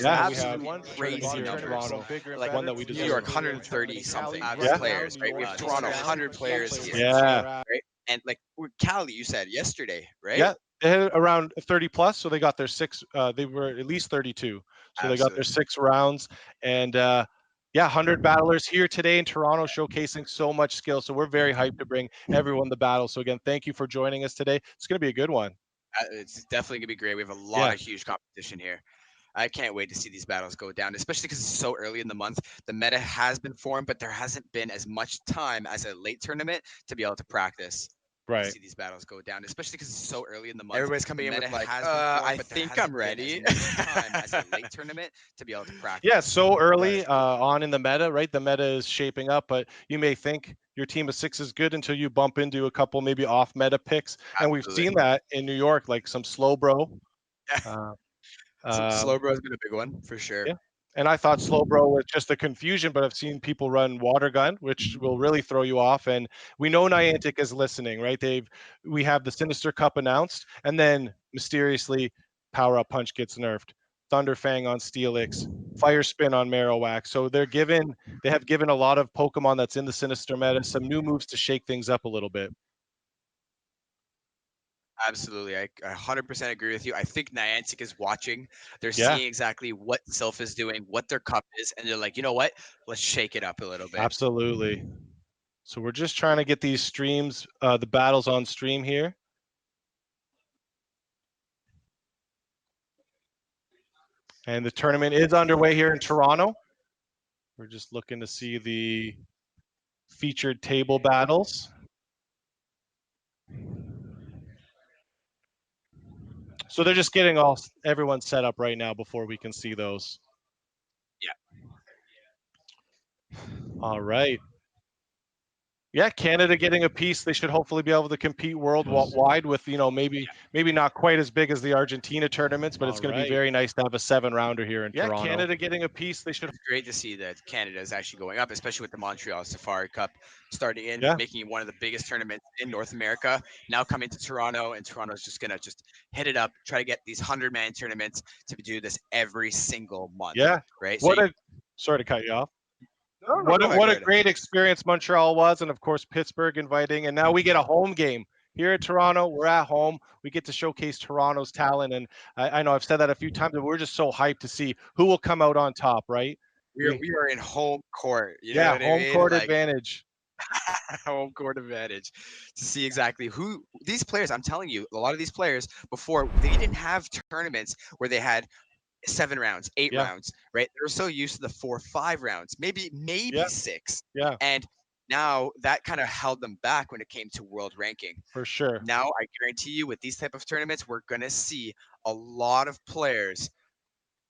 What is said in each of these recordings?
Yeah, we have absolutely tournament crazy here in numbers. Toronto, Like one that we New York, deserve. 130 something Yeah, players, right? We have Toronto, 100 players here, yeah, right? And like Cali, you said yesterday, right? yeah. They had around 30 plus, so they got their six. They were at least 32, so they got their Absolutely. 6 rounds, and yeah, 100 battlers here today in Toronto, showcasing so much skill. So we're very hyped to bring everyone the battle. So again, thank you for joining us today. It's going to be a good one. It's definitely gonna be great. We have a lot Yeah, of huge competition here. I can't wait to see these battles go down, especially because it's so early in the month. The meta has been formed, but there hasn't been as much time as a late tournament to be able to practice. To right. see these battles go down, especially because it's so early in the month. Everybody's The coming in meta with like, has been formed, I but there think I'm hasn't been as ready. much time as a late tournament to be able to Yeah, practice. so early Right. on in the meta, right? The meta is shaping up, but you may think your team of six is good until you bump into a couple maybe off meta picks, and we've seen Absolutely. that in New York, like some slow bro. Yeah. Uh, Slow bro has been a big one for sure. yeah, and I thought slow bro was just a confusion, but I've seen people run water gun, which will really throw you off. And we know Niantic is listening, right? We have the Sinister Cup announced, and then mysteriously, Power Up Punch gets nerfed. Thunderfang on Steelix, Fire Spin on Marowak. So they have given a lot of Pokemon that's in the Sinister meta some new moves to shake things up a little bit. Absolutely. I 100% agree with you. I think Niantic is watching. They're Yeah, seeing exactly what Sylph is doing, what their cup is, and they're like, you know what? Let's shake it up a little bit. absolutely. So we're just trying to get these streams, the battles on stream here. And the tournament is underway here in Toronto. We're just looking to see the featured table battles. So they're just getting everyone set up right now before we can see those. Yeah. All right. Yeah, Canada getting a piece. They should hopefully be able to compete worldwide with, maybe not quite as big as the Argentina tournaments, but it's All going to be right. very nice to have a 7 rounder here in Yeah, Toronto. Canada getting a piece. They should. It's great to see that Canada is actually going up, especially with the Montreal Safari Cup starting in, Yeah, making it one of the biggest tournaments in North America. Now coming to Toronto, and Toronto's just gonna just hit it up, try to get these 100-man tournaments to do this every single month, yeah. right? So What you, a sorry to cut you off. no, go ahead, What go a ahead. great experience Montreal was, and of course Pittsburgh inviting, and now we get a home game here at Toronto. We're at home. We get to showcase Toronto's talent, and I know I've said that a few times, but we're just so hyped to see who will come out on top. Right? We We are in home court. You know Yeah, what I home mean? court Like advantage. home court advantage to see exactly who these players. I'm telling you, a lot of these players before they didn't have tournaments where they had 7 rounds, eight Yeah, rounds, right? They're so used to the 4 or 5 rounds, maybe yeah, six, yeah, and now that kind of held them back when it came to world ranking. for sure. Now I guarantee you, with these type of tournaments, we're gonna see a lot of players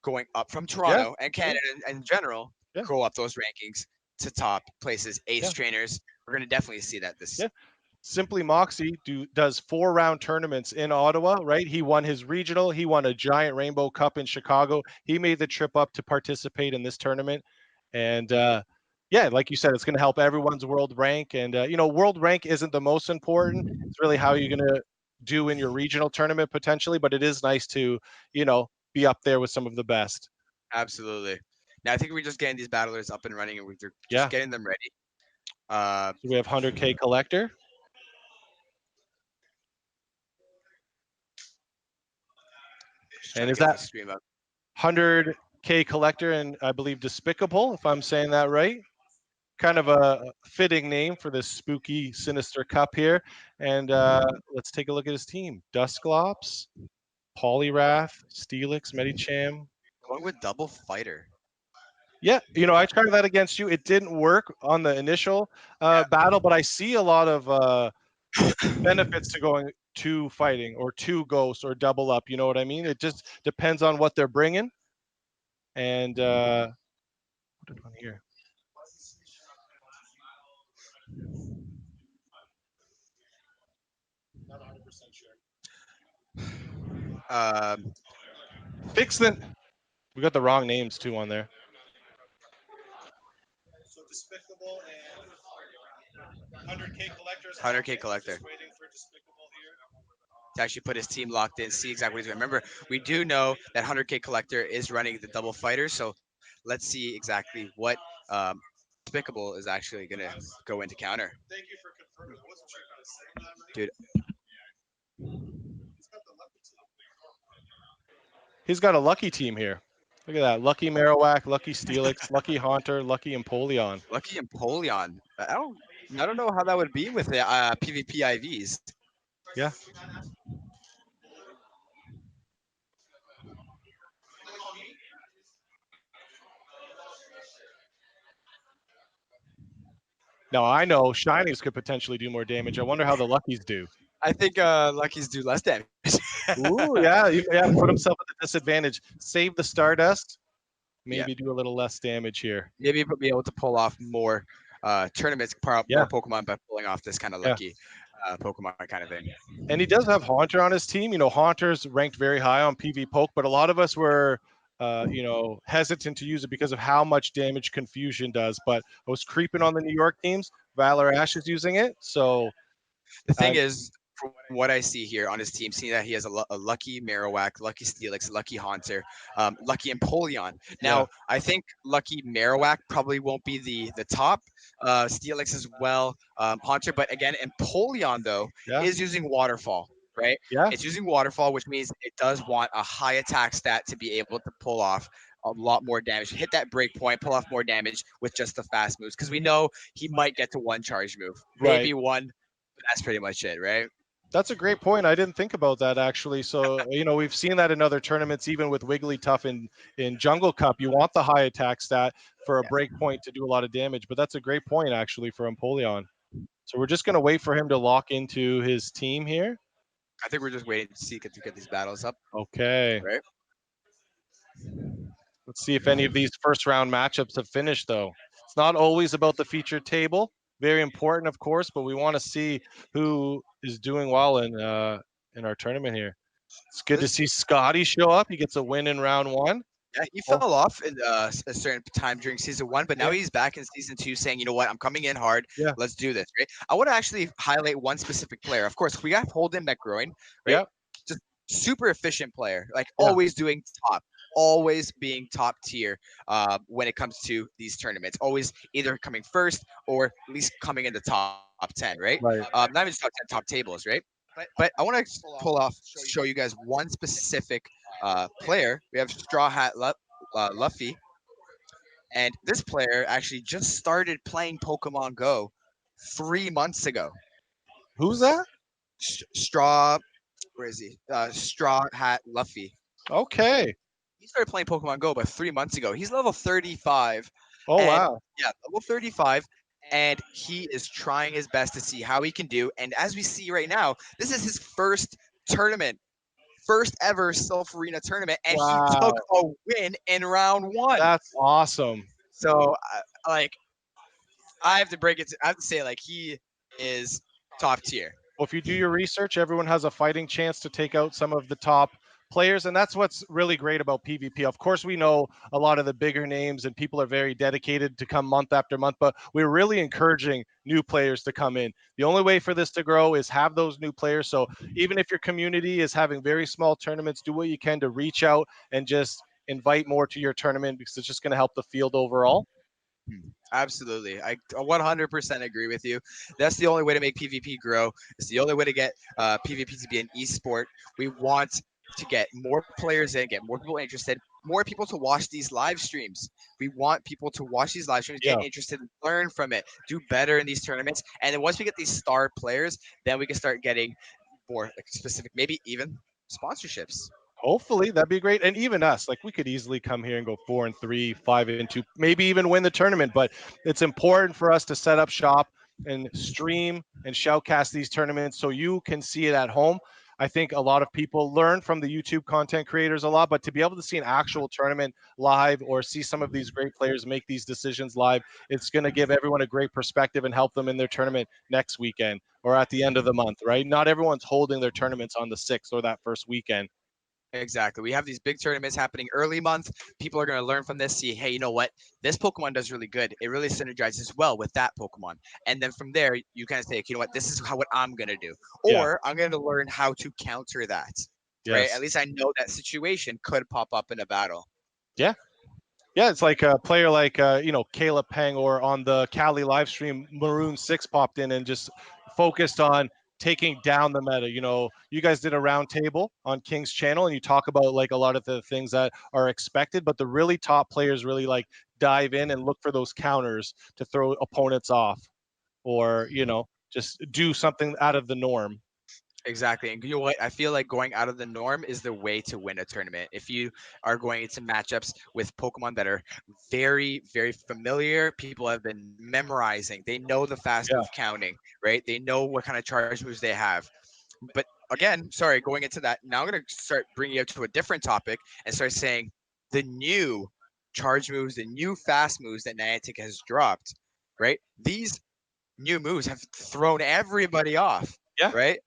going up from Yeah, Toronto and Canada in general, yeah, go up those rankings to top places, ace yeah, trainers. We're gonna definitely see that this. yeah. Simply Moxie does 4 round tournaments in Ottawa, right? He won his regional. He won a giant Rainbow Cup in Chicago. He made the trip up to participate in this tournament. And yeah, like you said, it's going to help everyone's world rank. And, world rank isn't the most important. It's really how you're going to do in your regional tournament potentially. But it is nice to, be up there with some of the best. Absolutely. Now I think we're just getting these battlers up and running, and we're just Yeah. getting them ready. Uh, So we have 100K collector. just trying And to is get that the stream up. 100K collector and I believe Despicable, if I'm saying that right? Kind of a fitting name for this spooky, sinister cup here. And let's take a look at his team: Dusclops, Poliwrath, Steelix, Medicham. Going with double fighter. Yeah, I tried that against you. It didn't work on the initial battle, but I see a lot of benefits to going two fighting or two ghosts or double up. You know what I mean? It just depends on what they're bringing. And put it on here. Not 100% sure. Um, Fix the. We got the wrong names too on there. So Despicable and 100K collectors. 100K collector. Just waiting for Despicable here. to actually put his team locked in, see exactly what he's doing. Remember, we do know that 100K collector is running the double fighter, so let's see exactly what um, Despicable is actually gonna go into counter. Dude, He's got a lucky team here. Look at that. Lucky Marowak, Lucky Steelix, Lucky Haunter, Lucky Empoleon. Lucky Empoleon. I don't know how that would be with the PvP IVs. Yeah. Now I know Shinies could potentially do more damage. I wonder how the Luckies do. I think Lucky's do less damage. Ooh, yeah, yeah. Put himself at a disadvantage. Save the Stardust. Yeah, Maybe do a little less damage here. maybe be able to pull off more tournaments, Yeah, more Pokemon by pulling off this kind of yeah. lucky Pokemon kind of thing. And he does have Haunter on his team. You know, Haunter's ranked very high on PV Poke, but a lot of us were, hesitant to use it because of how much damage Confusion does. But I was creeping on the New York teams. Valor Ash is using it, so The thing I, is, from what I see here on his team, seeing that he has a Lucky Marowak, Lucky Steelix, Lucky Haunter, Lucky Empoleon. yeah, Now, I think Lucky Marowak probably won't be the top. Steelix as well, Haunter. But again, Empoleon, though, yeah, is using Waterfall, right? yeah, It's using Waterfall, which means it does want a high attack stat to be able to pull off a lot more damage, hit that break point, pull off more damage with just the fast moves. Because we know he might get to one charge move, right. maybe one, but that's pretty much it, right? That's a great point. I didn't think about that actually. So, we've seen that in other tournaments, even with Wigglytuff in Jungle Cup. You want the high attack stat for a Yeah. break point to do a lot of damage, but that's a great point actually for Empoleon. So we're just gonna wait for him to lock into his team here. I think we're just waiting to see to get these battles up, Okay. right? Let's see if any of these first round matchups have finished though. It's not always about the featured table. Very important, of course, but we want to see who is doing well in our tournament here. It's good to This, see Scotty show up. He gets a win in round one. yeah, he Oh, fell off in a certain time during season one, but now yeah, he's back in season two, saying, "You know what? I'm coming in hard. yeah, Let's do this." Right? I want to actually highlight one specific player. Of course, we got Holden McGroin, right? yeah, Just super efficient player, like yeah. always doing top, always being top tier when it comes to these tournaments. Always either coming first or at least coming in the top 10, right? Right. Not even just top 10, top tables, right? But I want to pull off, show you guys one specific player. We have Straw Hat Luffy, and this player actually just started playing Pokemon Go 3 months ago. Who's that? Straw, where is he? Straw Hat Luffy. Okay. He started playing Pokemon Go about 3 months ago. He's level 35, Oh and wow. yeah, level 35, and he is trying his best to see how he can do. And as we see right now, this is his first tournament, first ever self arena tournament, and he took Wow. a win in round one. That's awesome. So, like, I have to break it. I have to say, like, he is top tier. Well, if you do your research, everyone has a fighting chance to take out some of the top players, and that's what's really great about PvP. Of course, we know a lot of the bigger names and people are very dedicated to come month after month, but we're really encouraging new players to come in. The only way for this to grow is have those new players. So even if your community is having very small tournaments, do what you can to reach out and just invite more to your tournament because it's just going to help the field overall. Absolutely. I 100% agree with you. That's the only way to make PvP grow. It's the only way to get PvP to be an esport. We want to get more players in, get more people interested, more people to watch these live streams. We want people to watch these live streams, Yeah. get interested, learn from it, do better in these tournaments. And then once we get these star players, then we can start getting more like, specific, maybe even sponsorships. Hopefully that'd be great. And even us, like we could easily come here and go 4-3, 5-2, maybe even win the tournament. But it's important for us to set up shop and stream and shoutcast these tournaments so you can see it at home. I think a lot of people learn from the YouTube content creators a lot, but to be able to see an actual tournament live or see some of these great players make these decisions live, it's going to give everyone a great perspective and help them in their tournament next weekend or at the end of the month, right? Not everyone's holding their tournaments on the 6th or that first weekend. Exactly. We have these big tournaments happening early month. People are going to learn from this, see, hey, you know what? This Pokemon does really good. It really synergizes well with that Pokemon. And then from there, you kind of say, you know what? This is what I'm going to do. Yeah. Or I'm going to learn how to counter that, right? At Yes. least I know that situation could pop up in a battle. Yeah. Yeah, it's like a player like Caleb Peng, or on the Cali live stream, Maroon Six popped in and just focused on taking down the meta. You guys did a round table on King's channel, and you talk about like a lot of the things that are expected, but the really top players really like dive in and look for those counters to throw opponents off, or just do something out of the norm. Exactly. And you know what? I feel like going out of the norm is the way to win a tournament. If you are going into matchups with Pokemon that are very, very familiar, people have been memorizing, they know the fast Yeah, move counting, right? They know what kind of charge moves they have. But again, sorry, going into that, now I'm going to start bringing you to a different topic and start saying the new charge moves, the new fast moves that Niantic has dropped, right? These new moves have thrown everybody off, yeah, right?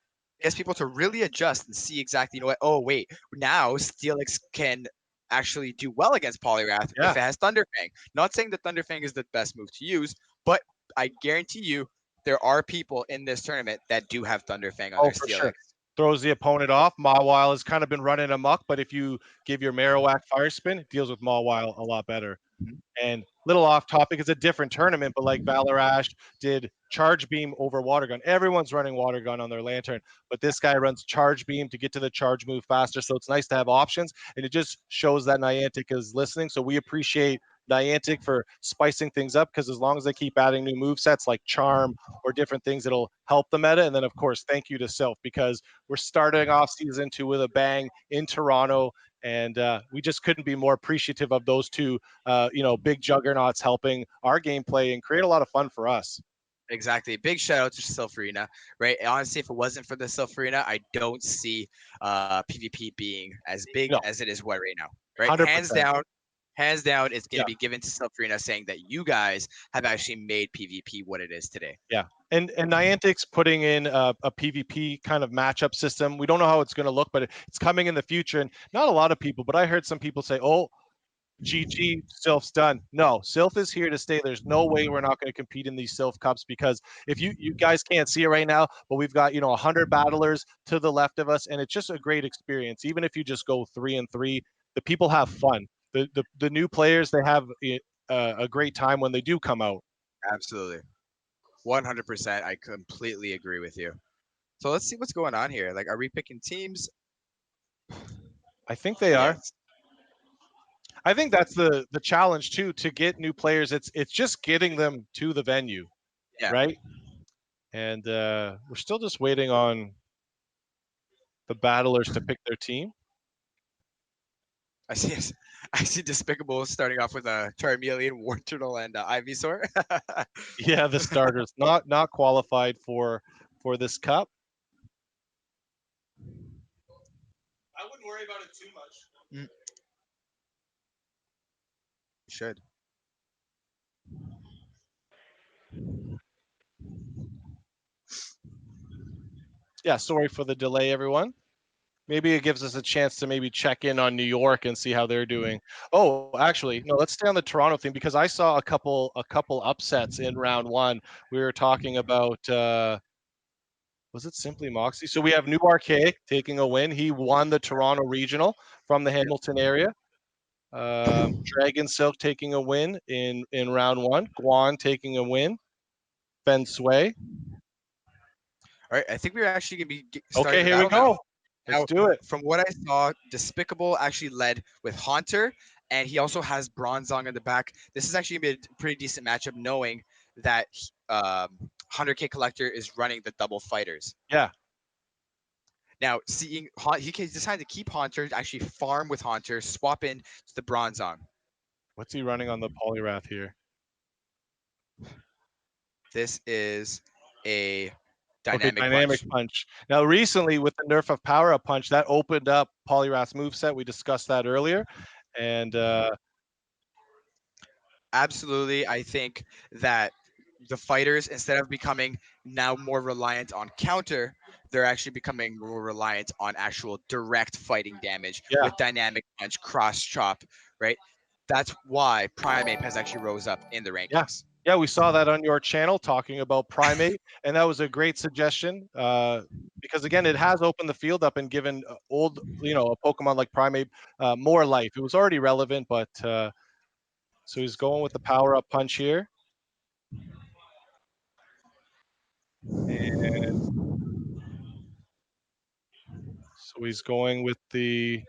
Gets people to really adjust and see exactly, you know what? Oh, wait, now Steelix can actually do well against Poliwrath if yeah. it has Thunderfang. Not saying that Thunderfang is the best move to use, but I guarantee you there are people in this tournament that do have Thunderfang on Oh, their for Steelix. sure. Throws the opponent off. Mawile has kind of been running amok, but if you give your Marowak Fire Spin, it deals with Mawile a lot better. Mhm. And little off topic, it's a different tournament, but like Valor did Charge Beam over Water Gun. Everyone's running Water Gun on their Lantern, but this guy runs Charge Beam to get to the charge move faster. So it's nice to have options, and it just shows that Niantic is listening. So we appreciate Niantic for spicing things up, because as long as they keep adding new move sets like Charm or different things, it'll help the meta. And then, of course, thank you to Sylph, because we're starting off season 2 with a bang in Toronto, and we just couldn't be more appreciative of those two big juggernauts helping our gameplay and create a lot of fun for us. Exactly. Big shout out to Silpharina, right? Honestly, if it wasn't for the Silpharina, I don't see PvP being as big No, as it is right now, right? 100%. Hands down, it's going Yeah, to be given to Silpharina, saying that you guys have actually made PvP what it is today. yeah. And Niantic's putting in a PvP kind of matchup system. We don't know how it's going to look, but it's coming in the future. And not a lot of people, but I heard some people say, "Oh, GG, Sylph's done." No, Sylph is here to stay. There's no way we're not going to compete in these Sylph Cups, because if you guys can't see it right now, but we've got 100 battlers to the left of us, and it's just a great experience. Even if you just go 3-3, the people have fun. The new players, they have a great time when they do come out. Absolutely. 100%. I completely agree with you. So let's see what's going on here. Like, are we picking teams? I think they are. Yes. I think that's the challenge too, to get new players. It's just getting them to the venue, Yeah. right? And we're still just waiting on the battlers to pick their team. I see. I see Despicable starting off with a Charmeleon, Wartortle, and Ivysaur. Yeah, the starters not qualified for this cup. I wouldn't worry about it too much. Mm, should. Yeah, sorry for the delay, everyone. Maybe it gives us a chance to maybe check in on New York and see how they're doing. Oh, actually, no, let's stay on the Toronto thing, because I saw a couple upsets in round 1. We were talking about was it Simply Moxie? So we have New Archaic taking a win. He won the Toronto Regional from the Hamilton area. Dragon Silk taking a win in round 1. Guan taking a win. Fen Sui. All right. I think we're actually going to be starting Okay, the here we battle now. go. Let's Now, do it. from what I saw, Despicable actually led with Haunter, and he also has Bronzong in the back. This is actually going to be a pretty decent matchup, knowing that 100K Collector is running the double fighters. Yeah. Now, seeing he can decide to keep Haunter, actually farm with Haunter, swap in to the Bronzong. What's he running on the Poliwrath here? This is a Okay, dynamic dynamic punch. punch. Now, recently with the nerf of Power Up Punch, that opened up Poliwrath's moveset. We discussed that earlier. And Absolutely, I think that the fighters, instead of becoming now more reliant on counter, they're actually becoming more reliant on actual direct fighting damage Yeah. with dynamic punch, cross chop, right? That's why Primeape has actually rose up in the Yeah. rankings. Yeah, we saw that on your channel talking about Primate, and that was a great suggestion because again, it has opened the field up and given old, a Pokemon like Primate more life. It was already relevant, but so he's going with the power up punch here, and so he's going with the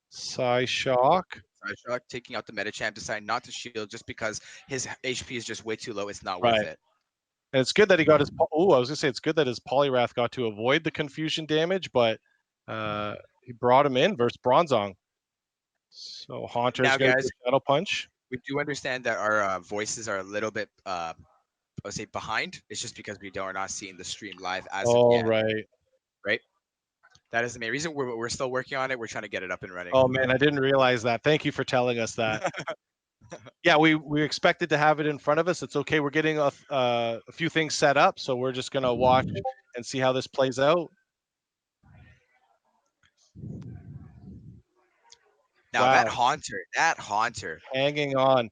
Psy Shock. Psyshock taking out the Medicham, deciding not to shield just because his HP is just way too low. It's not worth Right. it. And it's good that he got his. Oh, I was gonna say it's good that his Poliwrath got to avoid the confusion damage, but he brought him in versus Bronzong. So Haunter's Now, gonna do guys, a Shadow Punch. we do understand that our voices are a little bit, I would say, behind. It's just because are not seeing the stream live as of All yet, right. right? That is the main reason. We're still working on it. We're trying to get it up and running. Oh man, I didn't realize that. Thank you for telling us that. Yeah, we expected to have it in front of us. It's okay. We're getting a few things set up, so we're just gonna watch and see how this plays out. Now Wow, that Haunter, hanging on.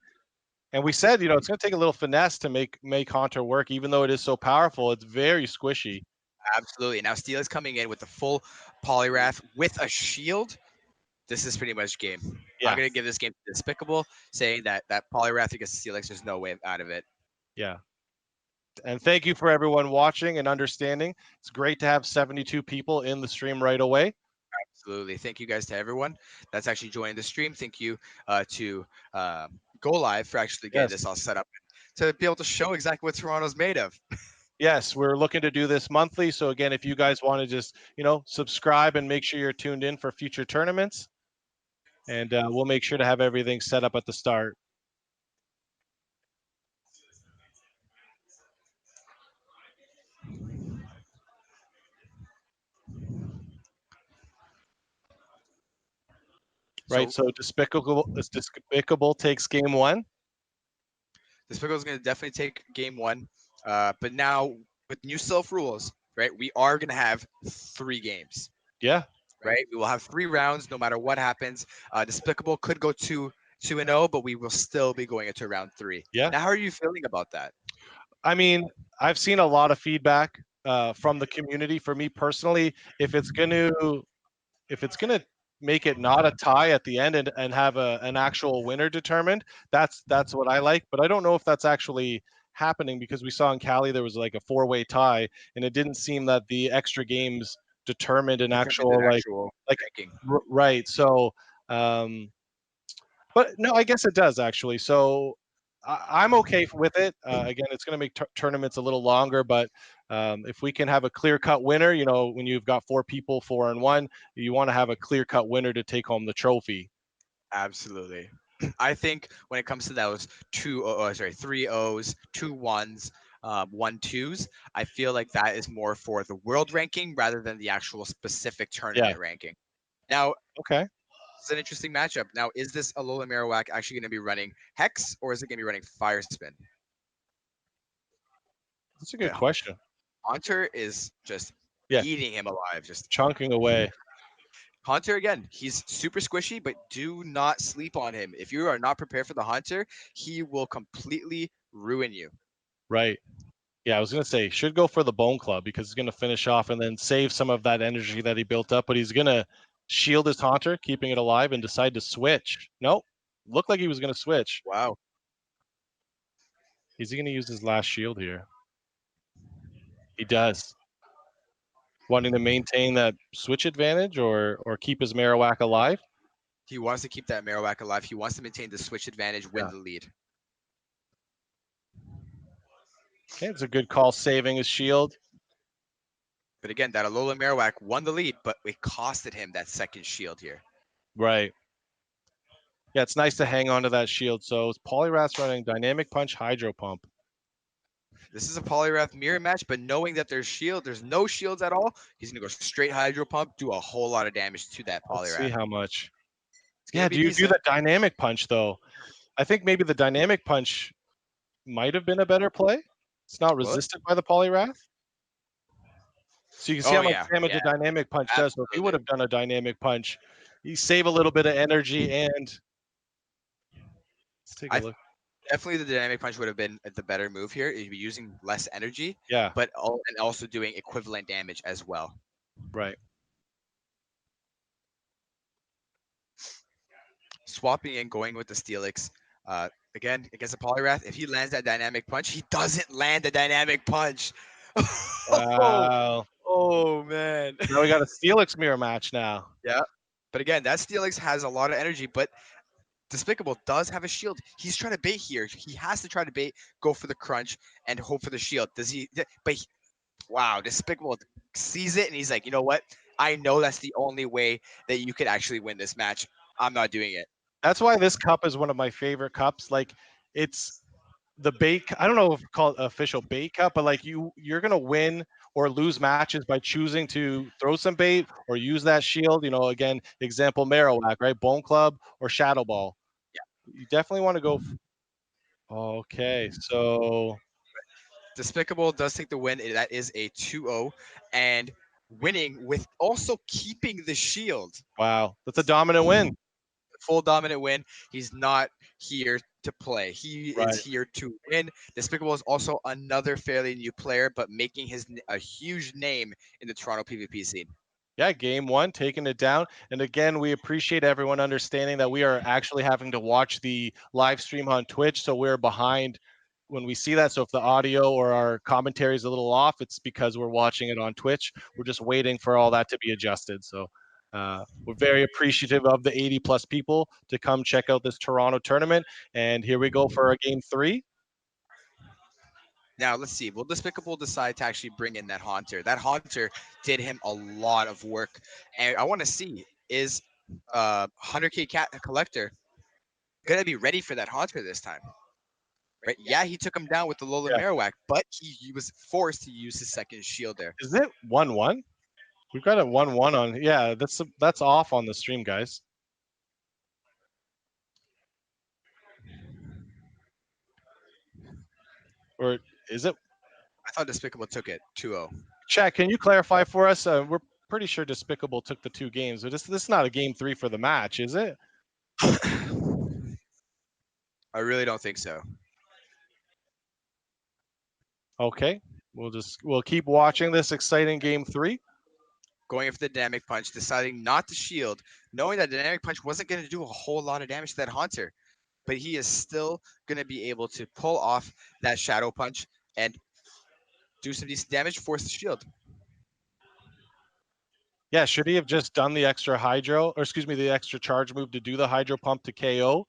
And we said, it's gonna take a little finesse to make Haunter work, even though it is so powerful. It's very squishy. absolutely. Now Steel is coming in with the full Poliwrath with a shield. This is pretty much game. I'm Yeah, gonna give this game to Despicable, saying that Poliwrath against Steelix, there's no way out of it. yeah. And thank you for everyone watching and understanding. It's great to have 72 people in the stream right away. Absolutely. Thank you guys to everyone that's actually joining the stream. Thank you to Go Live for actually getting Yes. this all set up to be able to show exactly what Toronto's made of. Yes, we're looking to do this monthly. So again, if you guys want to just, subscribe and make sure you're tuned in for future tournaments, and we'll make sure to have everything set up at the start. Right. So Despicable takes game one. Despicable is going to definitely take game one. But now with new self rules, right, we are going to have 3 games. Yeah. Right, we will have 3 rounds no matter what happens. Despicable could go 2-0, but we will still be going into round 3. Yeah. Now, how are you feeling about that? I mean, I've seen a lot of feedback from the community. For me personally, if it's gonna make it not a tie at the end and have an actual winner determined, that's what I like. But I don't know if that's actually happening because we saw in Cali there was like a 4-way tie, and it didn't seem that the extra games determined an actual ranking. Right. So, but no, I guess it does actually. So I'm okay with it. Again, it's going to make tournaments a little longer, but if we can have a clear-cut winner, when you've got 4 people, 4-1, you want to have a clear-cut winner to take home the trophy. Absolutely. I think when it comes to those 3 O's, 2 1s, 1 2s, I feel like that is more for the world ranking rather than the actual specific tournament ranking. Now, okay, it's an interesting matchup. Now, is this Alola Marowak actually going to be running Hex or is it going to be running Fire Spin? That's a good question. Haunter is just eating him alive, just chunking away. Haunter, again, he's super squishy, but do not sleep on him. If you are not prepared for the Haunter, he will completely ruin you. Right. Yeah, I was going to say, should go for the Bone Club because he's going to finish off and then save some of that energy that he built up, but he's going to shield his Haunter, keeping it alive, and decide to switch. Nope. Looked like he was going to switch. Wow. Is he going to use his last shield here? He does. Wanting to maintain that switch advantage or keep his Marowak alive? He wants to keep that Marowak alive. He wants to maintain the switch advantage, win the lead. Okay, it's a good call saving his shield. But again, that Alola Marowak won the lead, but it costed him that second shield here. Right. Yeah, it's nice to hang on to that shield. So it's Poliwrath's running Dynamic Punch, Hydro Pump. This is a Poliwrath mirror match, but knowing that there's no shields at all, he's going to go straight Hydro Pump, do a whole lot of damage to that Poliwrath. Let's see how much. Yeah, do you do the Dynamic Punch, though? I think maybe the Dynamic Punch might have been a better play. It's not What? resisted by the Polyrath. So you can see Oh how much yeah, damage yeah, a dynamic punch does. So if he would absolutely. have done a dynamic punch, you save a little bit of energy. And let's take a I look. definitely the dynamic punch would have been the better move here. You'd be using less energy, Yeah, but and also doing equivalent damage as well. right. Swapping and going with the Steelix. Again, against the Polyrath, if he lands that dynamic punch, he doesn't land the dynamic punch. Oh, Wow. oh man. Now we got a Steelix mirror match now. Yeah. But again, that Steelix has a lot of energy, but Despicable does have a shield. He's trying to bait here. He has to try to bait, go for the crunch, and hope for the shield. Does he? But wow, Despicable sees it and he's like, you know what? I know that's the only way that you could actually win this match. I'm not doing it. That's why this cup is one of my favorite cups. Like it's the bait. I don't know if call it official bait cup, but like you're gonna win or lose matches by choosing to throw some bait or use that shield. Again, example Marowak, right? Bone Club or Shadow Ball. You definitely want to go. Okay, so Despicable does take the win. That is a 2-0, and winning with also keeping the shield. wow, that's a dominant win. Full dominant win. He's not here to play. He is Right. here to win. Despicable is also another fairly new player, but making a huge name in the Toronto PvP scene. Yeah, game one, taking it down. And again, we appreciate everyone understanding that we are actually having to watch the live stream on Twitch. So we're behind when we see that. So if the audio or our commentary is a little off, it's because we're watching it on Twitch. We're just waiting for all that to be adjusted. So we're very appreciative of the 80 plus people to come check out this Toronto tournament. And here we go for our game three. Now let's see. Will Despicable decide to actually bring in that Haunter? That Haunter did him a lot of work, and I want to see is 100K cat collector gonna be ready for that Haunter this time? Right? Yeah, he took him down with the Lola Yeah. Marowak, but he was forced to use his second shield there. Is it 1-1? We've got a 1-1 on. Yeah, that's off on the stream, guys. Or is it? I thought Despicable took it 2-0. Chad, can you clarify for us? We're pretty sure Despicable took the two games, but this is not a game three for the match, is it? I really don't think so. Okay, we'll keep watching this exciting game three. Going for the dynamic punch, deciding not to shield, knowing that dynamic punch wasn't going to do a whole lot of damage to that Haunter, but he is still going to be able to pull off that shadow punch and do some decent damage, force the shield. Yeah, should he have just done the extra hydro, or excuse me, the extra charge move to do the hydro pump to KO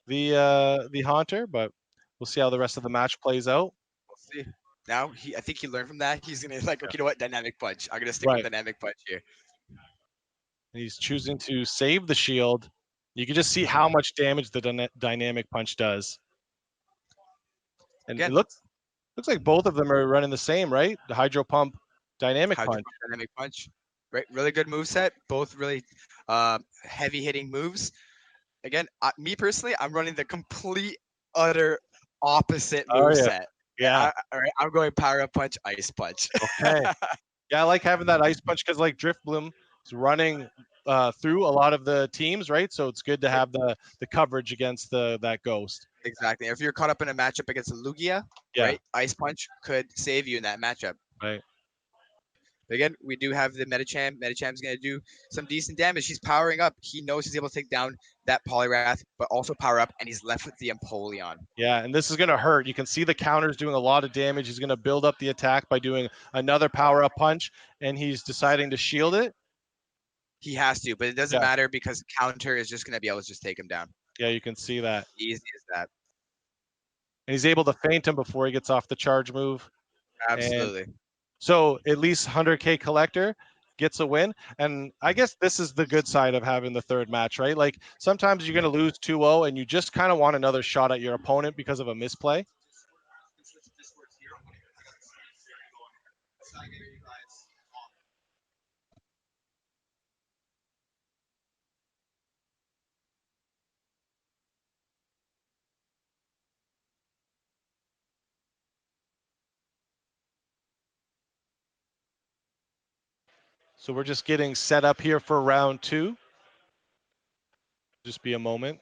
the Haunter? But we'll see how the rest of the match plays out. We'll see. Now I think he learned from that. He's gonna like, okay, you know what, dynamic punch. I'm gonna stick with Right. dynamic punch here. And he's choosing to save the shield. You can just see how much damage the dynamic punch does. And it Again, looks like both of them are running the same, right? The hydro pump, dynamic hydro punch. punch, dynamic punch. Right, really good move set. Both really heavy hitting moves. Again, me personally, I'm running the complete, utter opposite Oh move yeah, set. yeah. All right, I'm going power up punch, ice punch. Okay. Yeah, I like having that ice punch because like Drift Bloom is running through a lot of the teams, right? So it's good to have the coverage against that ghost. Exactly. If you're caught up in a matchup against a Lugia, Yeah, right, ice punch could save you in that matchup. right. But again, we do have the Medicham. Medicham's going to do some decent damage. He's powering up. He knows he's able to take down that Poliwrath, but also power up, and he's left with the Empoleon. Yeah, and this is going to hurt. You can see the counters doing a lot of damage. He's going to build up the attack by doing another power up punch, and he's deciding to shield it. He has to, but it doesn't matter because counter is just going to be able to just take him down. Yeah, you can see that. Easy as that. And he's able to feint him before he gets off the charge move. Absolutely. And so at least 100K collector gets a win. And I guess this is the good side of having the third match, right? Like sometimes you're going to lose 2-0 and you just kind of want another shot at your opponent because of a misplay. So we're just getting set up here for round two. Just be a moment.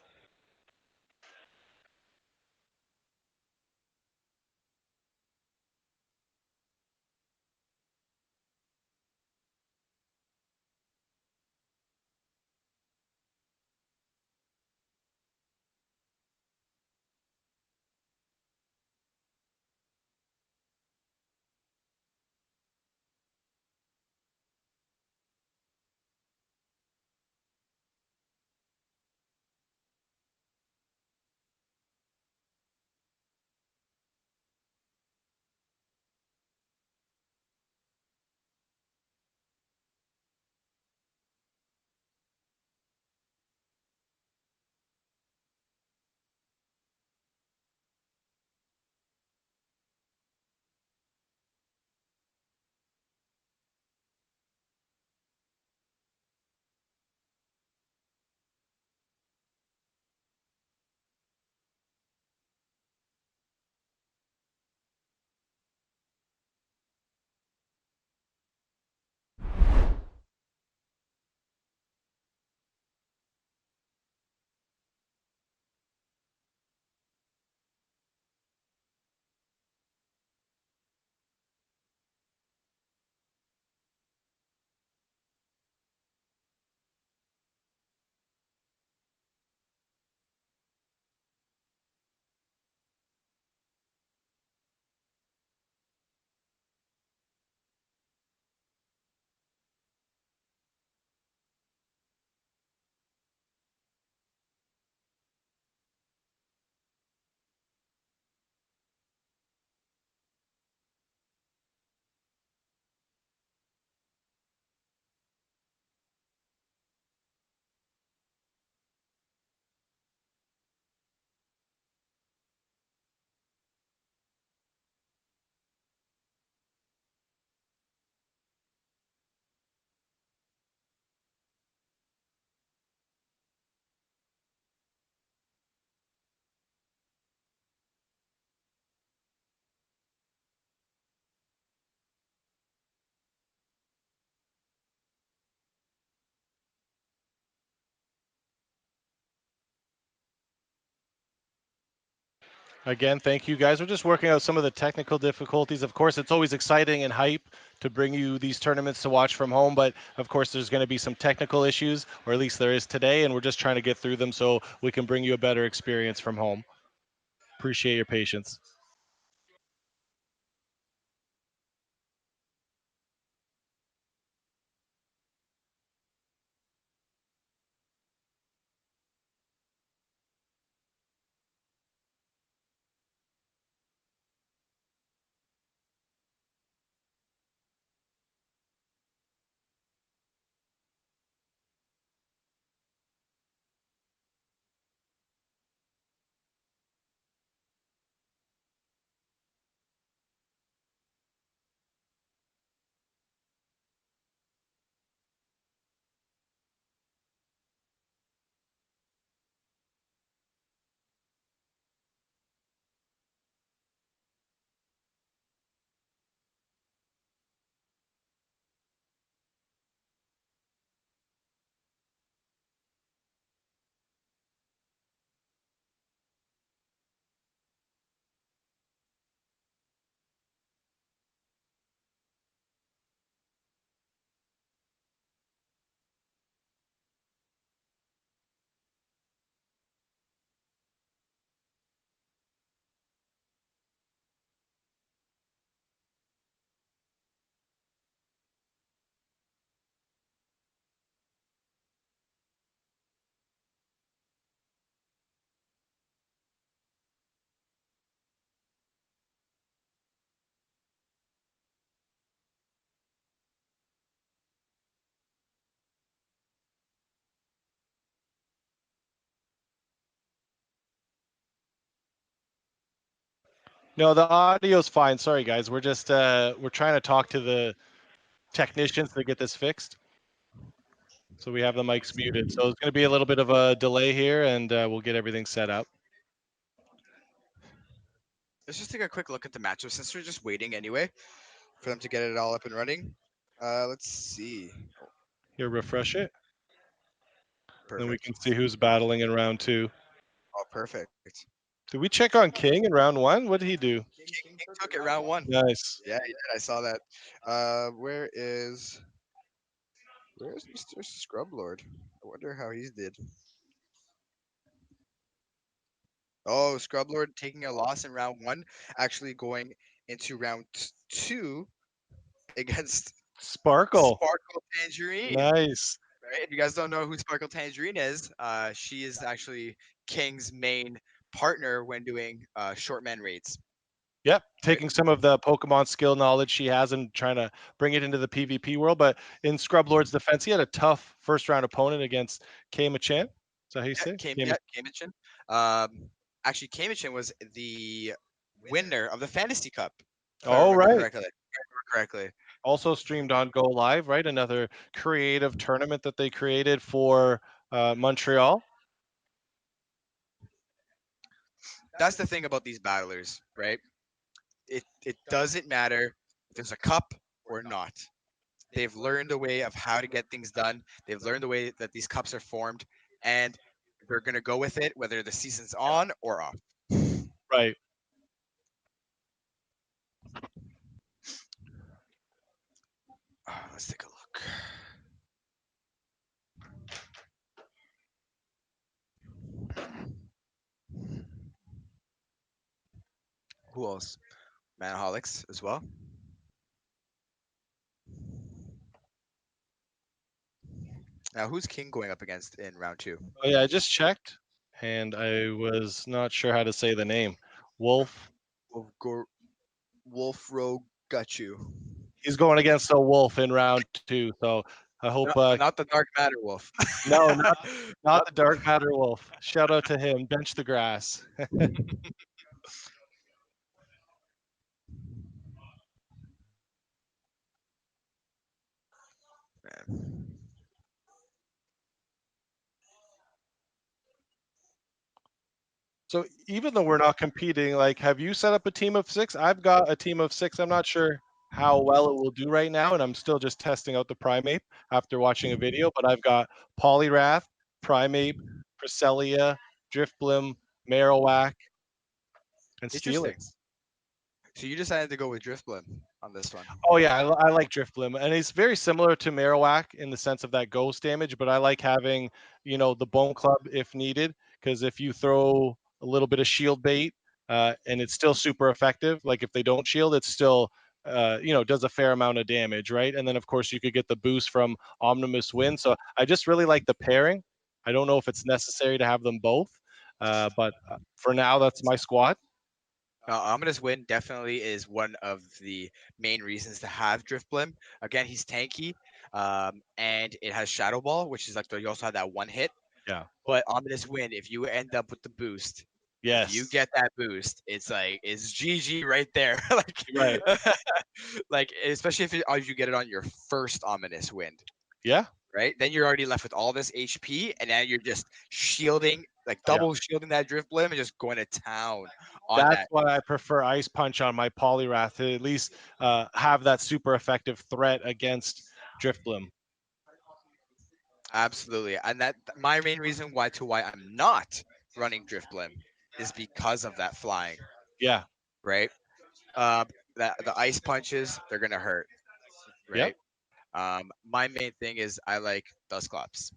Again, thank you guys. We're just working out some of the technical difficulties. Of course, it's always exciting and hype to bring you these tournaments to watch from home, but of course, there's going to be some technical issues, or at least there is today, and we're just trying to get through them so we can bring you a better experience from home. Appreciate your patience. No, the audio's fine. Sorry, guys. We're just we're trying to talk to the technicians to get this fixed. So we have the mics muted. So it's going to be a little bit of a delay here, and we'll get everything set up. Let's just take a quick look at the matchup since we're just waiting anyway for them to get it all up and running. Let's see. Here, refresh it. Then we Perfect. can see who's battling in round 2. Oh, perfect. Did we check on King in round 1? What did he do? King took it round one. Nice. Yeah, he did. I saw that. Where's Mr. Scrublord? I wonder how he did. Oh, Scrublord taking a loss in round one, actually going into round two against Sparkle. Sparkle Tangerine. Nice. Right? If you guys don't know who Sparkle Tangerine is, she is actually King's main partner when doing short man raids. Yep, Right? taking some of the Pokemon skill knowledge she has and trying to bring it into the PvP world. But in Scrublord's defense, he had a tough first round opponent against K Machan. Is that how you say? Kamichin. Actually, Kamichin was the winner of the Fantasy Cup, if I Oh, remember right. correctly. Correctly. Also streamed on Go Live, right? Another creative tournament that they created for Montreal. That's the thing about these battlers, right? It doesn't matter if there's a cup or not. They've learned a way of how to get things done. They've learned the way that these cups are formed, and they're gonna go with it, whether the season's on or off. Right. Let's take a look. Who else? Manaholics as well. Now, who's King going up against in round two? Oh, yeah, I just checked and I was not sure how to say the name. Wolf. Wolfro got you. He's going against a wolf in round 2. So I hope Not the Dark Matter Wolf. no, not the Dark Matter Wolf. Shout out to him. Bench the grass. Man. So even though we're not competing, like, have you set up a team of 6? I've got a team of 6. I'm not sure how well it will do right now, and I'm still just testing out the Primeape after watching a video. But I've got Poliwrath, Primeape, Cresselia, Driftblim, Marowak, and Interesting. Steelix. So you decided to go with Driftblim on this one. Oh yeah, I like Driftblim, and it's very similar to Marowak in the sense of that ghost damage. But I like having the Bone Club if needed, because if you throw a little bit of shield bait and it's still super effective, like if they don't shield, it's still does a fair amount of damage, right? And then of course you could get the boost from Omnimus Wind. So I just really like the pairing. I don't know if it's necessary to have them both, but for now that's my squad. Ominous Wind definitely is one of the main reasons to have Driftblim. Again, he's tanky, and it has Shadow Ball, which is like you also have that one hit. Yeah. But Ominous Wind, if you end up with the boost, if you Yes. get that boost, it's GG right there. like, Right. like especially if you get it on your first Ominous Wind. Yeah. Right? Then you're already left with all this HP, and now you're just shielding, like Yeah. double shielding that Driftblim and just going to town on That's that. why I prefer Ice Punch on my Poliwrath to at least have that super effective threat against Driftblim. Absolutely, and that my main reason why I'm not running Driftblim is because of that flying. Yeah. Right? That the ice punches they're gonna hurt. Yep. Right? My main thing is I like Dusclops.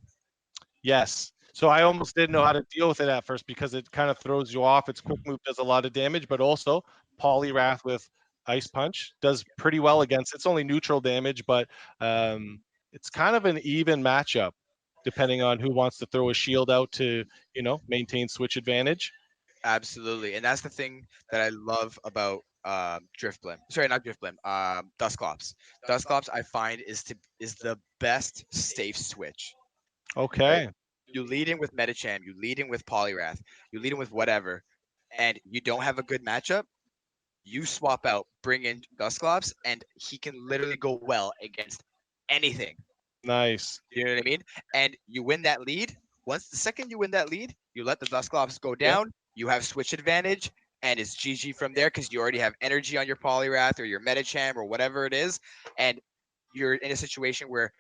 Yes. So I almost didn't know how to deal with it at first because it kind of throws you off. Its quick move does a lot of damage, but also Poliwrath with Ice Punch does pretty well against. It's only neutral damage, but it's kind of an even matchup depending on who wants to throw a shield out to maintain switch advantage. Absolutely, and that's the thing that I love about Driftblim. Sorry, not Driftblim. Dusclops. Dusclops I find is the best safe switch. Right? Okay. You lead in with Medicham, you lead in with Poliwrath, you lead in with whatever, and you don't have a good matchup. You swap out, bring in Dusclops, and he can literally go well against anything. Nice. You know what I mean? And you win that lead. Once the second you win that lead, you let the Dusclops go Yep. down. You have switch advantage, and it's GG from there because you already have energy on your Poliwrath or your Medicham or whatever it is, and you're in a situation where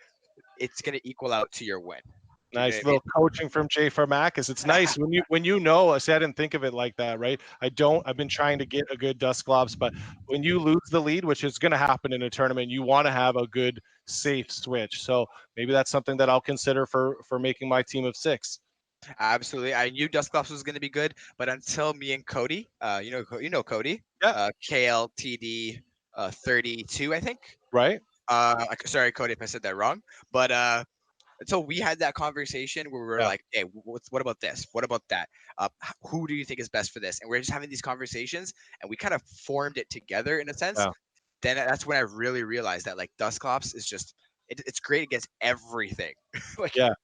it's gonna equal out to your win. Do you know Nice what I mean? little coaching from Jay Farmakis. It's nice when you know. I say I didn't think of it like that, right? I don't. I've been trying to get a good dust gloves, but when you lose the lead, which is going to happen in a tournament, you want to have a good, safe switch. So maybe that's something that I'll consider for making my team of six. Absolutely. I knew Dustclops was gonna be good, but until me and Cody, you know Cody, Yeah. KLTD 32, I think. Right. Sorry, Cody, if I said that wrong. But until we had that conversation where we were Yeah. like, hey, what about this? What about that? Who do you think is best for this? And we're just having these conversations, and we kind of formed it together in a sense. Yeah. Then that's when I really realized that like Dustclops is just it's great against everything. Like Yeah.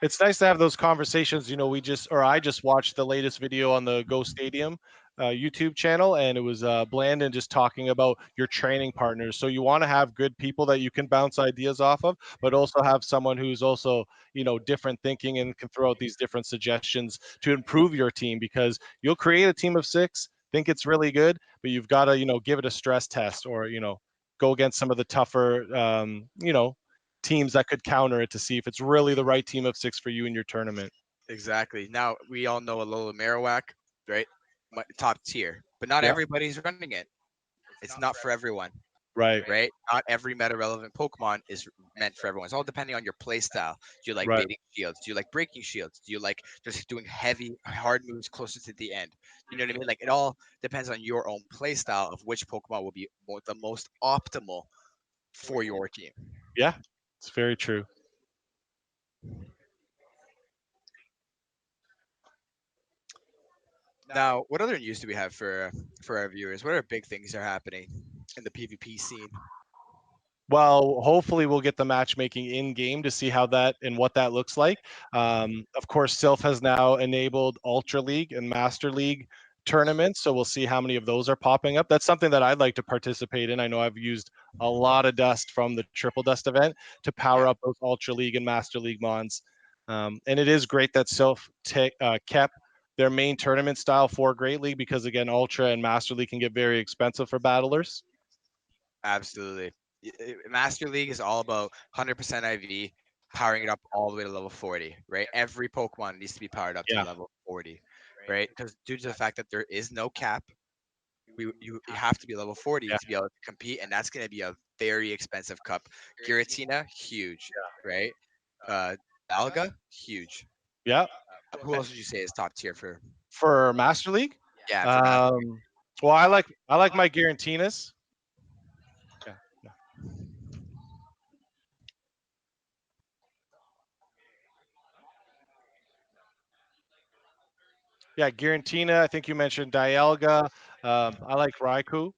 It's nice to have those conversations. We just, or I just watched the latest video on the Go Stadium YouTube channel, and it was Blandon just talking about your training partners. So you want to have good people that you can bounce ideas off of, but also have someone who's also, different thinking and can throw out these different suggestions to improve your team because you'll create a team of six, think it's really good, but you've got to, give it a stress test or, go against some of the tougher, teams that could counter it to see if it's really the right team of six for you in your tournament. exactly. Now we all know Alola Marowak, right? Top tier, but not Yeah. everybody's running it. It's not for everyone, Right. right? Not every meta relevant Pokemon is meant for everyone. It's all depending on your play style. Do you like Right. baiting shields? Do you like breaking shields? Do you like just doing heavy, hard moves closer to the end? You know what I mean? Like it all depends on your own play style of which Pokemon will be the most optimal for your team. Yeah. It's very true. Now, what other news do we have for our viewers? What are big things that are happening in the PvP scene? Well, hopefully we'll get the matchmaking in game to see how that and what that looks like. Of course, Sylph has now enabled Ultra League and Master League tournaments, so we'll see how many of those are popping up. That's something that I'd like to participate in. I know I've used a lot of dust from the Triple Dust event to power Yeah, up those Ultra League and Master League mons. And it is great that Sylph kept their main tournament style for Great League because, again, Ultra and Master League can get very expensive for battlers. absolutely. Master League is all about 100% IV, powering it up all the way to level 40, right? Every Pokemon needs to be powered up to Yeah. level 40, right? Because due to the fact that there is no cap, you have to be level 40 Yeah. to be able to compete, and that's going to be a very expensive cup. Giratina, huge, right? Alga, huge. Yeah. Who else would you say is top tier for? For Master League. Yeah, for Master. Um, well, I like my Garantinas. Yeah, yeah, yeah. Garantina. I think you mentioned Dialga. I like Raikou.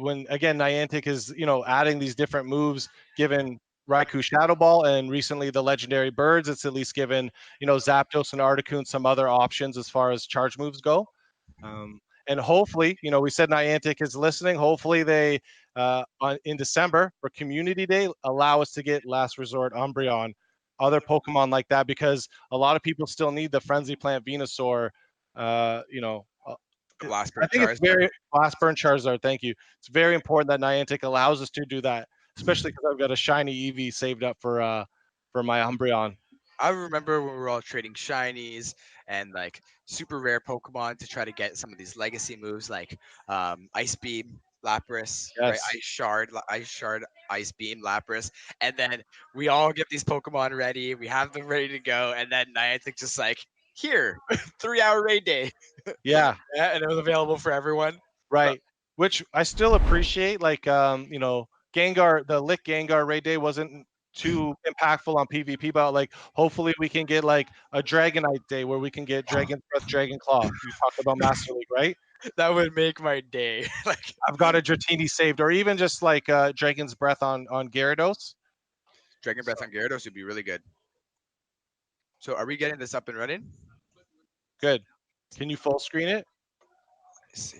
When again, Niantic is adding these different moves, given Raikou Shadow Ball, and recently the Legendary Birds. It's at least given Zapdos and Articuno some other options as far as charge moves go. And hopefully, we said Niantic is listening. Hopefully, they in December for Community Day allow us to get Last Resort Umbreon, other Pokemon like that, because a lot of people still need the Frenzy Plant Venusaur. Uh, you know, uh, The Blast I Burn think it's Charizard. very Last Burn Charizard. Thank you. It's very important that Niantic allows us to do that, especially because I've got a shiny EV saved up for my Umbreon. I remember when we were all trading shinies and like super rare Pokemon to try to get some of these legacy moves like Ice Beam, Lapras, right? Yes. Ice Shard, Ice Beam, Lapras, and then we all get these Pokemon ready. We have them ready to go, and then Niantic just like here, 3 hour raid day, Yeah. yeah, and it was available for everyone. But Right. Which I still appreciate. Like, Gengar, the Lick Gengar raid day wasn't too impactful on PvP, but like, hopefully we can get like a Dragonite day where we can get Dragon's Breath, Dragon Claw. You talked about Master League, right? that would make my day. Like I've got a Dratini saved, or even just like Dragon's Breath on Gyarados. Dragon Breath So on Gyarados would be really good. So are we getting this up and running? good. Can you full screen it? Let's see.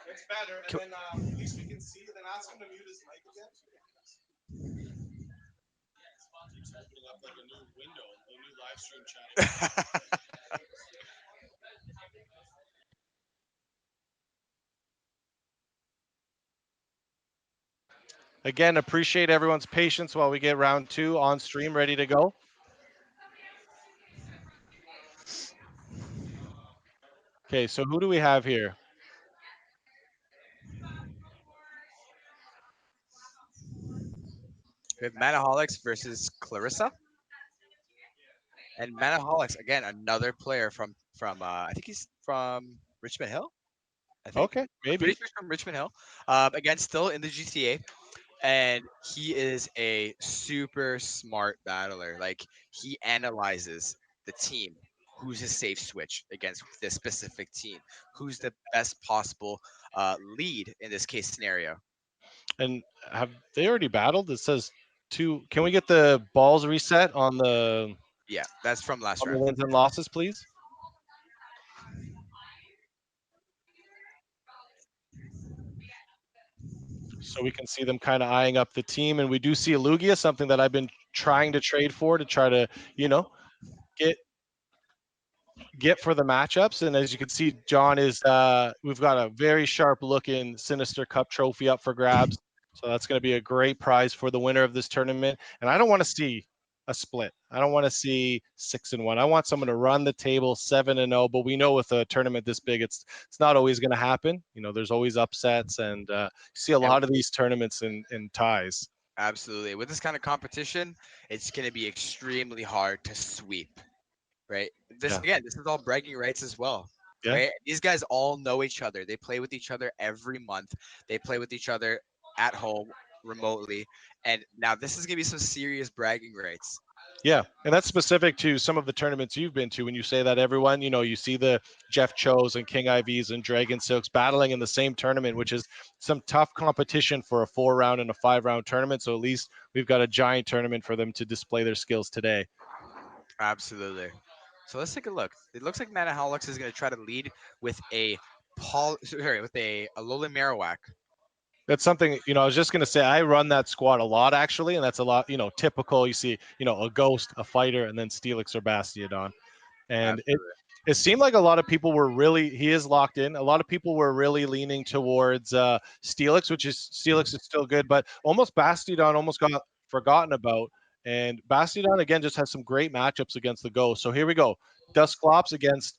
It's better, and Can, then at least we can see. Then ask him to mute his mic again. Again, appreciate everyone's patience while we get round 2 on stream ready to go. Okay, so who do we have here? We have Manaholics versus Clarissa. And Manaholics, again, another player from I think he's from Richmond Hill. I think. Okay, I'm pretty maybe. sure he's from Richmond Hill. Again, still in the GTA, and he is a super smart battler. Like he analyzes the team. Who's his safe switch against this specific team? Who's the best possible lead in this case scenario? And have they already battled? It says 2. Can we get the balls reset Yeah, that's from last on the round. wins and losses, please? So we can see them kind of eyeing up the team. And we do see a Lugia, something that I've been trying to trade for to try to, get for the matchups. And as you can see, John is we've got a very sharp looking Sinister Cup trophy up for grabs. So that's going to be a great prize for the winner of this tournament. And I don't want to see a split. I don't want to see 6-1. I want someone to run the table 7-0. But we know with a tournament this big, it's not always going to happen. There's always upsets, and you see a Yeah, lot of these tournaments in ties. absolutely. With this kind of competition, it's going to be extremely hard to sweep, right? This Yeah. again, this is all bragging rights as well, Yeah. right? These guys all know each other. They play with each other every month. They play with each other at home remotely, and now this is going to be some serious bragging rights. Yeah, and that's specific to some of the tournaments you've been to. When you say that, everyone, you see the Jeff Cho's and King IVs and Dragon Silks battling in the same tournament, which is some tough competition for a 4-round and a 5-round tournament. So at least we've got a giant tournament for them to display their skills today. Absolutely. So let's take a look. It looks like Manaholics is going to try to lead with a with a Alolan Marowak. That's something, I was just going to say, I run that squad a lot, actually, and that's a lot, typical. You see, a Ghost, a Fighter, and then Steelix or Bastiodon. And Absolutely. it seemed like a lot of people were he is locked in. A lot of people were really leaning towards Steelix, Steelix is still good, but almost Bastiodon almost got forgotten about. And Bastiodon, again, just has some great matchups against the Ghost. So here we go. Dusclops against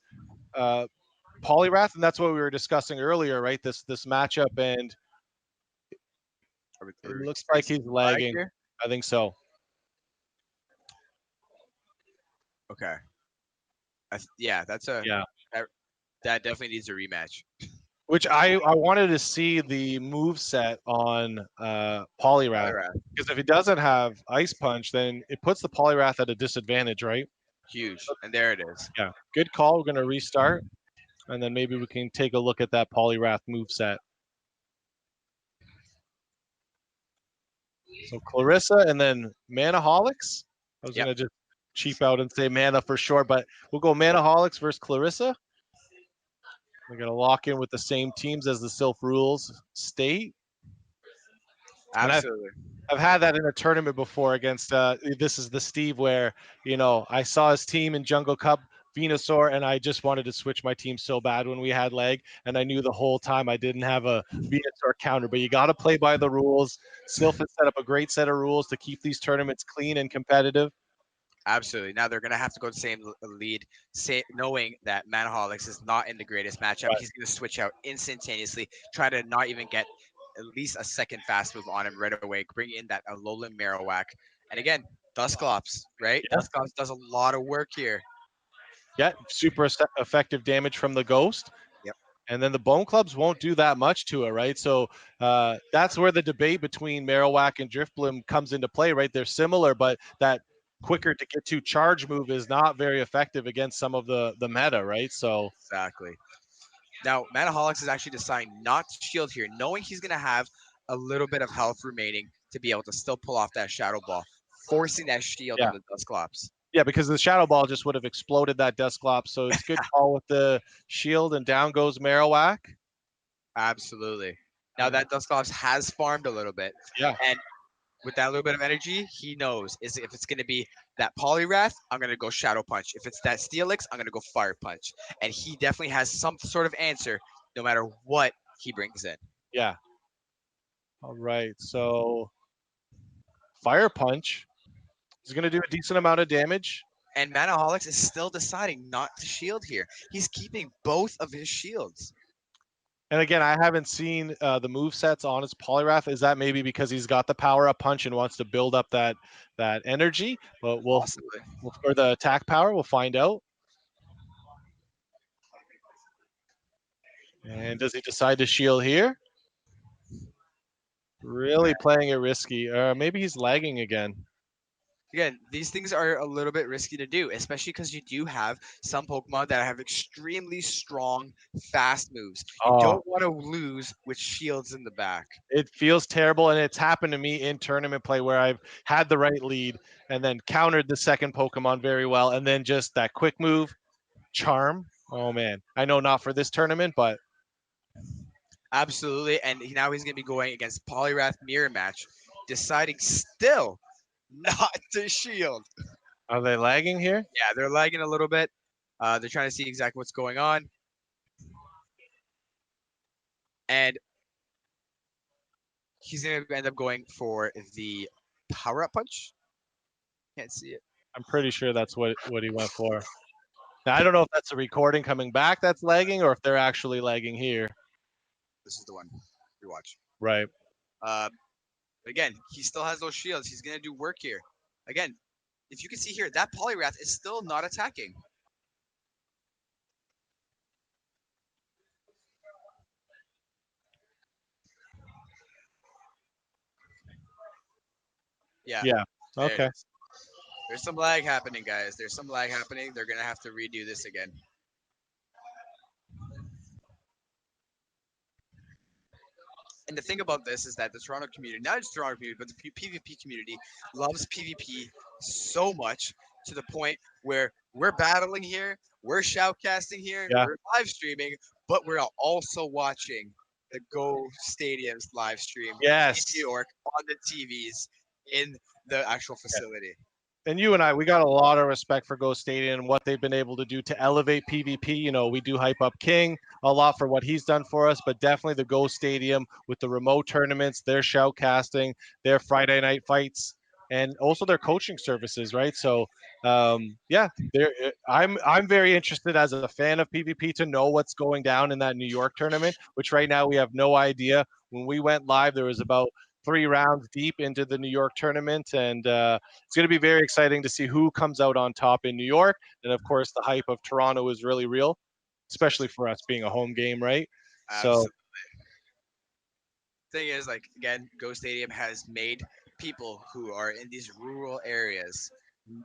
Poliwrath, and that's what we were discussing earlier, right? This matchup, and it Are we looks like he's experiencing lag lagging. here? I think so. Okay. Yeah, Yeah. that definitely needs a rematch. Which I wanted to see the move set on Poliwrath, Poliwrath, because if he doesn't have Ice Punch, then it puts the Poliwrath at a disadvantage, right? huge, and there it is. Yeah, good call. We're gonna restart, and then maybe we can take a look at that Poliwrath move set. So Clarissa and then Manaholics. I was gonna just cheap out and say Mana for sure, but we'll go Manaholics versus Clarissa. We're gonna lock in with the same teams as the Sylph rules state. And Absolutely. I've had that in a tournament before against this is the Steve where I saw his team in Jungle Cup Venusaur, and I just wanted to switch my team so bad when we had leg, and I knew the whole time I didn't have a Venusaur counter. But you got to play by the rules. Sylph has set up a great set of rules to keep these tournaments clean and competitive. Absolutely. Now they're going to have to go the same lead, knowing that Manaholics is not in the greatest matchup. Right. He's going to switch out instantaneously, try to not even get at least a second fast move on him right away, bring in that Alolan Marowak. And again, Dusclops, right? Yeah. Dusclops does a lot of work here. Yeah, super effective damage from the Ghost. Yep. And then the Bone Clubs won't do that much to it, right? So that's where the debate between Marowak and Driftbloom comes into play, right? They're similar, but that quicker to get to charge move is not very effective against some of the meta, right? So Exactly. Now, Manaholics is actually deciding not to shield here, knowing he's going to have a little bit of health remaining to be able to still pull off that Shadow Ball, forcing that shield on the Dusclops. yeah, because the Shadow Ball just would have exploded that Dusclops. So it's good call with the shield, and down goes Marowak. Absolutely. Now that Dusclops has farmed a little bit. Yeah. And with that little bit of energy, he knows is if it's gonna be that Poliwrath, I'm gonna go Shadow Punch. If it's that Steelix, I'm gonna go Fire Punch. And he definitely has some sort of answer, no matter what he brings in. Yeah. All right. So Fire Punch is going to do a decent amount of damage. And Manaholics is still deciding not to shield here. He's keeping both of his shields. And again, I haven't seen the move sets on his Poliwrath. Is that maybe because he's got the power up punch and wants to build up that energy? But Possibly. or the attack power. We'll find out. And does he decide to shield here? Really playing it risky. Maybe he's lagging again. Again, these things are a little bit risky to do, especially because you do have some Pokemon that have extremely strong, fast moves. You Oh, don't want to lose with shields in the back. it feels terrible, and it's happened to me in tournament play where I've had the right lead and then countered the second Pokemon very well, and then just that quick move, Charm. Oh man, I know not for this tournament, but Absolutely. And now he's going to be going against Poliwrath Mirror Match, deciding still not to shield. are they lagging here? Yeah, they're lagging a little bit. They're trying to see exactly what's going on. And he's going to end up going for the Power Up Punch. Can't see it. I'm pretty sure that's what he went for. Now, I don't know if that's a recording coming back that's lagging or if they're actually lagging here. This is the one. Rewatch. Right. Again, he still has those shields. He's going to do work here. Again, if you can see here, that Poliwrath is still not attacking. Yeah. Yeah. There it Okay. is. There's some lag happening, guys. There's some lag happening. They're going to have to redo this again. And the thing about this is that the Toronto community, not just Toronto community, but the PvP community loves PvP so much to the point where we're battling here, we're shoutcasting here, Yeah. we're live streaming, but we're also watching the Go Stadium's live stream Yes. in New York on the TVs in the actual facility. And you and I, we got a lot of respect for Ghost Stadium and what they've been able to do to elevate PvP. You know, we do hype up King a lot for what he's done for us, but definitely the Ghost Stadium with the remote tournaments, their shoutcasting, their Friday night fights, and also their coaching services, right? So, yeah, I'm very interested as a fan of PvP to know what's going down in that New York tournament, which right now we have no idea. When we went live, there was about 3 rounds deep into the New York tournament, and it's going to be very exciting to see who comes out on top in New York. And of course, the hype of Toronto is really real, especially for us being a home game, right? Absolutely. Thing is, like again, Go Stadium has made people who are in these rural areas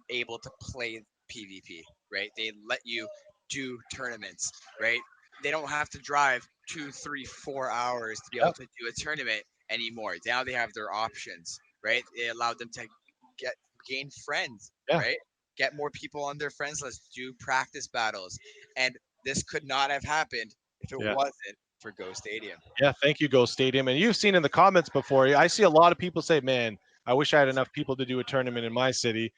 able to play PvP, right? They let you do tournaments, right? They don't have to drive 2, 3, 4 hours to be able to do a tournament anymore. Now they have their options, right? They allowed them to gain friends, Yeah. right? Get more people on their friends list, do practice battles, and this could not have happened if it wasn't for Go Stadium. Yeah, thank you, Ghost Stadium. And you've seen in the comments before, I see a lot of people say, man, I wish I had enough people to do a tournament in my city.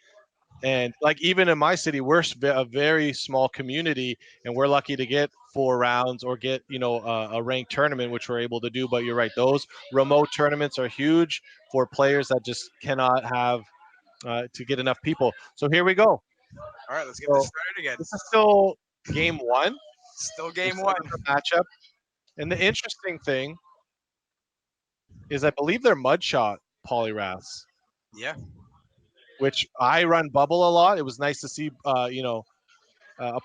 And like even in my city, we're a very small community, and we're lucky to get 4 rounds or get a ranked tournament, which we're able to do. But you're right; those remote tournaments are huge for players that just cannot have to get enough people. So here we go. All right, let's get this started again. This is still game one. Still game one. Matchup. And the interesting thing is, I believe they're Mudshot Poliwraths. Yeah. Which I run Bubble a lot. It was nice to see, a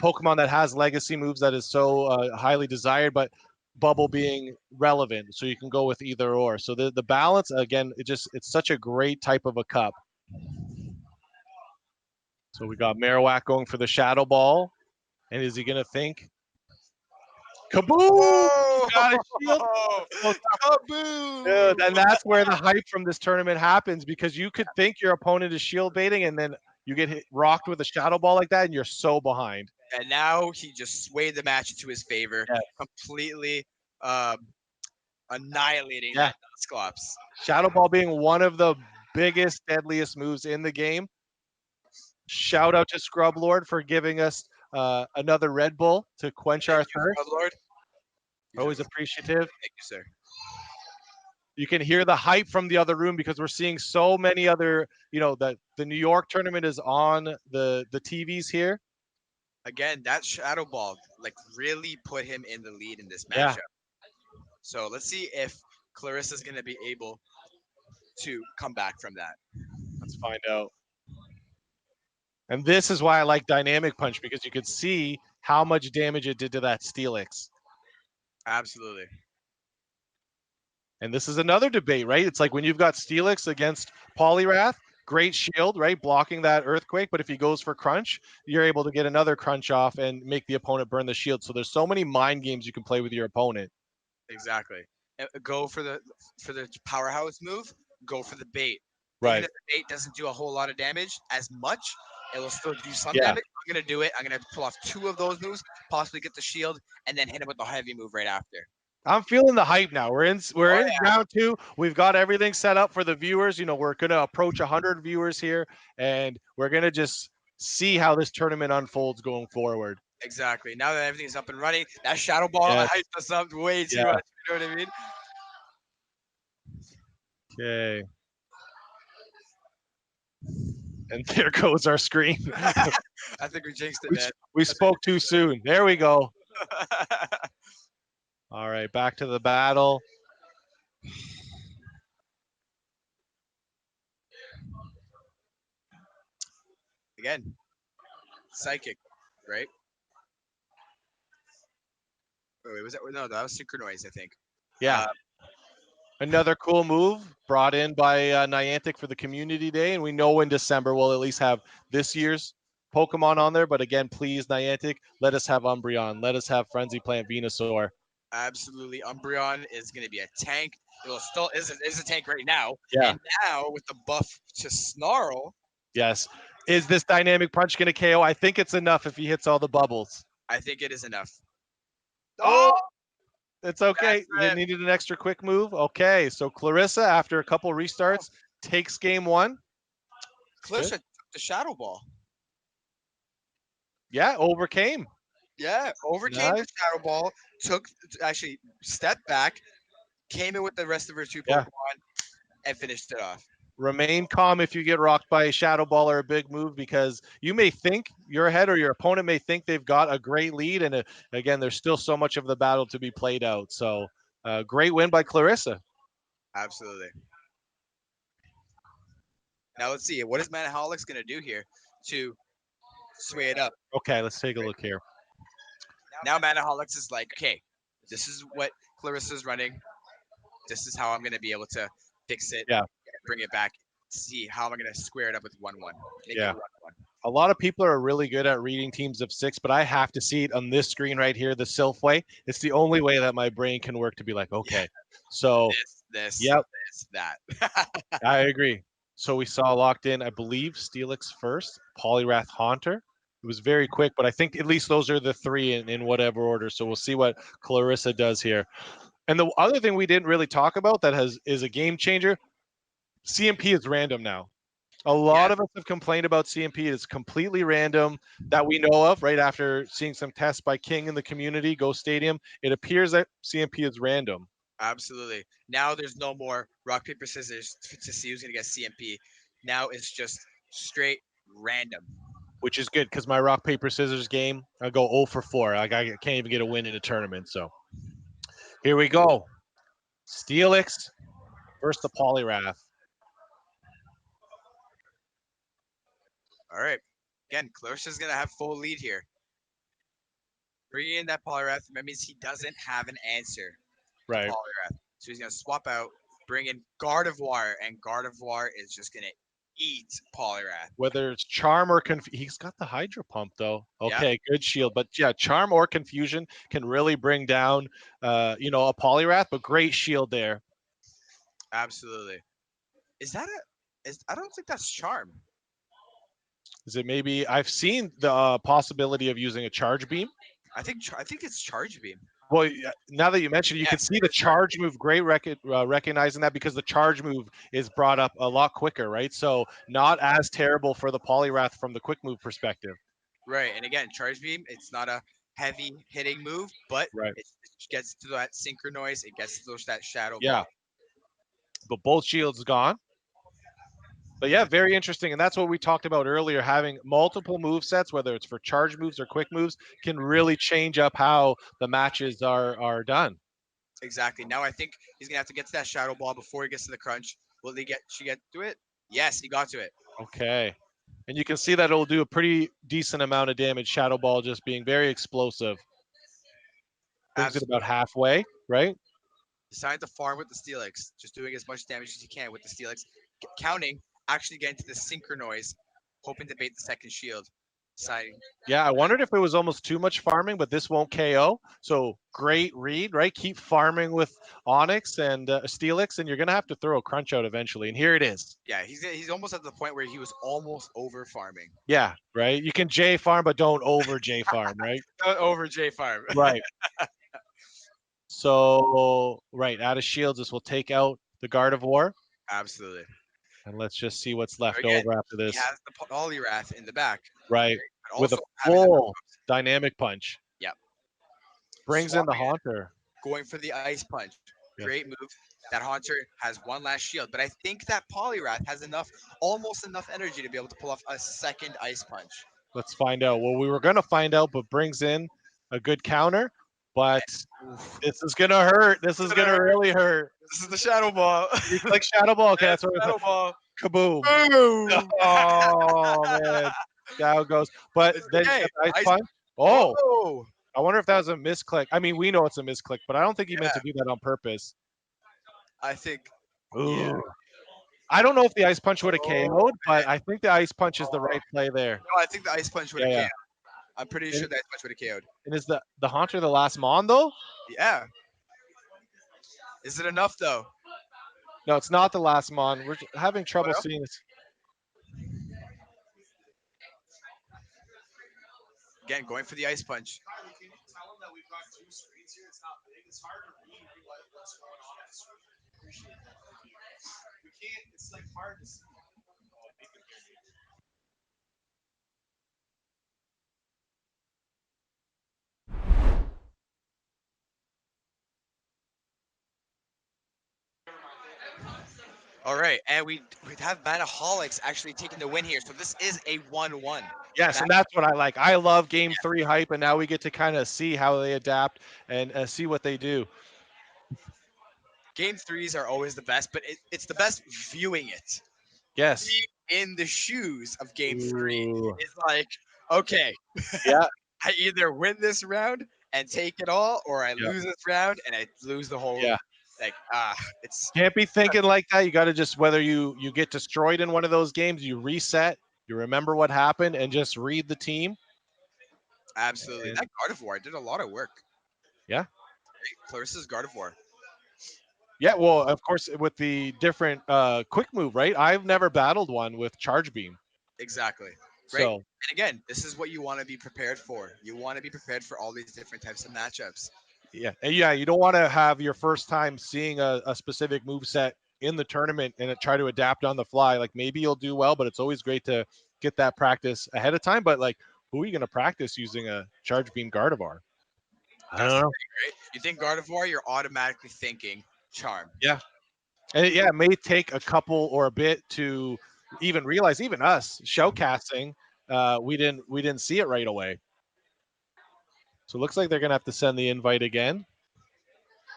Pokemon that has legacy moves that is so highly desired, but Bubble being relevant, so you can go with either or. So the balance again, it's such a great type of a cup. So we got Marowak going for the Shadow Ball, and is he gonna think? Kaboom! Oh, Got a shield. kaboom! Dude, and that's where the hype from this tournament happens, because you could think your opponent is shield baiting, and then you get rocked with a Shadow Ball like that, and you're so behind. And now he just swayed the match into his favor, completely annihilating that Nuzclops. Shadow Ball being one of the biggest, deadliest moves in the game. Shout out to Scrub Lord for giving us another Red Bull to quench Thank our you, thirst. Scrub Lord. Always appreciative. Thank you, sir. You can hear the hype from the other room because we're seeing so many other, the New York tournament is on the TVs here. Again, that Shadow Ball like really put him in the lead in this Yeah. matchup. So let's see if Clarissa's gonna be able to come back from that. Let's find out. And this is why I like Dynamic Punch, because you could see how much damage it did to that Steelix. Absolutely. And this is another debate, right? It's like when you've got Steelix against Poliwrath, great shield, right? Blocking that Earthquake. But if he goes for Crunch, you're able to get another Crunch off and make the opponent burn the shield. So there's so many mind games you can play with your opponent. Exactly. Go for the powerhouse move. Go for the bait. Even Right. if the bait doesn't do a whole lot of damage as much, it will still do some Yeah. damage. I'm gonna do it. I'm gonna pull off 2 of those moves, possibly get the shield, and then hit him with the heavy move right after. I'm feeling the hype now. We're in Oh, round 2. We've got everything set up for the viewers. We're going to approach 100 viewers here, and we're going to just see how this tournament unfolds going forward. Exactly. Now that everything's up and running, that Shadow Ball Yes. hyped us up way too Yeah. much. You know what I mean? Okay. And there goes our screen. I think we jinxed it, man. We spoke too soon. There we go. All right, back to the battle. Again, psychic, right? Oh, wait, was that? No, that was synchronize, I think. Yeah. Another cool move brought in by Niantic for the Community Day, and we know in December we'll at least have this year's Pokemon on there. But again, please, Niantic, let us have Umbreon. Let us have Frenzy Plant Venusaur. Absolutely. Umbreon is going to be a tank. It still is a tank right now. Yeah. And now with the buff to Snarl. Yes. Is this Dynamic Punch going to KO? I think it's enough if he hits all the bubbles. I think it is enough. Oh! It's okay. They needed an extra quick move. Okay, so Clarissa, after a couple restarts, takes game 1. Clarissa took the Shadow Ball. Yeah, overcame. Yeah, overcame the Shadow Ball, actually stepped back, came in with the rest of her 2 Pokemon, and finished it off. Remain calm if you get rocked by a Shadow Ball or a big move, because you may think you're ahead or your opponent may think they've got a great lead. And again, there's still so much of the battle to be played out. So great win by Clarissa. Absolutely. Now let's see. What is Manaholics going to do here to sway it up? Okay, let's take a look here. Now Manaholics is like, okay, this is what Clarissa's running. This is how I'm going to be able to fix it. Yeah. Bring it back. See how am I going to square it up with 1-1. Yeah. A lot of people are really good at reading teams of 6, but I have to see it on this screen right here, the Sylph way. It's the only way that my brain can work to be like, okay, so this, that. I agree. So we saw locked in, I believe, Steelix first, Poliwrath Haunter. It was very quick, but I think at least those are the 3 in whatever order. So we'll see what Clarissa does here. And the other thing we didn't really talk about that is a game changer, CMP is random now. A lot of us have complained about CMP. It's completely random that we know of, right after seeing some tests by King in the community, Go Stadium. It appears that CMP is random. Absolutely. Now there's no more rock, paper, scissors to see who's going to get CMP. Now it's just straight random. Which is good because my rock, paper, scissors game, I go 0 for 4. Like I can't even get a win in a tournament. So here we go. Steelix versus the Poliwrath. All right. Again, Clarissa's going to have full lead here. Bringing in that Poliwrath, that means he doesn't have an answer. Right. Poliwrath. So he's going to swap out, bring in Gardevoir, and Gardevoir is just going to eat Poliwrath. Whether it's Charm or he's got the Hydro Pump though. Okay, good shield. But yeah, Charm or Confusion can really bring down, a Poliwrath, but great shield there. Absolutely. I don't think that's Charm. Is it maybe? I've seen the possibility of using a Charge Beam. I think it's Charge Beam. Well, now that you mentioned it, you can Yes, see it the is charge. charge move. Great recognizing that because the charge move is brought up a lot quicker, right? So not as terrible for the Poliwrath from the quick move perspective. Right, and again, charge beam. It's not a heavy hitting move, but Right. it gets to that synchro noise. It gets to that shadow Yeah. ball. But both shields gone. But yeah, very interesting. And that's what we talked about earlier. Having multiple move sets, whether it's for charge moves or quick moves, can really change up how the matches are done. Exactly. Now I think he's gonna have to get to that shadow ball before he gets to the crunch. Will he get? She get to it? Yes, he got to it. Okay. And you can see that it'll do a pretty decent amount of damage. Shadow Ball just being very explosive. Brings it about Absolutely. halfway, right? Decided to farm with the Steelix, just doing as much damage as he can with the Steelix, counting, actually getting to the synchro noise, hoping to bait the second shield. Deciding, Yeah, I wondered if it was almost too much farming, but this won't KO. So great read, right? Keep farming with Onyx and Steelix, and you're going to have to throw a crunch out eventually. And here it is. yeah, he's almost at the point where he was almost over farming. Yeah, right? You can J farm, but don't over J farm, right? Not over J farm. Right. So, right, out of shields, this will take out the Gardevoir. Absolutely. And let's just see what's So left again, over after he this. has the Poliwrath in the back, Right. but With a also having the full dynamic punch. yep, Brings in the swapping it, Haunter. going for the ice punch. Yeah. Great move. That Haunter has one last shield, but I think that Poliwrath has almost enough energy to be able to pull off a second ice punch. Let's find out. Well, we were going to find out, but brings in a good counter. But Oof. this is going to hurt. This is going to really hurt. This is the Shadow Ball. You click Shadow Ball. Okay, that's what it's Shadow Ball. kaboom. Boom. Oh, man. Down goes. But It's then you okay. got the ice Ice- punch. Oh, Oh, I wonder if that was a misclick. I mean, we know it's a misclick, but I don't think he meant yeah. to do that on purpose. I think. Ooh. Yeah. I don't know if the ice punch would have Oh, KO'd, but I think the ice punch is the right play there. no, I think the ice punch would Yeah, have yeah. KO'd. I'm pretty sure the ice punch would have KO'd. And is the Haunter the last Mon though? Yeah. Is it enough though? No, it's not the last Mon. We're having trouble no? seeing this. Again, going for the ice punch. All right, and we have Manaholics actually taking the win here. So this is a 1-1. Yes, and that's what I like. I love Game 3 hype, and now we get to kind of see how they adapt and see what they do. Game 3s are always the best, but it's the best viewing it. Yes. Being in the shoes of Game 3 Ooh. is like, okay, Yeah. I either win this round and take it all, or I Yeah. lose this round and I lose the whole. Yeah. Like it's Can't be thinking like that. You got to just whether you get destroyed in one of those games, you reset, you remember what happened, and just read the team. absolutely And- that Gardevoir did a lot of work. Yeah. Clarissa's Gardevoir. Yeah, well, of course, with the different quick move, right? I've never battled one with Charge Beam. Exactly. Right. So, And again, this is what you want to be prepared for. You want to be prepared for all these different types of matchups. yeah. And yeah, you don't want to have your first time seeing a specific move set in the tournament and try to adapt on the fly. Like maybe you'll do well, but it's always great to get that practice ahead of time. But like, who are you going to practice using a Charge Beam Gardevoir? I That's don't the know. thing, right? You think Gardevoir, you're automatically thinking Charm. Yeah. And it may take a couple or a bit to even realize, even us shoutcasting, we didn't see it right away. So it looks like they're gonna have to send the invite again.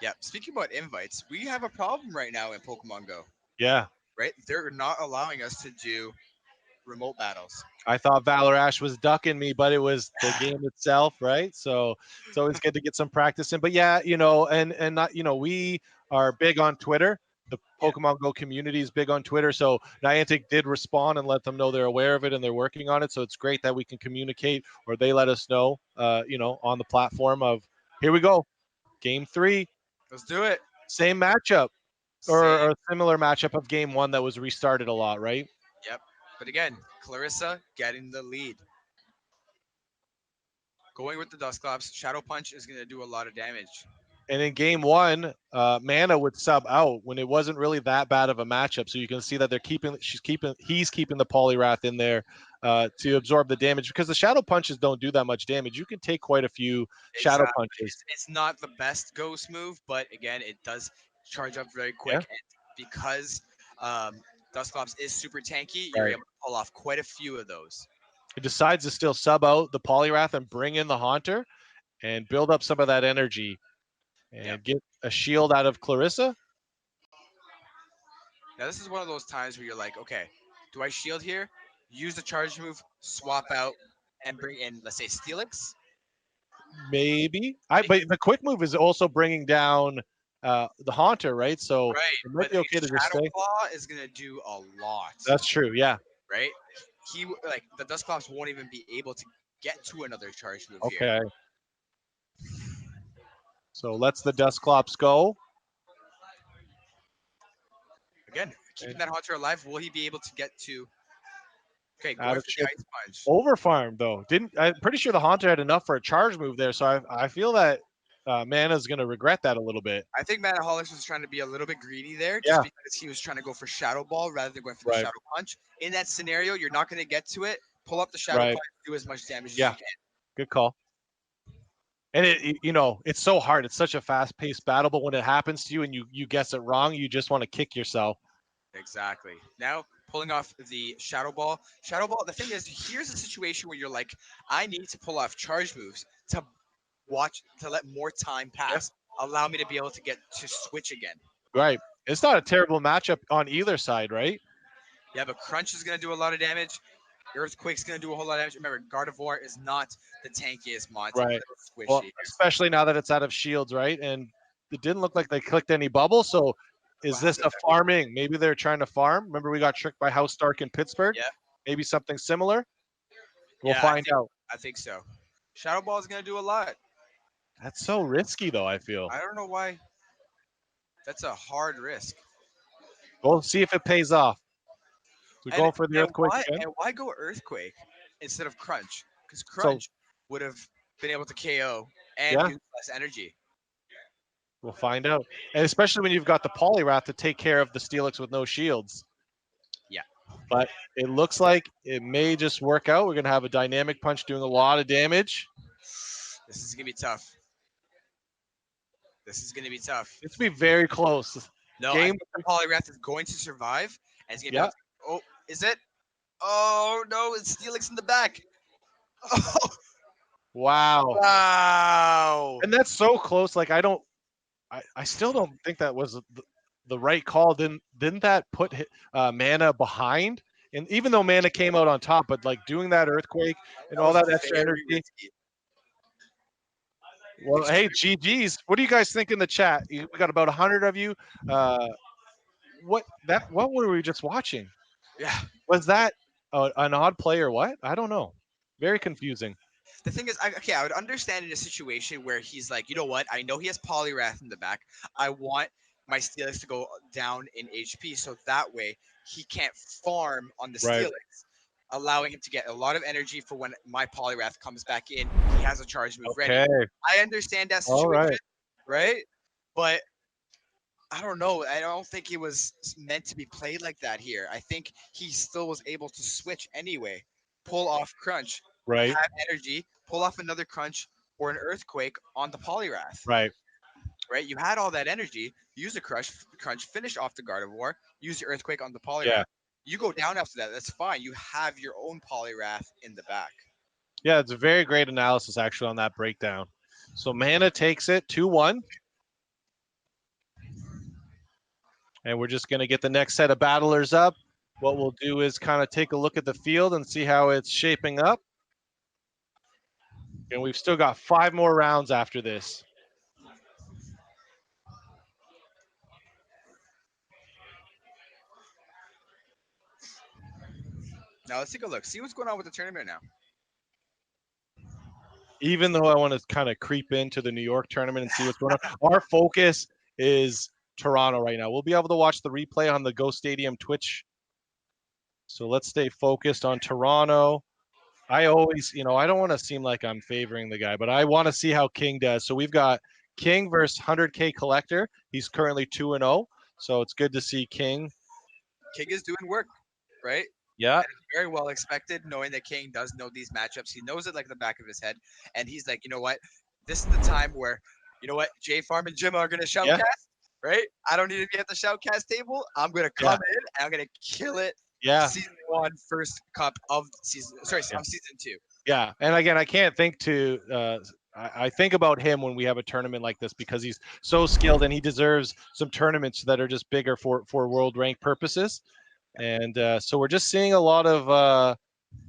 Yeah. Speaking about invites, we have a problem right now in Pokemon Go. Yeah. Right? They're not allowing us to do remote battles. I thought Valor Ash was ducking me, but it was the game itself, right? So it's always good to get some practice in. But yeah, and not, we are big on Twitter. The Pokemon Go community is big on Twitter. So Niantic did respond and let them know they're aware of it and they're working on it. So it's great that we can communicate, or they let us know, on the platform of here we go, Game 3, Let's do it. same matchup Same. or a similar matchup of Game 1 that was restarted a lot, right? Yep. But again, Clarissa getting the lead. Going with the Dusclops, Shadow Punch is going to do a lot of damage. And in game one, Mana would sub out when it wasn't really that bad of a matchup. So you can see that he's keeping the Poliwrath in there to absorb the damage because the Shadow Punches don't do that much damage. You can take quite a few Shadow Exactly. Punches. It's not the best ghost move, but again, it does charge up very quick. Yeah. And because Dusclops is super tanky, you're Right. able to pull off quite a few of those. It decides to still sub out the Poliwrath and bring in the Haunter and build up some of that energy and get a shield out of Clarissa. Now, this is one of those times where you're like, okay, do I shield here? Use the charge move, swap out, and bring in, let's say, Steelix. Maybe. But the quick move is also bringing down the Haunter, right? So Right, it might but be okay to just Shadow stay. Claw is gonna do a lot. That's true. Yeah. Right. Like the Dusclops won't even be able to get to another charge move here. Okay. So let's the Dusclops go. Again, keeping that Haunter alive, will he be able to get to? Okay, Out going of for the chip. Ice Punch. Over farm though. I'm pretty sure the Haunter had enough for a charge move there. So I feel that Mana's gonna regret that a little bit. I think Manaholics was trying to be a little bit greedy there, just Yeah. because he was trying to go for Shadow Ball rather than going for the Right. Shadow Punch. In that scenario, you're not going to get to it. Pull up the Shadow Right. Punch, do as much damage as Yeah. you can. Good call. And it's so hard. It's such a fast-paced battle, but when it happens to you and you guess it wrong, you just want to kick yourself. Exactly. Now, pulling off the Shadow Ball. Shadow Ball, the thing is, here's a situation where you're like, I need to pull off charge moves to let more time pass. Allow me to be able to get to switch again. Right. It's not a terrible matchup on either side, right? Yeah, but Crunch is going to do a lot of damage. Earthquake's going to do a whole lot of damage. Remember, Gardevoir is not the tankiest mod. It's a Right. little Well, squishy. especially now that it's out of shields, right? And it didn't look like they clicked any bubbles. So is this a farming? Maybe they're trying to farm. Remember, we got tricked by House Stark in Pittsburgh. Yeah. Maybe something similar. We'll find out. I think so. Shadow Ball is going to do a lot. That's so risky, though, I feel. I don't know why. That's a hard risk. We'll see if it pays off. We're going for the Earthquake again. And why go Earthquake instead of Crunch? Because Crunch would have been able to KO and use less energy. We'll find out. And especially when you've got the Poliwrath to take care of the Steelix with no shields. Yeah. But it looks like it may just work out. We're going to have a Dynamic Punch doing a lot of damage. This is going to be tough. This is going to be tough. It's going to be very close. No, I think the Poliwrath is going to survive. And it's going to be oh, is it? Oh, no, it's Steelix in the back. Oh. Wow. Wow. And that's so close. Like, I still don't think that was the right call. Didn't that put Mana behind? And even though Mana came out on top, but like doing that Earthquake and all that extra energy. Risky. Well, hey, GG's. What do you guys think in the chat? We got about 100 of you. What were we just watching? Yeah. Was that an odd play or what? I don't know. Very confusing. The thing is, I would understand in a situation where he's like, you know what? I know he has Poliwrath in the back. I want my Steelix to go down in HP, so that way he can't farm on the Steelix, allowing him to get a lot of energy for when my Poliwrath comes back in. He has a charge move ready. I understand that situation, right? But I don't know. I don't think it was meant to be played like that here. I think he still was able to switch anyway, pull off Crunch, have energy, pull off another Crunch or an Earthquake on the Poliwrath. Right. You had all that energy. Use the Crunch, finish off the Gardevoir, use the Earthquake on the Poliwrath. Yeah. You go down after that. That's fine. You have your own Poliwrath in the back. Yeah, it's a very great analysis actually on that breakdown. So Mana takes it 2-1. And we're just going to get the next set of battlers up. What we'll do is kind of take a look at the field and see how it's shaping up. And we've still got 5 more rounds after this. Now let's take a look. See what's going on with the tournament now. Even though I want to kind of creep into the New York tournament and see what's going on, our focus is Toronto right now. We'll be able to watch the replay on the Go Stadium Twitch. So let's stay focused on Toronto. I always, I don't want to seem like I'm favoring the guy, but I want to see how King does. So we've got King versus 100K Collector. He's currently 2-0. So it's good to see King. King is doing work, right? Yeah. And it's very well expected, knowing that King does know these matchups. He knows it like the back of his head. And he's like, you know what? This is the time where, you know what, J Farm and Jim are going to Yeah. shoutcast, right? I don't need to be at the shoutcast table. I'm going to come Yeah. in and I'm going to kill it. Yeah. Season 1, first cup of season, sorry, Yeah. of season 2. Yeah. And again, I can't think to, I think about him when we have a tournament like this because he's so skilled and he deserves some tournaments that are just bigger for world rank purposes. And so we're just seeing a lot of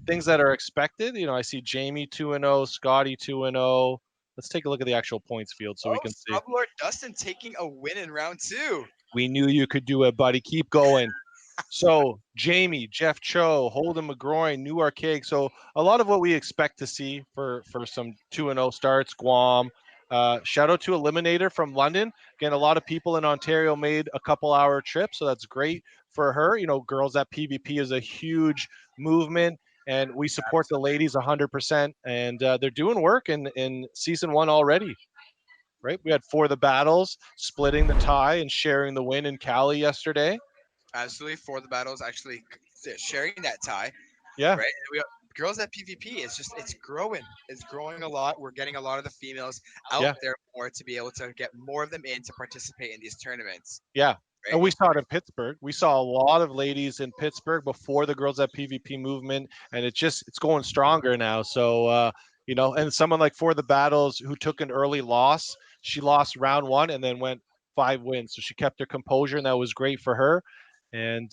things that are expected. I see Jamie 2-0, Scotty 2-0. Let's take a look at the actual points field so we can see. Sublord Dustin taking a win in round 2. We knew you could do it, buddy. Keep going. So Jamie, Jeff Cho, Holden McGroin, New Archaic. So a lot of what we expect to see for some 2-0 starts. Guam. Shout out to Eliminator from London. Again, a lot of people in Ontario made a couple-hour trip, so that's great for her. Girls at PvP is a huge movement, and we support the ladies 100%. And they're doing work in season 1 already. Right, we had For the Battles splitting the tie and sharing the win in Cali yesterday. Absolutely, For the Battles actually sharing that tie. Yeah. Right. And we girls at PvP is just it's growing. It's growing a lot. We're getting a lot of the females out there more to be able to get more of them in to participate in these tournaments. Yeah. Right? And we saw it in Pittsburgh. We saw a lot of ladies in Pittsburgh before the Girls at PvP movement, and it's going stronger now. So and someone like For the Battles who took an early loss, she lost round 1 and then went 5 wins. So she kept her composure, and that was great for her. And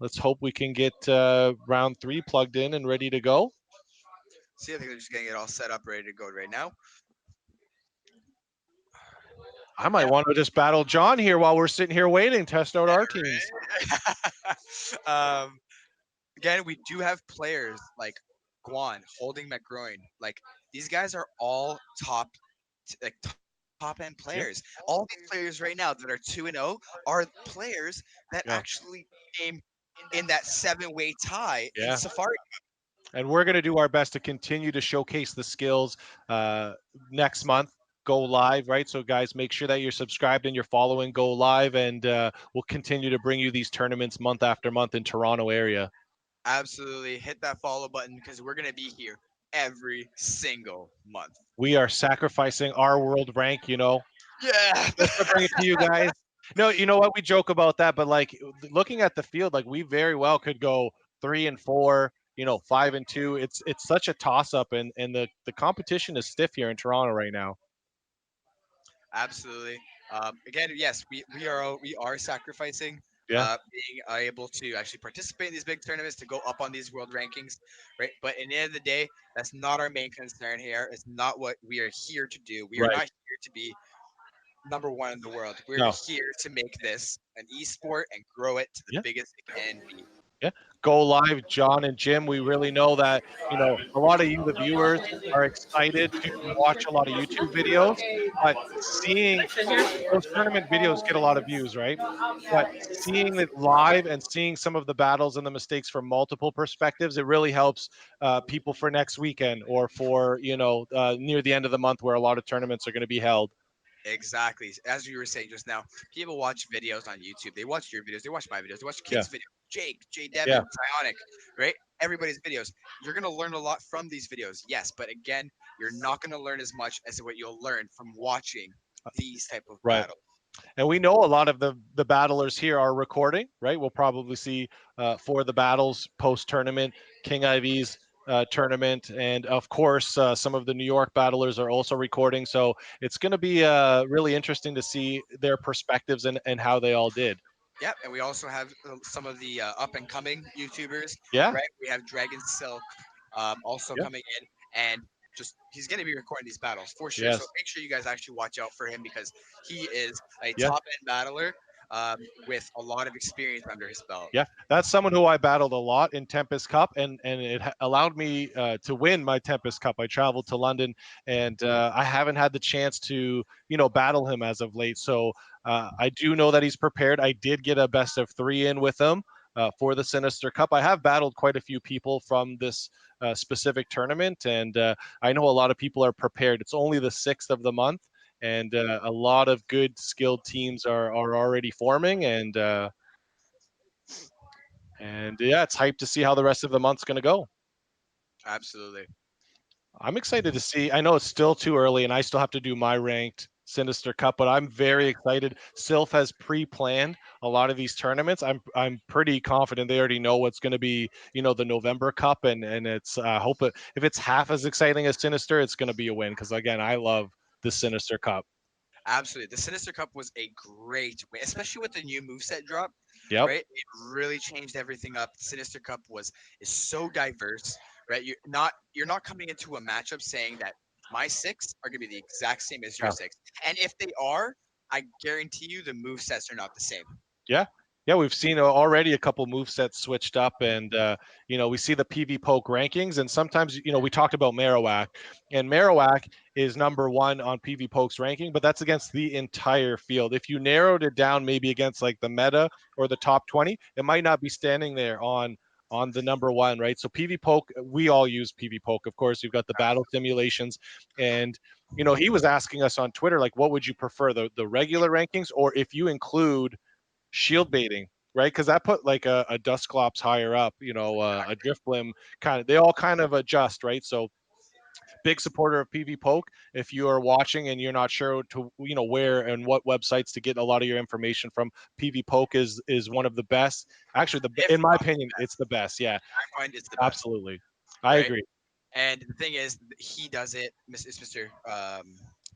let's hope we can get round 3 plugged in and ready to go. See, I think they're just getting it all set up, ready to go right now. I might want to just battle John here while we're sitting here waiting, test out our teams. Again, we do have players like Guan, Holding McGroin. Like these guys are all top end players. Yeah. All these players right now that are 2-0 are players that actually came in that 7-way tie in Safari. And we're going to do our best to continue to showcase the skills next month. Go live, right? So guys, make sure that you're subscribed and you're following Go Live, and we'll continue to bring you these tournaments month after month in Toronto area. Absolutely. Hit that follow button because we're going to be here every single month. We are sacrificing our world rank, Yeah. Just to bring it to you guys. No, you know what? We joke about that, but like looking at the field, like we very well could go 3-4, 5-2. It's such a toss up, and the competition is stiff here in Toronto right now. Absolutely. Again, yes, we are sacrificing being able to actually participate in these big tournaments to go up on these world rankings, right? But at the end of the day, that's not our main concern here. It's not what we are here to do. We are not here to be number 1 in the world. We're here to make this an esport and grow it to the biggest it can be. Yeah. Go Live, John and Jim. We really know that, a lot of you, the viewers, are excited to watch a lot of YouTube videos, but seeing those tournament videos get a lot of views, right? But seeing it live and seeing some of the battles and the mistakes from multiple perspectives, it really helps people for next weekend or for, near the end of the month where a lot of tournaments are going to be held. Exactly. As you were saying just now, people watch videos on YouTube. They watch your videos. They watch my videos. They watch kids' videos. Jake, J Devin, Psionic, right? Everybody's videos. You're going to learn a lot from these videos. Yes, but again, you're not going to learn as much as what you'll learn from watching these type of battles. And we know a lot of the battlers here are recording, right? We'll probably see For the Battles post-tournament, King IV's tournament, and of course some of the New York battlers are also recording. So it's going to be really interesting to see their perspectives and how they all did. Yeah, and we also have some of the up-and-coming YouTubers. Yeah. Right? We have Dragon Silk also coming in, and he's going to be recording these battles for sure. Yes. So make sure you guys actually watch out for him because he is a top-end battler with a lot of experience under his belt. Yeah, that's someone who I battled a lot in Tempest Cup, and it allowed me to win my Tempest Cup. I traveled to London, and I haven't had the chance to, battle him as of late. So I do know that he's prepared. I did get a best of 3 in with him. for the Sinister Cup. I have battled quite a few people from this specific tournament, and I know a lot of people are prepared. It's only the 6th of the month, and a lot of good skilled teams are already forming, and yeah, it's hyped to see how the rest of the month's going to go. Absolutely. I'm excited to see. I know it's still too early, and I still have to do my ranked Sinister Cup, but I'm very excited. Sylph has pre-planned a lot of these tournaments. I'm pretty confident they already know what's going to be, the November Cup, and it's hope if it's half as exciting as Sinister, it's going to be a win because again, I love the Sinister Cup. Absolutely. The Sinister Cup was a great win, especially with the new moveset drop, Yep. right? It really changed everything up. Sinister Cup is so diverse, right? You're not coming into a matchup saying that my six are gonna be the exact same as your Yeah. six. And if they are, I guarantee you the movesets are not the same. Yeah. Yeah, we've seen already a couple move sets switched up, and we see the PV Poke rankings, and sometimes we talked about Marowak, and Marowak is number one on PV Poke's ranking, but that's against the entire field. If you narrowed it down, maybe against like the meta or the top 20, it might not be standing there on the number one, right? So PV Poke, we all use PV Poke, of course. You've got the battle simulations, and he was asking us on Twitter, like, what would you prefer, the regular rankings, or if you include shield baiting, right? Because that put like a Dusclops higher up, a Drifblim kind of, they all kind of adjust, right? So big supporter of PV Poke. If you are watching and you're not sure to where and what websites to get a lot of your information from, PV Poke is one of the best. Actually, If in my not the opinion, it's best, the best. Yeah, I find it's the best, absolutely. I right? agree. And the thing is, he does it. It's Mr.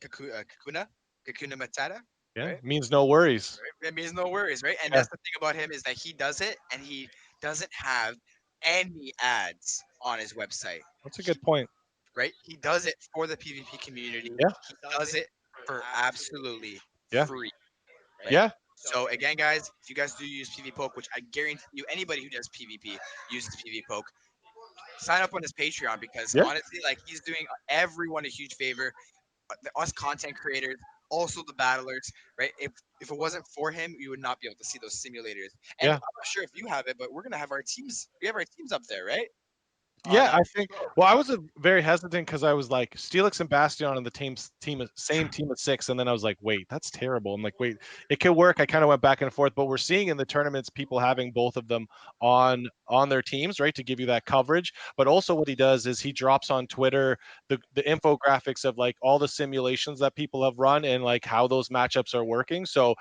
Kakuna Matata, Yeah, right? means no worries. Right? It means no worries, right? And Yeah, that's the thing about him is that he does it, and he doesn't have any ads on his website. that's a He good point. right? He does it for the PvP community. Yeah, He does it for absolutely yeah, free, right? yeah, So again, guys, if you guys do use PvP Poke, which I guarantee you, anybody who does PvP uses PvP Poke, sign up on his Patreon because yeah. honestly, like he's doing everyone a huge favor. Us content creators, also the battlers, right? If it wasn't for him, you would not be able to see those simulators. And I'm Yeah. not sure if you have it, but we're gonna have our teams. We have our teams up there, right? On Yeah, I think. Well, I was very hesitant because I was like Steelix and Bastion on the same team of six, and then I was like, wait, that's terrible. I'm like, wait, it could work. I kind of went back and forth, but we're seeing in the tournaments people having both of them on their teams, right, to give you that coverage. But also, what he does is he drops on Twitter the infographics of like all the simulations that people have run and like how those matchups are working. So.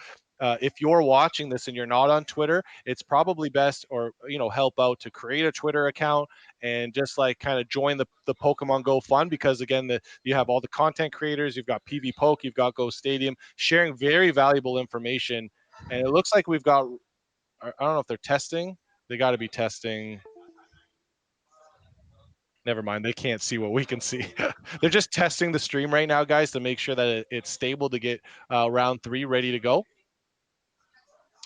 If you're watching this and you're not on Twitter, it's probably best or help out to create a Twitter account and just like kind of join the Pokemon Go fun because again, you have all the content creators, you've got PV Poke, you've got Go Stadium sharing very valuable information, and it looks like we've got. I don't know if they're testing. They got to be testing. Never mind, they can't see what we can see. They're just testing the stream right now, guys, to make sure that it's stable to get round 3 ready to go.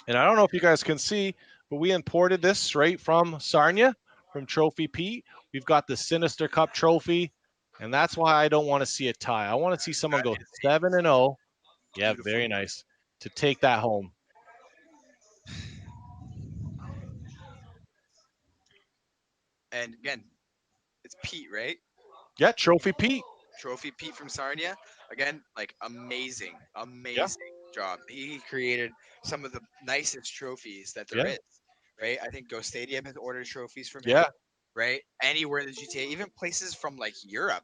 And I don't know if you guys can see, but we imported this straight from Sarnia, from Trophy Pete. We've got the Sinister Cup trophy, and that's why I don't want to see a tie. I want to see someone that go is 7-0. Yeah, beautiful. very nice to take that home. And again, it's Pete, right? Yeah, Trophy Pete. Trophy Pete from Sarnia. Again, like Yeah, amazing job. He created some of the nicest trophies that there yeah, is, right? I think Go Stadium has ordered trophies from him, yeah, right? Anywhere in the GTA, even places from like Europe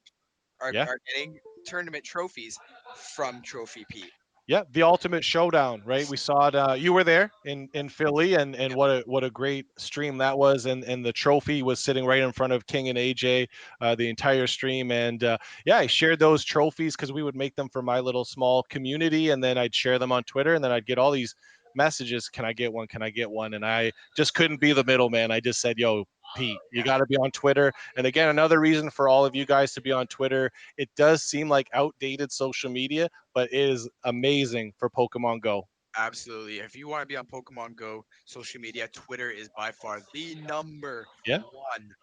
yeah. are getting tournament trophies from Trophy Pete. Yeah, the ultimate showdown, right? We saw it. You were there in Philly, and what a great stream that was, and the trophy was sitting right in front of King and AJ the entire stream, and yeah, I shared those trophies because we would make them for my little small community, and then I'd share them on Twitter, and then I'd get all these messages. Can I get one? Can I get one? And I just couldn't be the middleman. I just said, "Yo, Pete, you got to be on Twitter." And again, another reason for all of you guys to be on Twitter. It does seem like outdated social media, but it is amazing for Pokemon Go. Absolutely. If you want to be on Pokemon Go social media, Twitter is by far the number Yeah, one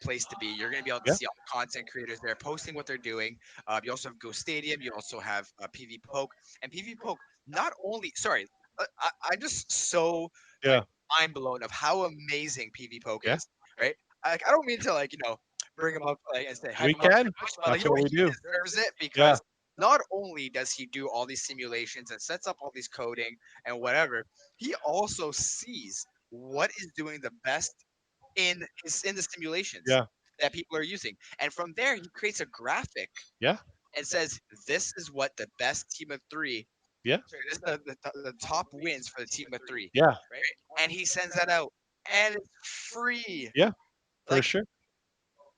place to be. You're going to be able to yeah, see all the content creators there posting what they're doing. You also have Go Stadium. You also have PV Poke. And PV Poke, not only, sorry, I'm just so like yeah. mind blown of how amazing PV Poke Yeah, is, right? I don't mean to bring him up and say hype we him up can. too much, but That's you know what what, we he do. deserves it Yeah, because not only does he do all these simulations and sets up all these coding and whatever, he also sees what is doing the best in the simulations yeah, that people are using, and from there he creates a graphic yeah, and says this is what the best team of three. yeah, Sorry, this is the top wins for the team of three, yeah, right? And he sends that out, and it's free. yeah, for Like sure.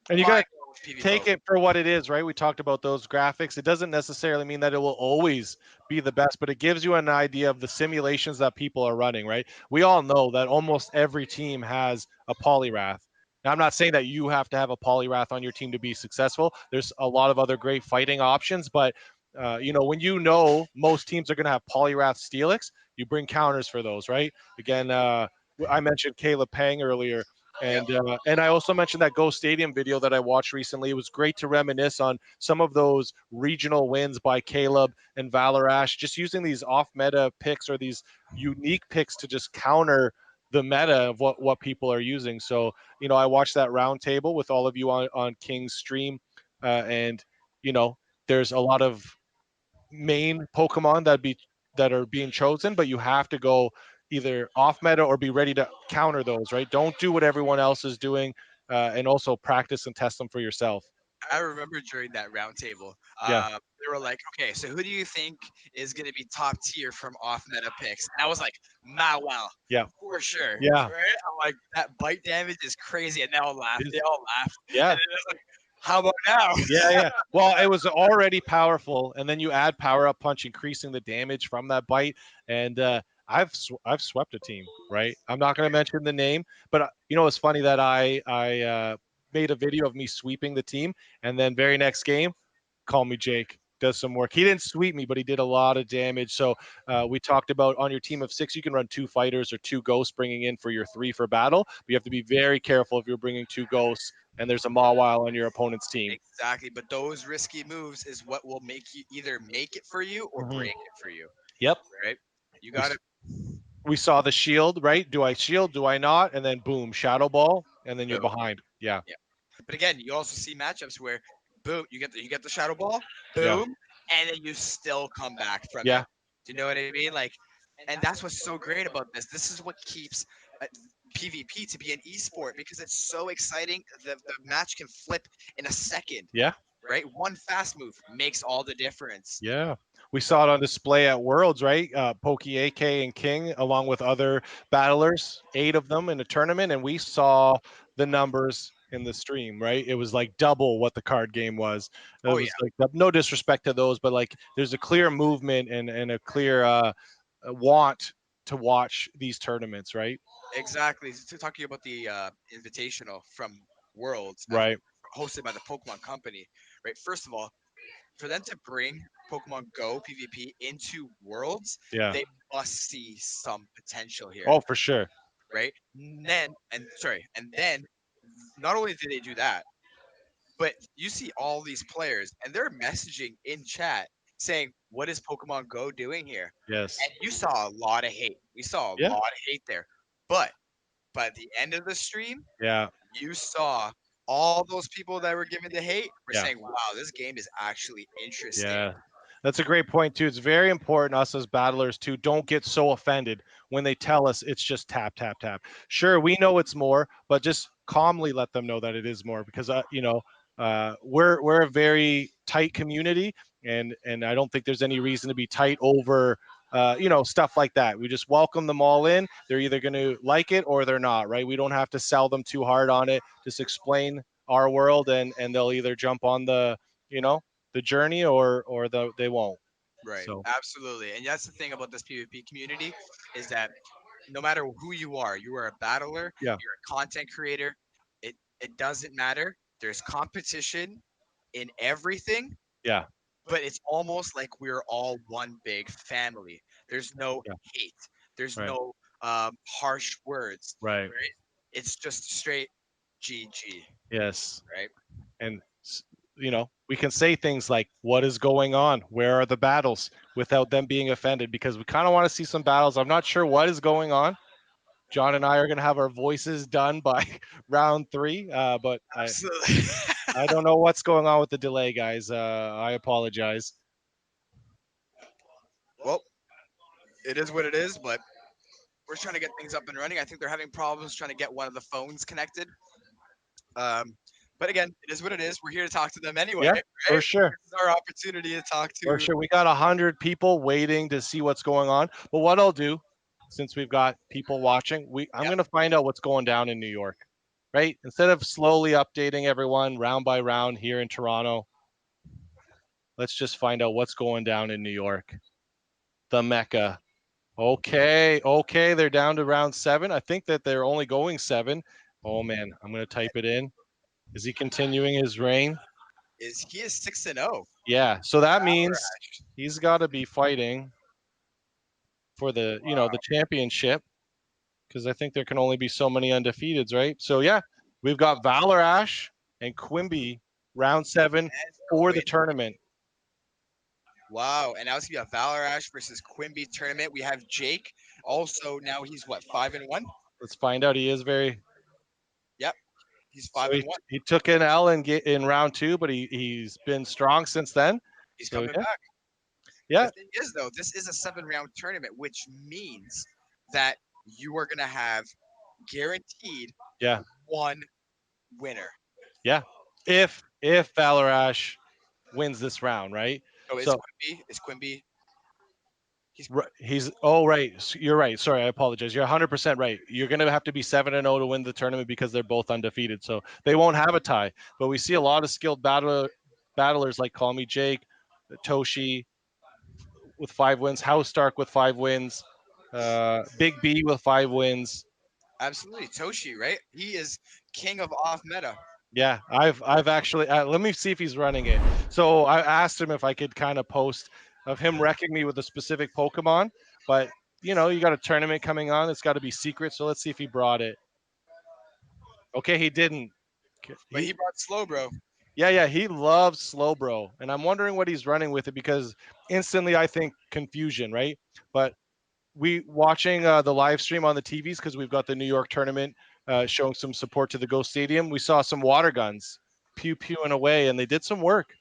And you got mind to blowing with PV take Poke. it for what it is, right? We talked about those graphics. It doesn't necessarily mean that it will always be the best, but it gives you an idea of the simulations that people are running, right? We all know that almost every team has a polyrath. Now, I'm not saying that you have to have a polyrath on your team to be successful. There's a lot of other great fighting options, but when you know most teams are going to have polyrath steelix, you bring counters for those, right? Again, I mentioned Caleb Pang earlier. Yep. And I also mentioned that Go Stadium video that I watched recently. It was great to reminisce on some of those regional wins by Caleb and Valorash, just using these off meta picks or these unique picks to just counter the meta of what people are using. So, I watched that roundtable with all of you on King's stream, and you know, there's a lot of main Pokemon that are being chosen, but you have to go either off meta or be ready to counter those, right? Don't do what everyone else is doing, and also practice and test them for yourself. I remember during that roundtable, Yeah, they were like, "Okay, so who do you think is going to be top tier from off meta picks?" And I was like, "Mawile, yeah, for sure." yeah. Right? I'm like, "That bite damage is crazy," and they all laughed. They all laughed, and Yeah, then it's like, "How about now?" yeah, yeah. Well, it was already powerful, and then you add power up punch, increasing the damage from that bite. And I've swept a team, right? I'm not going to mention the name, but it's funny that I made a video of me sweeping the team, and then very next game, call me Jake. Does some work. He didn't sweep me, but he did a lot of damage. So we talked about on your team of 6, you can run 2 fighters or 2 ghosts, bringing in for your 3 for battle. But you have to be very careful if you're bringing 2 ghosts and there's a Mawile on your opponent's team. Exactly, but those risky moves is what will make you either make it for you or Mhm. break it for you, Yep. right? You We, got to we saw the shield, right? Do I shield? Do I not? And then boom, shadow ball, and then you're boom. behind. Yeah. Yeah. But again, you also see matchups where boom, you get the shadow ball, Yeah. boom, and then you still come back from it. Yeah. Do you know what I mean? Like, and that's what's so great about this. This is what keeps uh, PvP to be an esport because it's so exciting. The match can flip in a second, Yeah. right? One fast move makes all the difference. Yeah. We saw it on display at Worlds, right? Pokey AK and King, along with other battlers, 8 of them in a tournament, and we saw the numbers in the stream, right? It was like double what the card game was. It Oh was yeah, like no disrespect to those, but like there's a clear movement and a clear want to watch these tournaments, right? exactly. So talking about the invitational from Worlds Right. hosted by the Pokemon Company, right? First of all, for them to bring Pokemon Go PvP into Worlds, Yeah. they must see some potential here, Oh, for sure. right? And then not only did they do that, but you see all these players and they're messaging in chat saying, "What is Pokemon Go doing here?" Yes. And you saw a lot of hate. We saw a Yeah. lot of hate there, but by the end of the stream, Yeah. you saw all those people that were giving the hate were Yeah. saying, "Wow, this game is actually interesting." Yeah. That's a great point too. It's very important us as battlers to don't get so offended when they tell us it's just tap tap tap. Sure, we know it's more, but just calmly let them know that it is more because we're a very tight community, and I don't think there's any reason to be tight over stuff like that. We just welcome them all in. They're either going to like it or they're not, right? We don't have to sell them too hard on it. Just explain our world, and they'll either jump on you know the journey or they won't. Right, So absolutely. And that's the thing about this PvP community is that no matter who you are a battler, yeah, you're a content creator, it doesn't matter. There's competition in everything, yeah, but it's almost like we're all one big family. There's no yeah, hate. There's right, no harsh words, right, right? It's just straight GG, yes, right? and we can say things like what is going on, where are the battles, without them being offended because we kind of want to see some battles. I'm not sure what is going on, John and I are going to have our voices done by round 3. But Absolutely. I don't know what's going on with the delay, guys. I apologize. Well, it is what it is, but we're trying to get things up and running. I think they're having problems trying to get one of the phones connected. But again, it is what it is. We're here to talk to them anyway, Yeah, right? for sure. This is our opportunity to talk For to. sure. We got 100 people waiting to see what's going on. But what I'll do, since we've got people watching, I'm Yep. going to find out what's going down in New York, right? Instead of slowly updating everyone round by round here in Toronto, let's just find out what's going down in New York, the Mecca. Okay, they're down to round 7. I think that they're only going 7. Oh man, I'm going to type it in. Is he continuing his reign? He is 6-0. Yeah, so that means he's got to be fighting for the championship, because I think there can only be so many undefeateds, right? So yeah, we've got Valor Ash and Quimby round 7 for the tournament. Wow, and now it's gonna be a Valor Ash versus Quimby tournament. We have Jake. Also, now he's what, 5-1? Let's find out. He is very. Yep, he's So 5-1. he took an L in round 2, but he's been strong since then. He's So coming back. yeah, The thing is, though, this is a 7-round tournament, which means that you are gonna have guaranteed yeah, one winner. yeah. If Valor Ash wins this round, right? So So Is Quimby. He's he's right. You're right. Sorry, I apologize. You're 100% right. You're going to have to be 7-0 to win the tournament because they're both undefeated. So they won't have a tie. But we see a lot of skilled battlers like Call Me Jake, Toshi with 5 wins, House Stark with 5 wins, Big B with 5 wins. absolutely Toshi, right? He is king of off meta. Yeah, I've actually let me see if he's running it. So I asked him if I could kind of post of him wrecking me with a specific Pokemon, but you got a tournament coming on. It's got to be secret. So let's see if he brought it. Okay, he didn't. But he brought Slowbro. Yeah, he loves Slowbro, and I'm wondering what he's running with it, because instantly I think confusion, right? But we watching the live stream on the TVs, because we've got the New York tournament showing some support to the Ghost Stadium. We saw some water guns pew pewing away, and they did some work.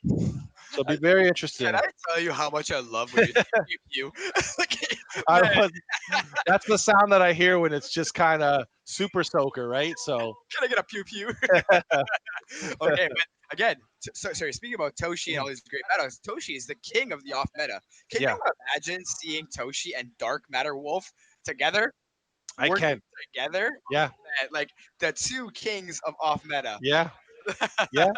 So it'll be very interesting. Can I tell you how much I love when you say pew pew? That's the sound that I hear when it's just kind of super soaker, right? So Can I get a pew pew? Okay, but again, sorry. Speaking about Toshi and all these great battles, Toshi is the king of the off meta. Can you imagine seeing Toshi and Dark Matter Wolf together? I can. Together? Yeah. Like the two kings of off meta. Yeah. Yeah.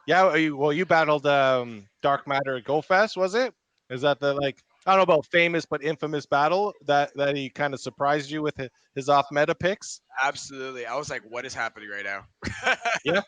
Yeah. Well, you battled Dark Matter at GoFest, was it? Is that the I don't know about famous but infamous battle that he kind of surprised you with his off meta picks? Absolutely. I was like, what is happening right now? Yeah.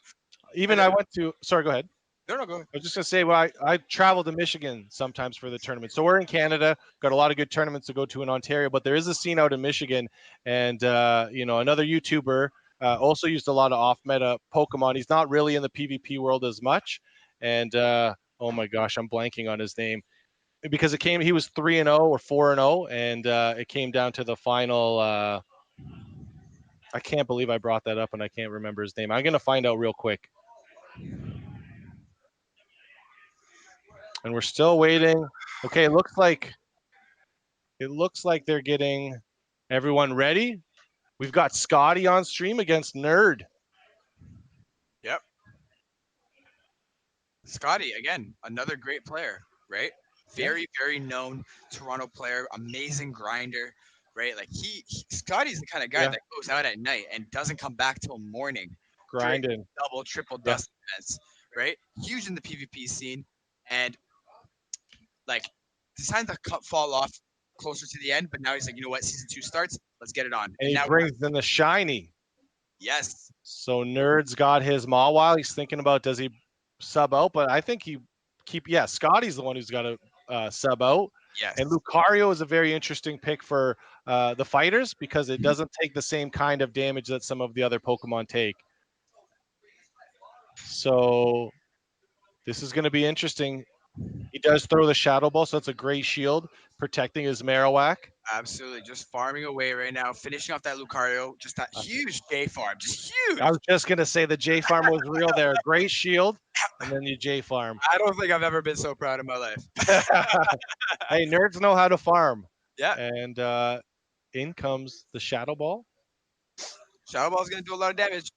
Even I went to. Sorry, go ahead. No, go ahead. I was just gonna say, well, I travel to Michigan sometimes for the tournament. So we're in Canada, got a lot of good tournaments to go to in Ontario, but there is a scene out in Michigan, and another YouTuber also used a lot of off-meta Pokemon. He's not really in the PvP world as much, and oh my gosh, I'm blanking on his name, because he was 3-0 or 4-0, and it came down to the final. I can't believe I brought that up and I can't remember his name. I'm gonna find out real quick. And we're still waiting. Okay, it looks like they're getting everyone ready. We've got Scotty on stream against Nerd. Yep. Scotty, again, another great player, right? Very known Toronto player, amazing grinder, right? Like Scotty's the kind of guy that goes out at night and doesn't come back till morning. Grinding. Double, triple dust events, right? Huge in the PvP scene. And like decided to fall off closer to the end, but now he's like, you know what? Season 2 starts. Let's get it on. And he brings in the shiny. Yes. So Nerd's got his Mawile. He's thinking about, does he sub out? But I think Scotty's the one who's got to sub out. Yes. And Lucario is a very interesting pick for the fighters, because it doesn't take the same kind of damage that some of the other Pokemon take. So this is going to be interesting. He does throw the Shadow Ball, so that's a great shield protecting his Marowak. Absolutely, just farming away right now, finishing off that Lucario. Just that huge J farm, just huge. I was just gonna say the J farm was real there. Great shield, and then you J farm. I don't think I've ever been so proud in my life. Hey, nerds know how to farm. Yeah, And in comes the Shadow Ball. Shadow Ball's gonna do a lot of damage.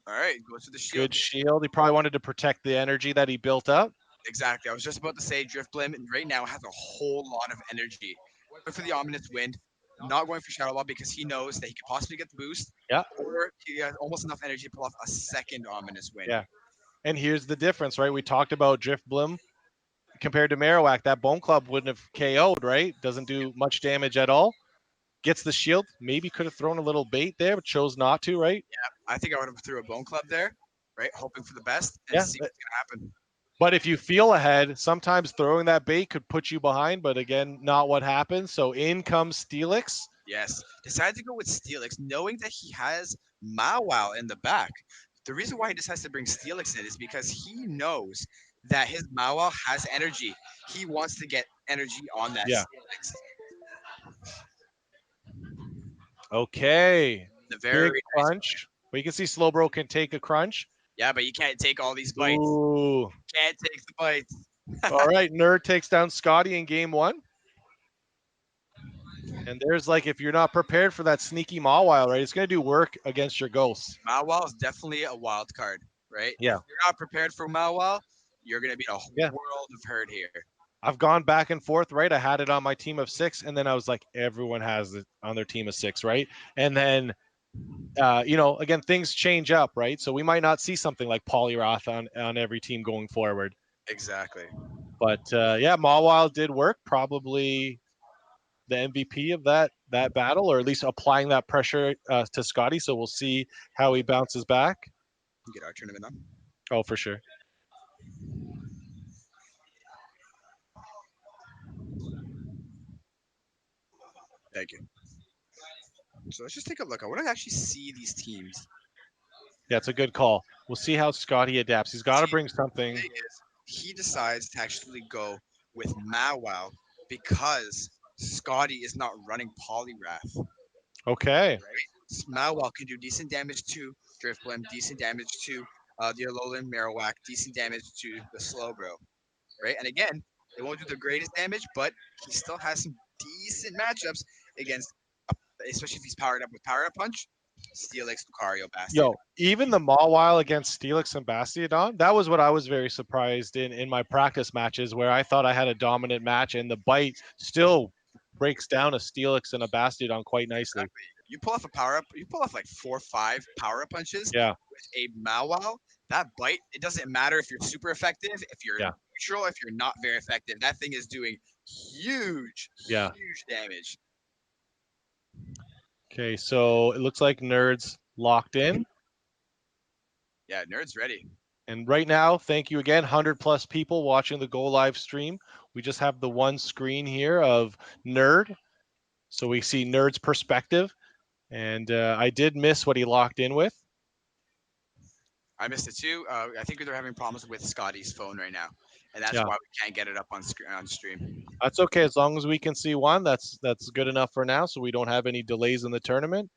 All right, goes to the shield. Good shield. He probably wanted to protect the energy that he built up. Exactly. I was just about to say Driftblim right now has a whole lot of energy. Going for the Ominous Wind, not going for Shadow Ball because he knows that he could possibly get the boost, Yeah, or he has almost enough energy to pull off a second Ominous Wind. yeah. And here's the difference, right? We talked about Driftblim compared to Marowak. That Bone Club wouldn't have KO'd, right? Doesn't do much damage at all. Gets the shield. Maybe could have thrown a little bait there, but chose not to, right? Yeah, I think I would have threw a Bone Club there, right? Hoping for the best and Yeah. see what's gonna happen. But if you feel ahead, sometimes throwing that bait could put you behind. But again, not what happens. So in comes Steelix. Yes, decided to go with Steelix, knowing that he has Mawile in the back. The reason why he decides to bring Steelix in is because he knows that his Mawile has energy. He wants to get energy on that Yeah. Steelix. Okay. The Big very nice. crunch. But you can see Slowbro can take a crunch. Yeah, but you can't take all these bites. Ooh. Can't take the bites. All right. Nerd takes down Scotty in game one. And there's like, if you're not prepared for that sneaky Mawile, right, it's going to do work against your ghosts. Mawile is definitely a wild card, right? Yeah. If you're not prepared for Mawile, you're going to be in a Yeah. world of hurt here. I've gone back and forth, right? I had it on my team of 6, and then I was like, everyone has it on their team of 6, right? And then, again, things change up, right? So we might not see something like Polyroth on every team going forward. Exactly. But yeah, Mawile did work. Probably the MVP of that battle, or at least applying that pressure to Scotty. So we'll see how he bounces back. Get our tournament on. Oh, for sure. Thank you. So let's just take a look. I want to actually see these teams. Yeah, it's a good call. We'll see how Scotty adapts. He's got to bring something. The thing is, he decides to actually go with Mawile because Scotty is not running Polyrath. Okay. Right? Mawile can do decent damage to Driftblim, decent damage to the Alolan Marowak, decent damage to the Slowbro. Right? And again, they won't do the greatest damage, but he still has some decent matchups against, especially if he's powered up with Power Up Punch, Steelix, Lucario, Bastion. Yo, even the Mawile against Steelix and Bastiodon, that was what I was very surprised in my practice matches, where I thought I had a dominant match, and the bite still breaks down a Steelix and a Bastiodon quite nicely. Exactly. You pull off a power up, you pull off like 4 or 5 power up punches Yeah. with a Mawile. That bite, it doesn't matter if you're super effective, if you're neutral, if you're not very effective. That thing is doing huge damage. Okay, so it looks like Nerd's locked in. Yeah, Nerd's ready. And right now, thank you again, 100+ people watching the Go Live stream. We just have the one screen here of Nerd. So we see Nerd's perspective. And I did miss what he locked in with. I missed it too. I think they're having problems with Scotty's phone right now. And that's why we can't get it up on stream. That's okay. As long as we can see one, that's good enough for now. So we don't have any delays in the tournament.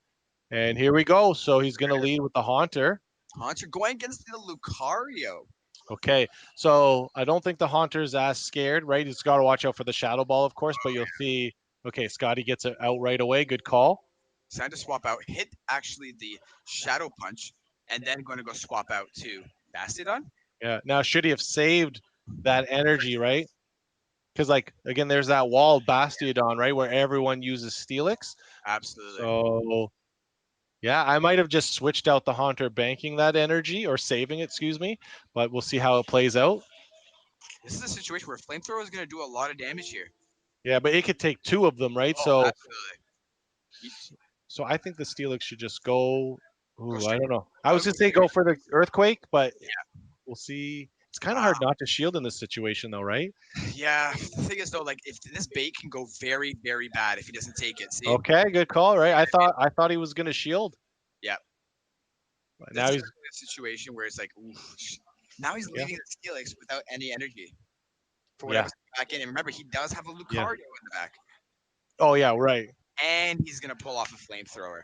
And here we go. So he's going to lead with the Haunter. Haunter going against the Lucario. Okay. So I don't think the Haunter's as scared, right? He's got to watch out for the Shadow Ball, of course. But you'll see, okay, Scotty gets it out right away. Good call. Decided to swap out, hit actually the Shadow Punch, and then going to go swap out to Bastiodon. Yeah. Now, should he have saved that energy, right? Because, like, again, there's that wall Bastiodon, right, where everyone uses Steelix. Absolutely. So, yeah, I might have just switched out the Haunter banking that energy or saving it, excuse me, but we'll see how it plays out. This is a situation where Flamethrower is going to do a lot of damage here. Yeah, but it could take 2 of them, right? Oh, so, absolutely. So I think the Steelix should just go. Ooh, I don't know. I was going to say go for the Earthquake, but we'll see. It's kind of hard not to shield in this situation, though, right? Yeah. The thing is, though, like if this bait can go very, very bad if he doesn't take it. See? Okay, good call, right? I thought he was going to shield. Yeah. But now he's in a situation where it's like, oof. Now he's leaving the Steelix without any energy. for Yeah. whatever's back in. And remember, he does have a Yeah. Lucario in the back. Oh yeah, right. And he's going to pull off a flamethrower.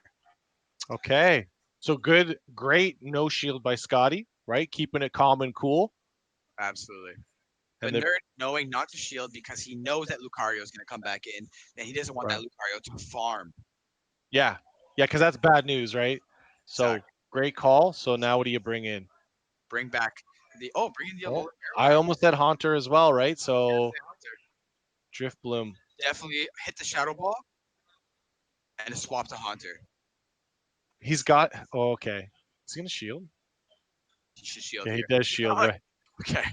Okay. So great no shield by Scotty, right? Keeping it calm and cool. Absolutely. And But Nerd knowing not to shield because he knows that Lucario is going to come back in, and he doesn't want that Lucario to farm. yeah, because that's bad news, right? So Exactly. great call. So now what do you bring in? Bring back bring in the Oh, Alola I Marowak. almost said Haunter as well, right? So Hunter. Drift Bloom. Definitely hit the Shadow Ball and swap to Haunter. He's got. Oh, okay. Is he gonna shield? He should shield Yeah, he here. does shield, Oh, right? okay.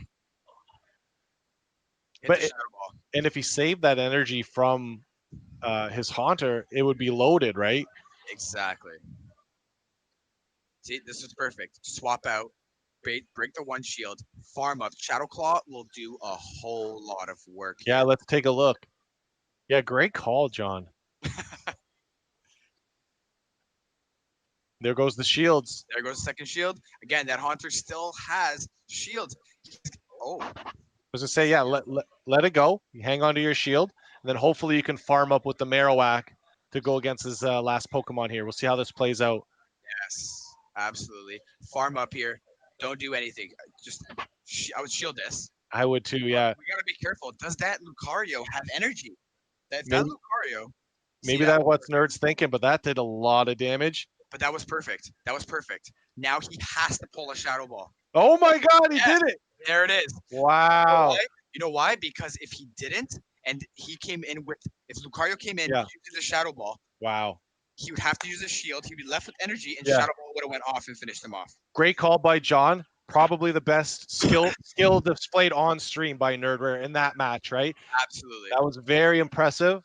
Hit But the Shadow Ball. and if he saved that energy from his Haunter, it would be loaded, right? Exactly. See, this is perfect. Swap out, break the one shield, farm up. Shadow Claw will do a whole lot of work Yeah, here. let's take a look. Yeah, great call, John. There goes the shields. There goes the second shield. Again, that Haunter still has shields. Oh, I was gonna say, yeah, let it go. You hang on to your shield, and then hopefully you can farm up with the Marowak to go against his last Pokemon here. We'll see how this plays out. yes, absolutely. Farm up here. Don't do anything. Just I would shield this. I would too, But yeah. we gotta be careful. Does that Lucario have energy? That Maybe, Lucario. See maybe that? that's what's Nerd's thinking, but that did a lot of damage. But that was perfect. That was perfect. Now he has to pull a Shadow Ball. Oh my God, he Yes, did it! there it is. Wow. You know why? Because if he didn't, and he came in with, if Lucario came in Yeah. using the Shadow Ball, Wow. he would have to use a shield. He'd be left with energy, and Yeah. Shadow Ball would have went off and finished him off. Great call by John. Probably the best skill displayed on stream by Nerdware in that match, right? Absolutely. That was very impressive.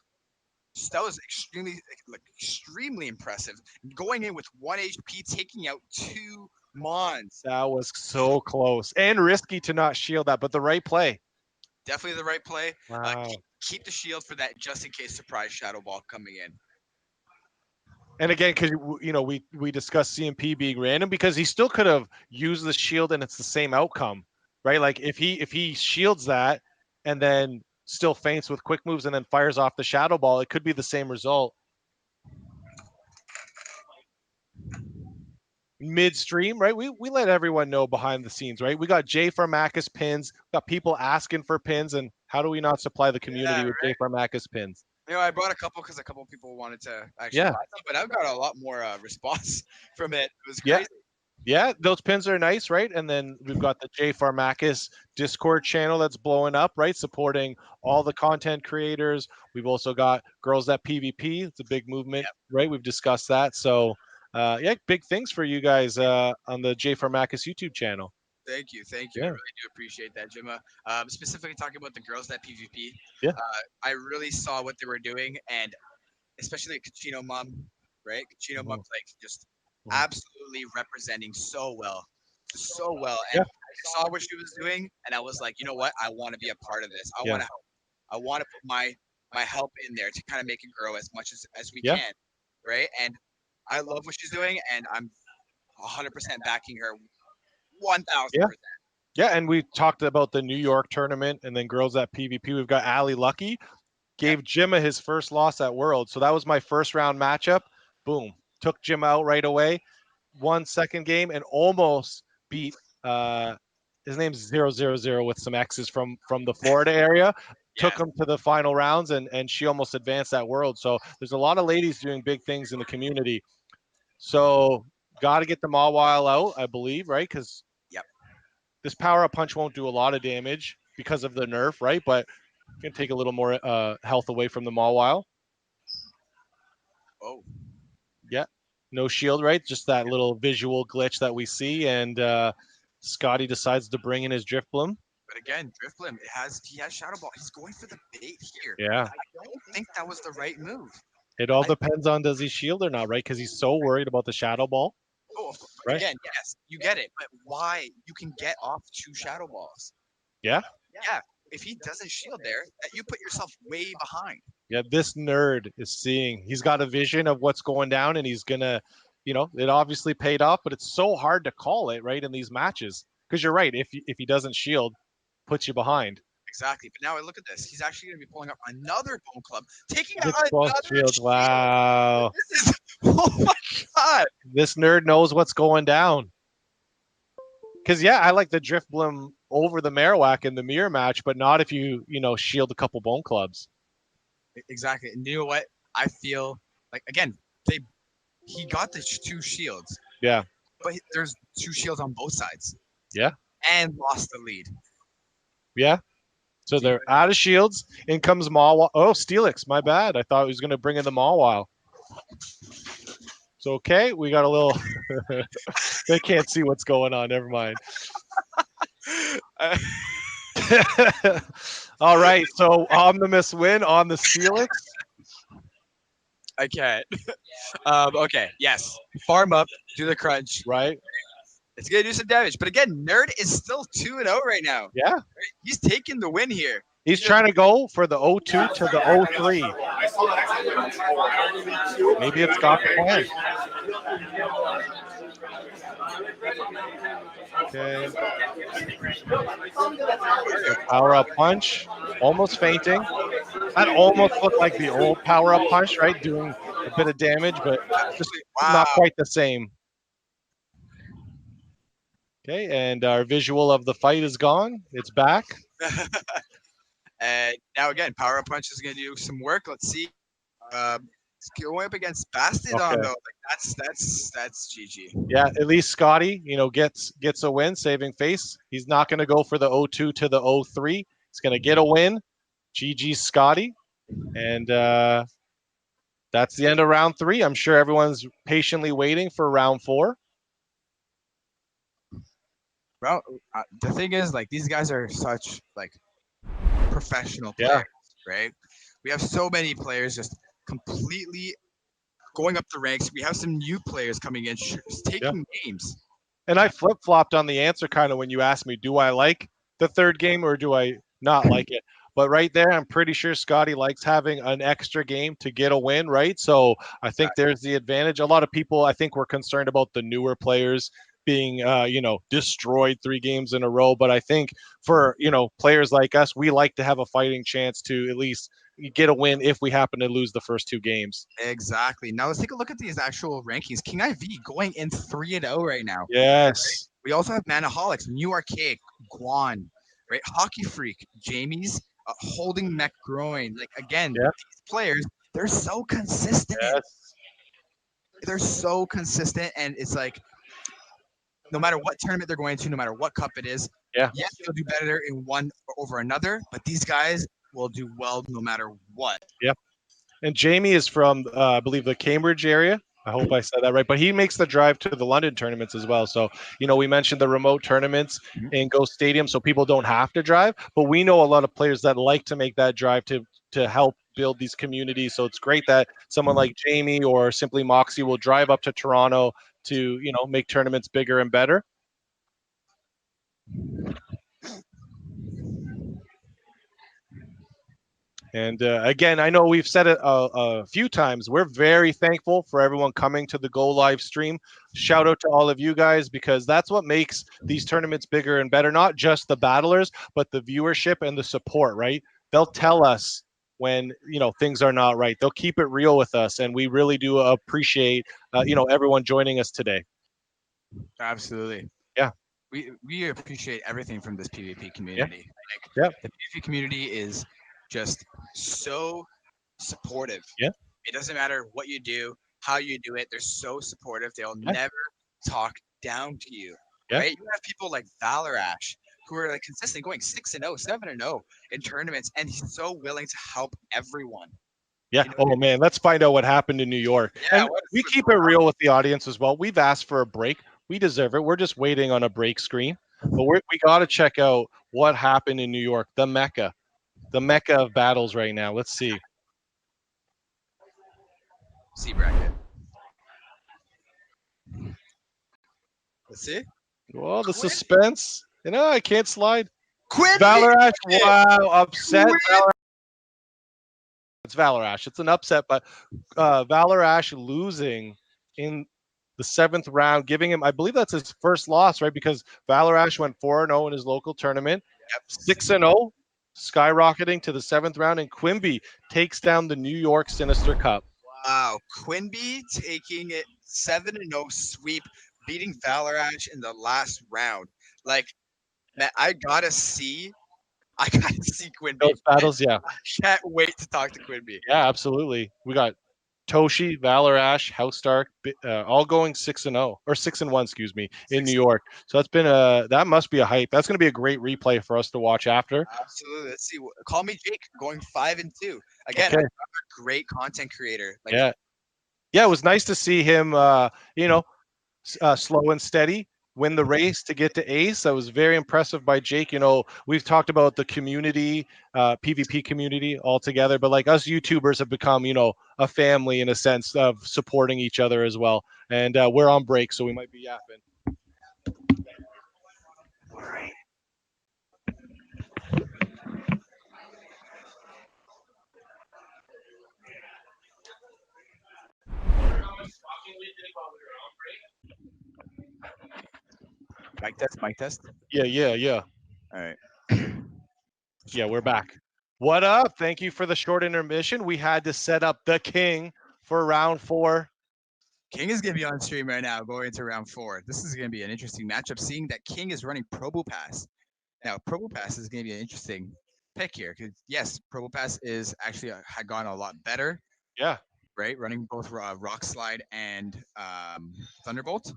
That was extremely impressive. Going in with 1 HP, taking out 2 Mons. That was so close and risky to not shield that, but the right play. Definitely the right play. Wow. Keep the shield for that just in case surprise Shadow Ball coming in. And again, because we discussed CMP being random because he still could have used the shield and it's the same outcome, right? Like if he shields that and then still feints with quick moves and then fires off the Shadow Ball, it could be the same result. Midstream, right? We let everyone know behind the scenes, right? We got Jay Farmakis pins, got people asking for pins, and how do we not supply the community with Jay Farmakis pins? I brought a couple because a couple people wanted to actually buy them, but I've got a lot more response from it. It was crazy. Yeah, those pins are nice, right? And then we've got the Jay Farmakis Discord channel that's blowing up, right? Supporting all the content creators. We've also got Girls That PvP. It's a big movement, right? We've discussed that. So, big things for you guys on the Jay Farmakis YouTube channel. Thank you. Yeah. I really do appreciate that, Jimma. Specifically talking about the Girls That PvP. Yeah. I really saw what they were doing, and especially Kachino Mom, right? Kachino Mom's like just absolutely representing so well. And I saw what she was doing, and I was like, you know what? I want to be a part of this. I want to help. I want to put my help in there to kind of make it grow as much as we can, right? And I love what she's doing, and I'm 100% backing her 1,000%. Yeah, and we talked about the New York tournament and then Girls at PvP. We've got Ali Lucky. Gave Jimma his first loss at World. So that was my first round matchup. Boom. Took Jimma out right away. Won second game and almost beat his name's 000 with some X's from the Florida area. Took him to the final rounds and she almost advanced that World. So there's a lot of ladies doing big things in the community. So got to get the Mawile out, I believe, right? Because this power up punch won't do a lot of damage because of the nerf, right? But can take a little more health away from the Mawile. Oh. Yeah. No shield, right? Just that little visual glitch that we see. And Scotty decides to bring in his Drift Bloom. But again, Drift Bloom, he has Shadow Ball. He's going for the bait here. Yeah. I don't think that was the right move. It all depends on does he shield or not, right? Because he's so worried about the Shadow Ball. Oh, of course. Right? Again, yes, you get it. But why? You can get off 2 Shadow Balls. Yeah. Yeah. If he doesn't shield there, you put yourself way behind. Yeah, this nerd is seeing. He's got a vision of what's going down, and he's gonna, it obviously paid off. But it's so hard to call it, right, in these matches because you're right. If he doesn't shield, puts you behind. Exactly. But now look at this. He's actually going to be pulling up another Bone Club, taking out It's both another shields. shield. Wow. This is, oh my god. This nerd knows what's going down. Because, yeah, I like the Drift Bloom over the Marowak in the mirror match, but not if you shield a couple Bone Clubs. Exactly. And you know what? I feel like, again, he got the 2 shields. Yeah. But there's 2 shields on both sides. Yeah. And lost the lead. Yeah. So they're out of shields. In comes Mawile. Oh, Steelix. My bad. I thought he was going to bring in the Mawile. So, okay, we got a little. They can't see what's going on. Never mind. All right. So, Omnimus win on the Steelix. I can't. Okay. Yes. Farm up. Do the crunch. Right. It's going to do some damage. But again, Nerd is still 2-0 right now. Yeah. He's taking the win here. He's trying to go for the 0-2 to the 0-3. Maybe it's got the plan. Okay. Power up punch. Almost fainting. That almost looked like the old power up punch, right? Doing a bit of damage, but just not quite the same. Okay, and our visual of the fight is gone. It's back. And now again, power up punch is going to do some work. Let's see. It's going up against Bastidon though. Like that's GG. Yeah, at least Scotty, gets a win, saving face. He's not going to go for the 0-2 to the 0-3. He's going to get a win. GG Scotty, and that's the end of round 3. I'm sure everyone's patiently waiting for round 4. Bro, the thing is, like, these guys are such professional players, right? We have so many players just completely going up the ranks. We have some new players coming in, taking games. And I flip-flopped on the answer kind of when you asked me, do I like the third game or do I not like it? But right there, I'm pretty sure Scotty likes having an extra game to get a win, right? So I think there's the advantage. A lot of people, I think, were concerned about the newer players being, destroyed 3 games in a row. But I think for, players like us, we like to have a fighting chance to at least get a win if we happen to lose the first 2 games. Exactly. Now let's take a look at these actual rankings. King IV going in 3-0 right now. Yes. Right? We also have Manaholics, New Archaic, Guan, right? Hockey Freak, Jamie's, Holding Mech Groin. Like, again, these players, they're so consistent. Yes. They're so consistent, and it's like, no matter what tournament they're going to, no matter what cup it is, yes, they'll do better in one over another, but these guys will do well no matter what. Yep. And Jamie is from, I believe, the Cambridge area. I hope I said that right. But he makes the drive to the London tournaments as well. So, we mentioned the remote tournaments in Ghost Stadium, so people don't have to drive. But we know a lot of players that like to make that drive to help build these communities. So it's great that someone like Jamie or simply Moxie will drive up to Toronto to, make tournaments bigger and better. And again, I know we've said it a few times. We're very thankful for everyone coming to the Go live stream. Shout out to all of you guys, because that's what makes these tournaments bigger and better. Not just the battlers, but the viewership and the support, right? They'll tell us when, things are not right. They'll keep it real with us. And we really do appreciate, everyone joining us today. Absolutely. Yeah. We appreciate everything from this PvP community. The PvP community is just so supportive. Yeah. It doesn't matter what you do, how you do it. They're so supportive. They'll never talk down to you. Right? You have people like Valerash who are consistently going 6-0, 7-0 in tournaments, and he's so willing to help everyone. Yeah. Oh man, let's find out what happened in New York. Yeah, and we keep it real with the audience as well. We've asked for a break. We deserve it. We're just waiting on a break screen. But we got to check out what happened in New York, the Mecca of battles right now. Let's see. C bracket. Let's see. Well, the suspense. I can't slide. Quit. Valerash. Wow, upset. It's Valerash. It's an upset, but Valerash losing in the 7th round, giving him, I believe that's his first loss, right? Because Valerash went 4-0 in his local tournament, 6-0 skyrocketing to the 7th round, and Quimby takes down the New York Sinister Cup. Wow, Quimby taking it 7-0 sweep, beating Valarash in the last round. Like, man, I gotta see Quimby. Those battles, yeah. I can't wait to talk to Quimby. Yeah, absolutely. We got Toshi, Valor Ash, House Stark, all going 6-0 or 6-1, excuse me, in New York. So that's been that must be a hype. That's going to be a great replay for us to watch after. Absolutely. Let's see. Call me Jake, going 5-2. Again, Okay. another great content creator. Like, Yeah, yeah. It was nice to see him. Slow and steady win the race to get to ace. That was very impressive by Jake. We've talked about the community, PvP community altogether, but like us YouTubers have become, a family in a sense of supporting each other as well. And we're on break, so we might be yapping. All right. mic test, mic test. Yeah, yeah, yeah. All right. Yeah, we're back. What up? Thank you for the short intermission. We had to set up the king for round 4. King is going to be on stream right now going into round 4. This is going to be an interesting matchup, seeing that King is running Probopass. Now, Probopass is going to be an interesting pick here because, yes, Probopass is actually had gone a lot better. Yeah. Right? Running both Rock Slide and Thunderbolt.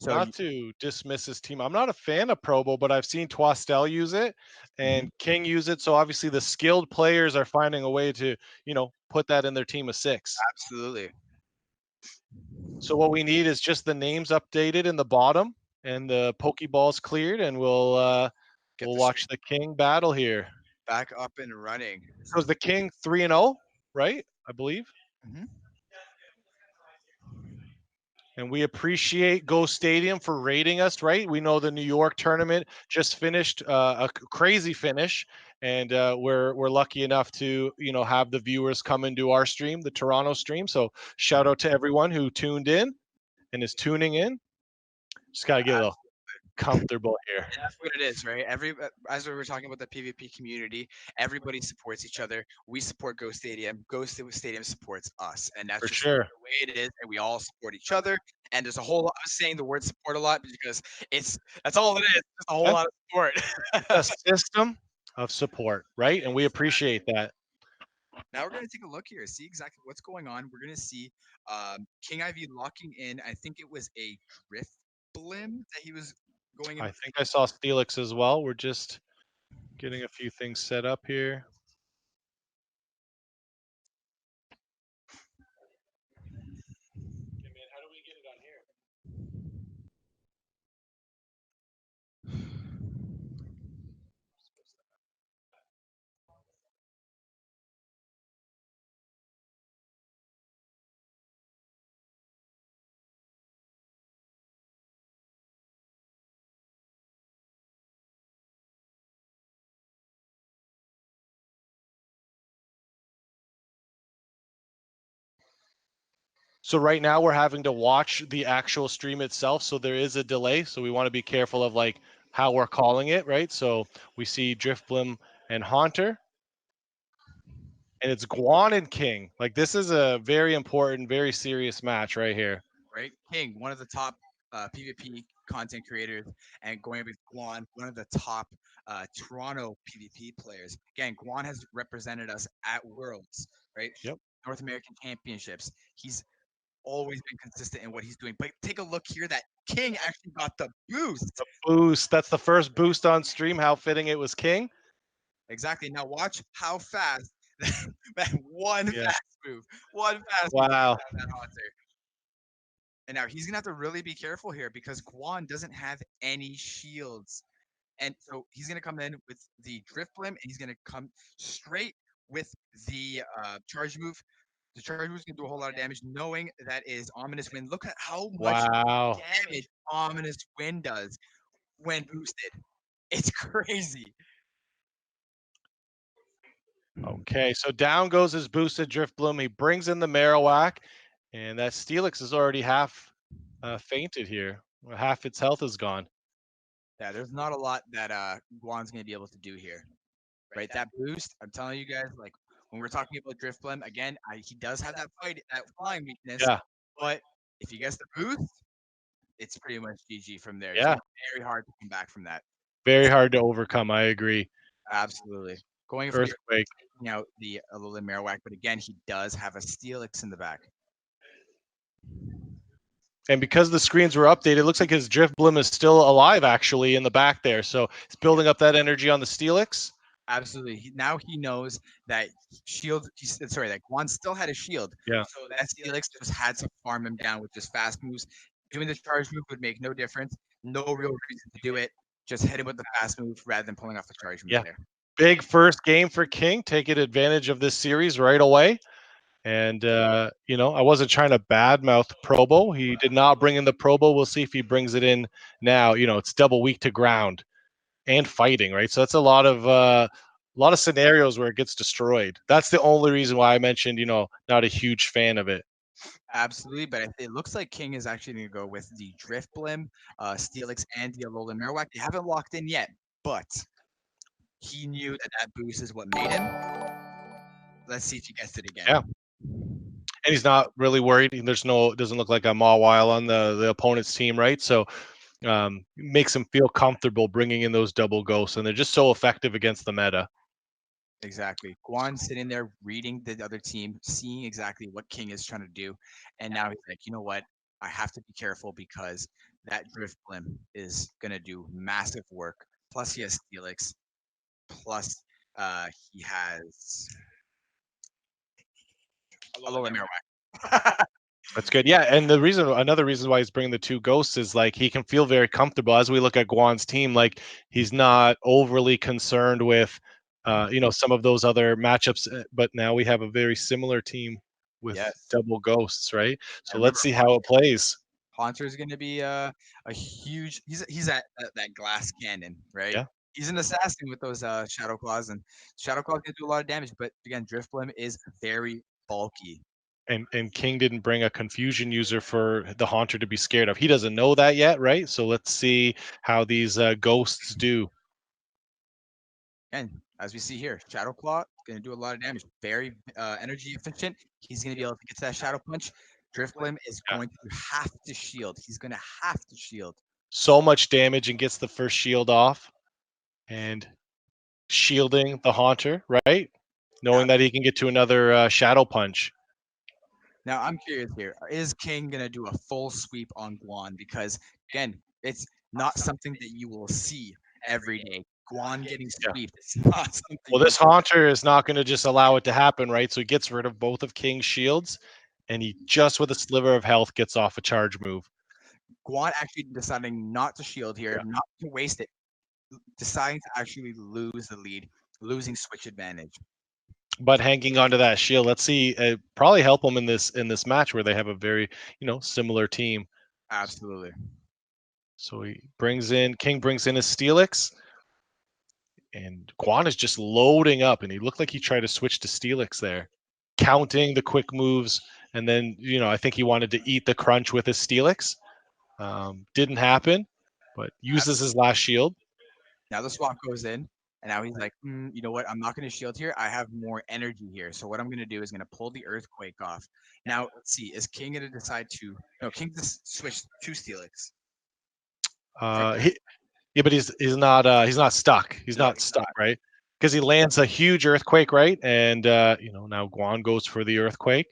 So Not to dismiss his team. I'm not a fan of Probo, but I've seen Twastel use it and King use it. So obviously the skilled players are finding a way to, put that in their team of 6. Absolutely. So what we need is just the names updated in the bottom and the Pokeballs cleared, and we'll watch the King battle here. Back up and running. So is the King 3-0, right? I believe. Mm-hmm. And we appreciate Go Stadium for rating us, right? We know the New York tournament just finished, a crazy finish, and we're lucky enough to have the viewers come into our stream, the Toronto stream. So shout out to everyone who tuned in and is tuning in. Just gotta get a little comfortable here. That's what it is, right? As we were talking about the PvP community, everybody supports each other. We support Go Stadium. Go Stadium supports us, and that's For just sure. the way it is. And we all support each other. And there's a whole lot. I'm saying the word support a lot because that's all it is. Just a whole lot of support. A system of support, right? And we appreciate that. Now we're going to take a look here, see exactly what's going on. We're going to see King Ivy locking in. I think it was a Drift Blim that he was going in. I think I saw Steelix as well. We're just getting a few things set up here. Okay, man, how do we get it on here? So right now we're having to watch the actual stream itself, so there is a delay. So we want to be careful of like how we're calling it, right? So we see Driftblim and Haunter, and it's Guan and King. Like this is a very important, very serious match right here. Right, King, one of the top PvP content creators, and going with Guan, one of the top Toronto PvP players. Again, Guan has represented us at Worlds, right? Yep. North American Championships. He's always been consistent in what he's doing. But take a look here that King actually got the boost. The boost. That's the first boost on stream. How fitting it was King. Exactly. Now watch how fast that one fast move. One fast wow. move that Haunter. And now he's gonna have to really be careful here because Guan doesn't have any shields. And so he's gonna come in with the Drift Blim and he's gonna come straight with the charge move. The charge move is gonna do a whole lot of damage, knowing that is Ominous Wind. Look at how much damage Ominous Wind does when boosted. It's crazy. Okay, so down goes his boosted Driftbloom. He brings in the Marowak, and that Steelix is already half fainted here. Half its health is gone. Yeah, there's not a lot that Guan's gonna be able to do here. right? That boost, I'm telling you guys, like when we're talking about Driftblim, again, he does have that fight, that flying weakness, Yeah, but if he gets the boost, it's pretty much GG from there. It's yeah, gonna be very hard to come back from that. very hard to overcome. I agree. Absolutely. Going for the Earthquake. taking out the Alolan Marowak, but again, he does have a Steelix in the back. And because the screens were updated, it looks like his Drift Blim is still alive actually in the back there. So it's building up that energy on the Steelix. Absolutely. Now he knows that that Guan still had a shield. Yeah. So that Steelix just had to farm him down with just fast moves. Doing the charge move would make no difference. No real reason to do it. Just hit him with the fast move rather than pulling off the charge move Yeah. there. Big first game for King, taking advantage of this series right away. And I wasn't trying to badmouth Probo. He did not bring in the Probo. We'll see if he brings it in now. It's double weak to ground and fighting, right? So that's a lot of scenarios where it gets destroyed. That's the only reason why I mentioned, not a huge fan of it. Absolutely, but it looks like King is actually going to go with the Drift Blim, Steelix, and the Alolan Marowak. They haven't locked in yet, but he knew that boost is what made him. Let's see if he gets it again. Yeah. And he's not really worried. It doesn't look like a Mawile on the opponent's team, right? So makes him feel comfortable bringing in those double ghosts, and they're just so effective against the meta. Exactly. Guan sitting there reading the other team, seeing exactly what King is trying to do. And now he's like, you know what? I have to be careful because that Drift Blim is going to do massive work. Plus, he has Steelix. Plus, he has Alolan Marowak. That's good. Yeah, and another reason why he's bringing the two ghosts is like he can feel very comfortable as we look at Guan's team. Like he's not overly concerned with, some of those other matchups. But now we have a very similar team with Yes. double ghosts, right? I So let's remember see how it plays. Haunter is going to be a huge. He's that glass cannon, right? Yeah. He's an assassin with those shadow claws, and shadow claws can do a lot of damage. But again, Drift Blim is very bulky. And King didn't bring a confusion user for the Haunter to be scared of. He doesn't know that yet, right? So let's see how these ghosts do. And as we see here, Shadow Claw going to do a lot of damage. Very energy efficient. He's going to be able to get to that Shadow Punch. Drift Blim is Yeah. going to have to shield. He's going to have to shield. So much damage and gets the first shield off. And shielding the Haunter, right? Knowing that he can get to another Shadow Punch. Now, I'm curious here. Is King going to do a full sweep on Guan? Because, again, it's not something that you will see every day. Guan getting Yeah. sweeped. It's not something. Well, this Haunter is not going to just allow it to happen, right? So he gets rid of both of King's shields, and he just with a sliver of health gets off a charge move. Guan actually deciding not to shield here, Yeah. not to waste it, deciding to actually lose the lead, losing switch advantage. But hanging onto that shield, let's see, probably help him in this match where they have a very similar team. Absolutely. So King brings in his Steelix, and Guan is just loading up, and he looked like he tried to switch to Steelix there, counting the quick moves, and then I think he wanted to eat the crunch with his Steelix. Didn't happen, but uses his last shield. Now the swap goes in, and now he's like, you know what? I'm not going to shield here. I have more energy here. So what I'm going to do is going to pull the Earthquake off. Now, let's see. Is King going to decide to... No, King just switch to Steelix. But he's not stuck. He's not stuck, right? Because he lands a huge Earthquake, right? And now Guan goes for the Earthquake.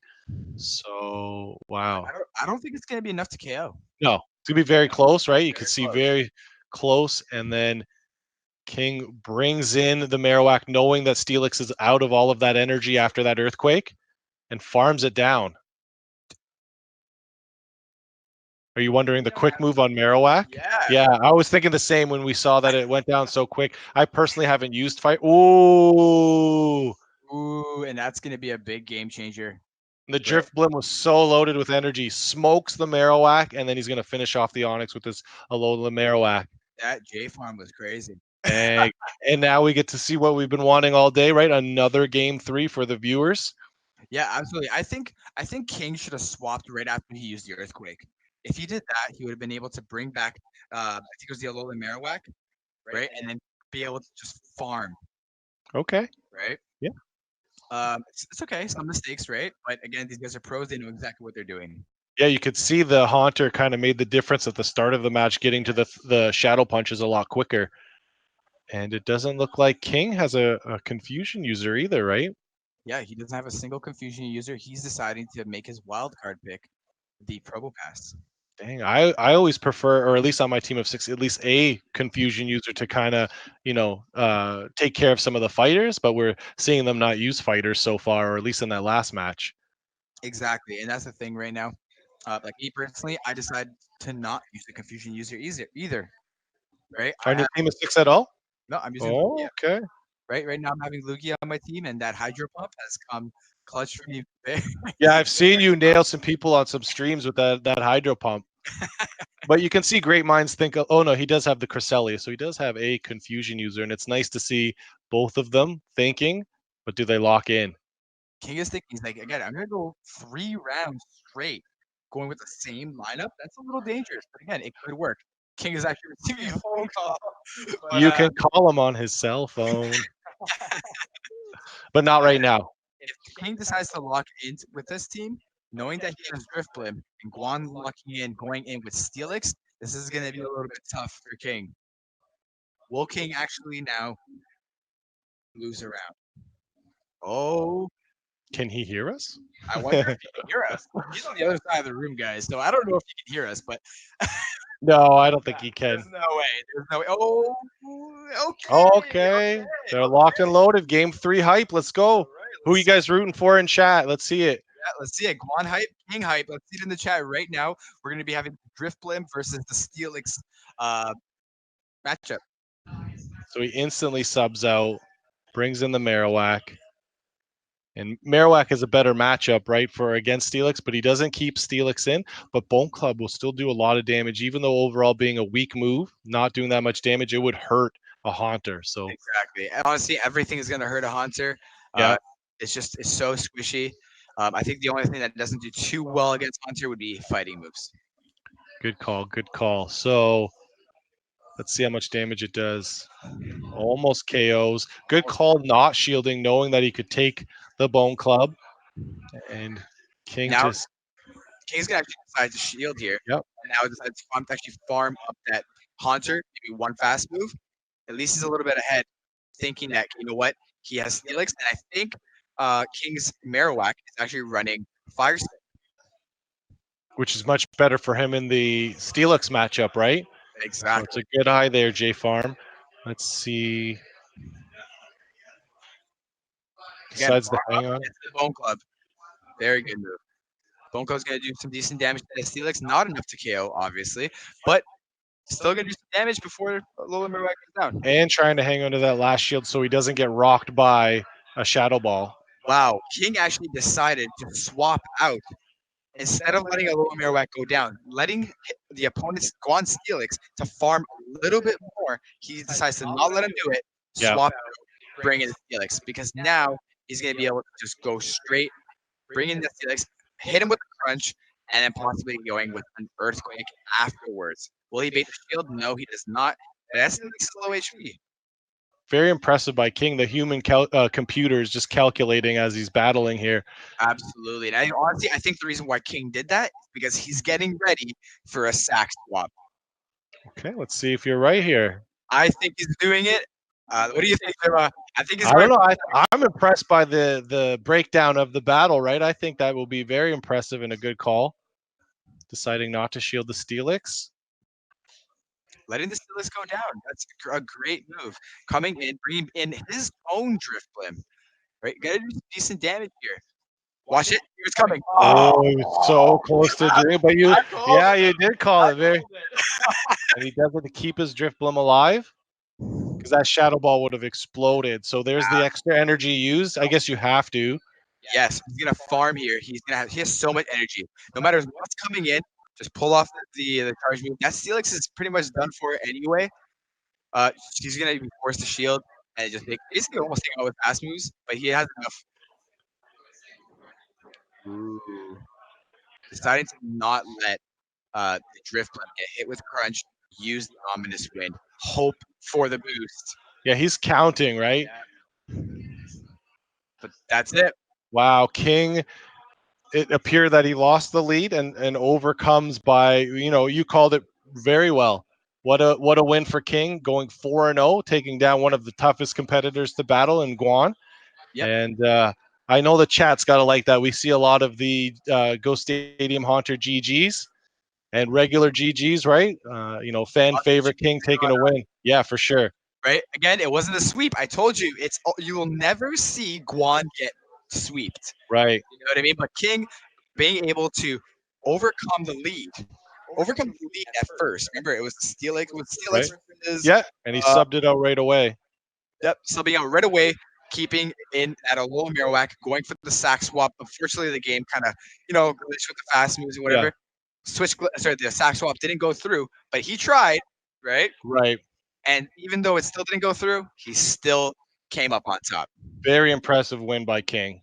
So wow. I don't think it's going to be enough to KO. No, it's gonna be very close, right? You can see very close, and then King brings in the Marowak, knowing that Steelix is out of all of that energy after that Earthquake, and farms it down. Are you wondering the quick move on Marowak? Yeah, I was thinking the same when we saw that it went down so quick. I personally haven't used Fight. Ooh, and that's going to be a big game changer. The Drift Blim was so loaded with energy, smokes the Marowak, and then he's going to finish off the Onyx with this Alola Marowak. That J farm was crazy. And now we get to see what we've been wanting all day, right? Another game 3 for the viewers. Yeah, absolutely. I think King should have swapped right after he used the Earthquake. If he did that, he would have been able to bring back, I think it was the Alolan Marowak, right? And then be able to just farm Okay. right? Yeah. It's okay, some mistakes, right? But again, these guys are pros; they know exactly what they're doing. Yeah, you could see the Haunter kind of made the difference at the start of the match, getting to the shadow punches a lot quicker. And it doesn't look like King has a confusion user either, right? Yeah, he doesn't have a single confusion user. He's deciding to make his wild card pick, the Probo Pass. Dang, I always prefer, or at least on my team of six, at least a confusion user to kind of, take care of some of the fighters, but we're seeing them not use fighters so far, or at least in that last match. Exactly, and that's the thing right now. Like me personally, I decided to not use the confusion user either. Right? On your team of six at all? No, I'm using Oh, Lugia. okay. Right now I'm having Lugia on my team, and that Hydro Pump has come clutch for me. Very, Yeah, I've seen you nail some people on some streams with that hydro pump. But you can see great minds think, oh no, he does have the Cresselia, so he does have a confusion user, and it's nice to see both of them thinking, but do they lock in? King is thinking, he's like, again, I'm gonna go 3 rounds straight, going with the same lineup. That's a little dangerous, but again, it could work. King is actually receiving a phone call, but You can call him on his cell phone, but not right now. if King decides to lock in with this team, knowing that he has Driftblim and Guan locking in, going in with Steelix, this is gonna be a little bit tough for King. Will King actually now lose a round? Oh, Can he hear us? I wonder if he can hear us. He's on the other side of the room, guys. So I don't know if he can hear us, but No, I don't think he can. there's no way. There's no way. Oh, Okay. They're locked and loaded. Game 3 hype. Let's All go. right, Who you guys rooting for in chat? Let's see it. yeah, let's see it. Guan hype, King hype. Let's see it in the chat right now. We're going to be having Driftblim versus the Steelix uh, matchup. So he instantly subs out, brings in the Marowak. And Marowak is a better matchup, right, for against Steelix, but he doesn't keep Steelix in. But Bone Club will still do a lot of damage, even though overall being a weak move, not doing that much damage, it would hurt a Haunter. So Exactly. And honestly, everything is going to hurt a Haunter. yeah, It's so squishy. I think the only thing that doesn't do too well against Haunter would be fighting moves. good call, good call. So let's see how much damage it does. Almost KOs. Good call, not shielding, knowing that he could take the Bone Club. And King Now, just, King's going to actually decide to shield here. yep. And now decides to actually farm up that Haunter, maybe one fast move. At least he's a little bit ahead, thinking that, you know what, he has Steelix. And I think King's Marowak is actually running Fire Spin. Which is much better for him in the Steelix matchup, right? So Exactly. it's a good eye there, J Farm. Let's see. Again, Decides to hang on. it's the Bone Club. Very good move. Bone Club's going to do some decent damage to Steelix. Not enough to KO, obviously, but still going to do some damage before Lola Marowak goes down. And trying to hang onto that last shield so he doesn't get rocked by a Shadow Ball. Wow, King actually decided to swap out instead of letting a Lola Marowak go down, letting the opponent's go on Steelix to farm a little bit more. He decides to not let him do it, Yeah. swap out, bring in Steelix, because now he's going to be able to just go straight, bring in the Steelix, hit him with a crunch, and then possibly going with an earthquake afterwards. Will he bait the shield? No, he does not. But that's low HP. Very impressive by King. The human computer is just calculating as he's battling here. Absolutely. And I think the reason why King did that is because he's getting ready for a sack swap. Okay, let's see if you're right here. I think he's doing it. What do you think, Emma? I think he's I don't right. know. I'm impressed by the breakdown of the battle, right? I think that will be very impressive and a good call. Deciding not to shield the Steelix. Letting the Steelix go down. That's a great move. Coming in, bringing in his own Drift Blim. Right? Gotta do some decent damage here. Watch it. Here it's coming. Oh, so close to doing, but you did call it very. And he does it to keep his Drift Blim alive because that Shadow Ball would have exploded. So there's the extra energy used. I guess you have to. Yes, he's gonna farm here. He has so much energy. No matter what's coming in, just pull off the charge move. That Steelix is pretty much done for anyway. He's gonna be forced to shield and just basically almost take out with fast moves, but he has enough. Ooh. Deciding to not let the Drift Blim get hit with crunch. Use the ominous wind. Hope for the boost. Yeah, he's counting, right? But that's it. Wow, King. It appeared that he lost the lead and overcomes by, you called it very well. What a win for King, going 4-0, taking down one of the toughest competitors to battle in Guan. Yep. And I know the chat's got to like that. We see a lot of the Go Stadium Haunter GGs and regular GGs, right? Fan Lots of favorite King GGs taking going a on, win. Yeah, for sure. right? Again, it wasn't a sweep. I told you, you will never see Guan get sweeped. Right, You know what I mean? But King being able to overcome the lead, overcome the lead at first. Remember, it was Steelix with right. Steelix versus Yeah, and he uh, subbed it out right away. yep, subbing out right away, keeping in at a low Marowak, going for the sack swap. Unfortunately, the game kind of glitched with the fast moves and Yeah, whatever. The sack swap didn't go through, but he tried, right? right. And even though it still didn't go through, he still came up on top. Very impressive win by King.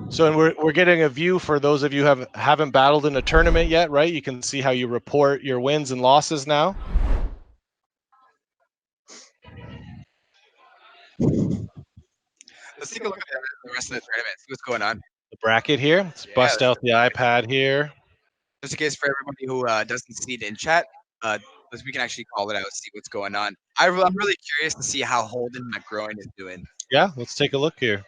So, and we're getting a view for those of you who haven't battled in a tournament yet, right? You can see how you report your wins and losses now. Let's take a look at the rest of the tournament. See what's going on. The bracket here. Let's bust out the iPad here. Just in case for everybody who doesn't see it in chat, we can actually call it out, see what's going on. I'm really curious to see how Holden McGroin is doing. Yeah, let's take a look here.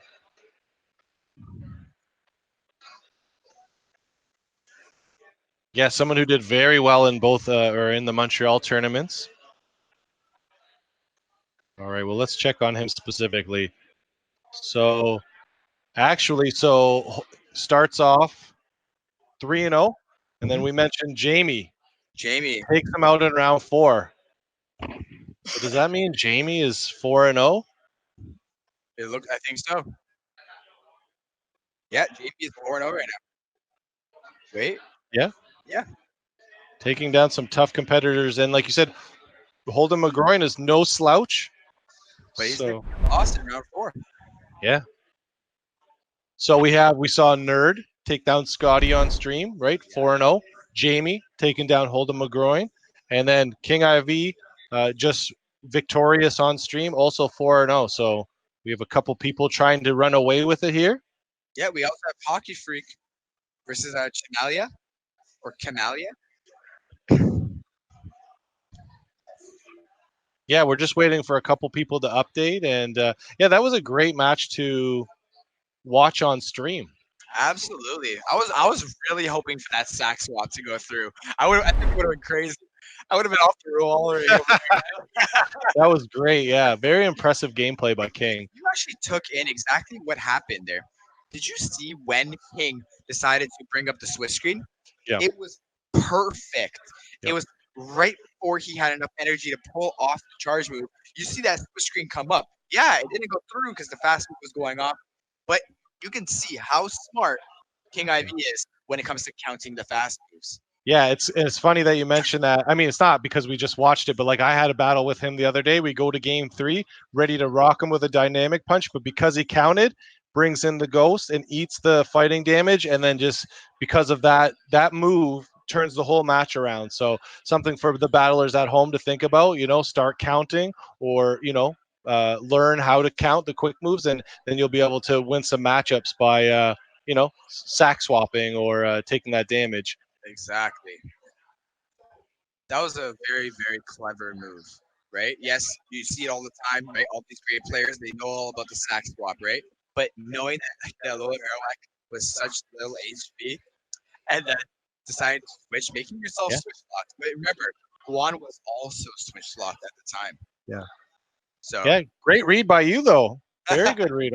Yeah, someone who did very well in both or in the Montreal tournaments. All right, well, let's check on him specifically. So, actually, starts off 3-0, and then we mentioned Jamie Jamie, takes him out in round 4. So does that mean Jamie is 4-0? I think so. Yeah, Jamie is 4-0 right now. Wait. Yeah. Yeah. Taking down some tough competitors, and like you said, Holden McGroin is no slouch. But he's lost in round 4. Yeah. So we saw Nerd take down Scotty on stream, right? 4-0. Jamie taking down Holden McGroin, and then King IV just victorious on stream, also 4-0. So we have a couple people trying to run away with it here. Yeah, we also have Hockey Freak versus Chamalia or Camalia. Yeah, we're just waiting for a couple people to update, and yeah, that was a great match to watch on stream. Absolutely. I was really hoping for that sack swap to go through. I think it would have been crazy. I would have been off the roll already. That was great. Yeah, very impressive gameplay by King. You actually took in exactly what happened there. Did you see when King decided to bring up the Swiss screen? Yeah. It was perfect. Yep. It was right before he had enough energy to pull off the charge move. You see that Swiss screen come up. Yeah, it didn't go through because the fast move was going off. But you can see how smart King IV is when it comes to counting the fast moves. Yeah, it's funny that you mentioned that. I mean, it's not because we just watched it, but like I had a battle with him the other day. We go to game 3, ready to rock him with a dynamic punch, but because he counted, brings in the ghost and eats the fighting damage, and then just because of that move turns the whole match around. So something for the battlers at home to think about. Start counting, or learn how to count the quick moves, and then you'll be able to win some matchups by sack swapping or taking that damage. Exactly. That was a very, very clever move, right? Yes, you see it all the time, right? All these great players, they know all about the sack swap, right? But knowing that Lola Marowak was such little HP and then decided to switch, making yourself switch locked. But remember, Guan was also switch locked at the time. Yeah. So yeah, great read by you though. Very good read.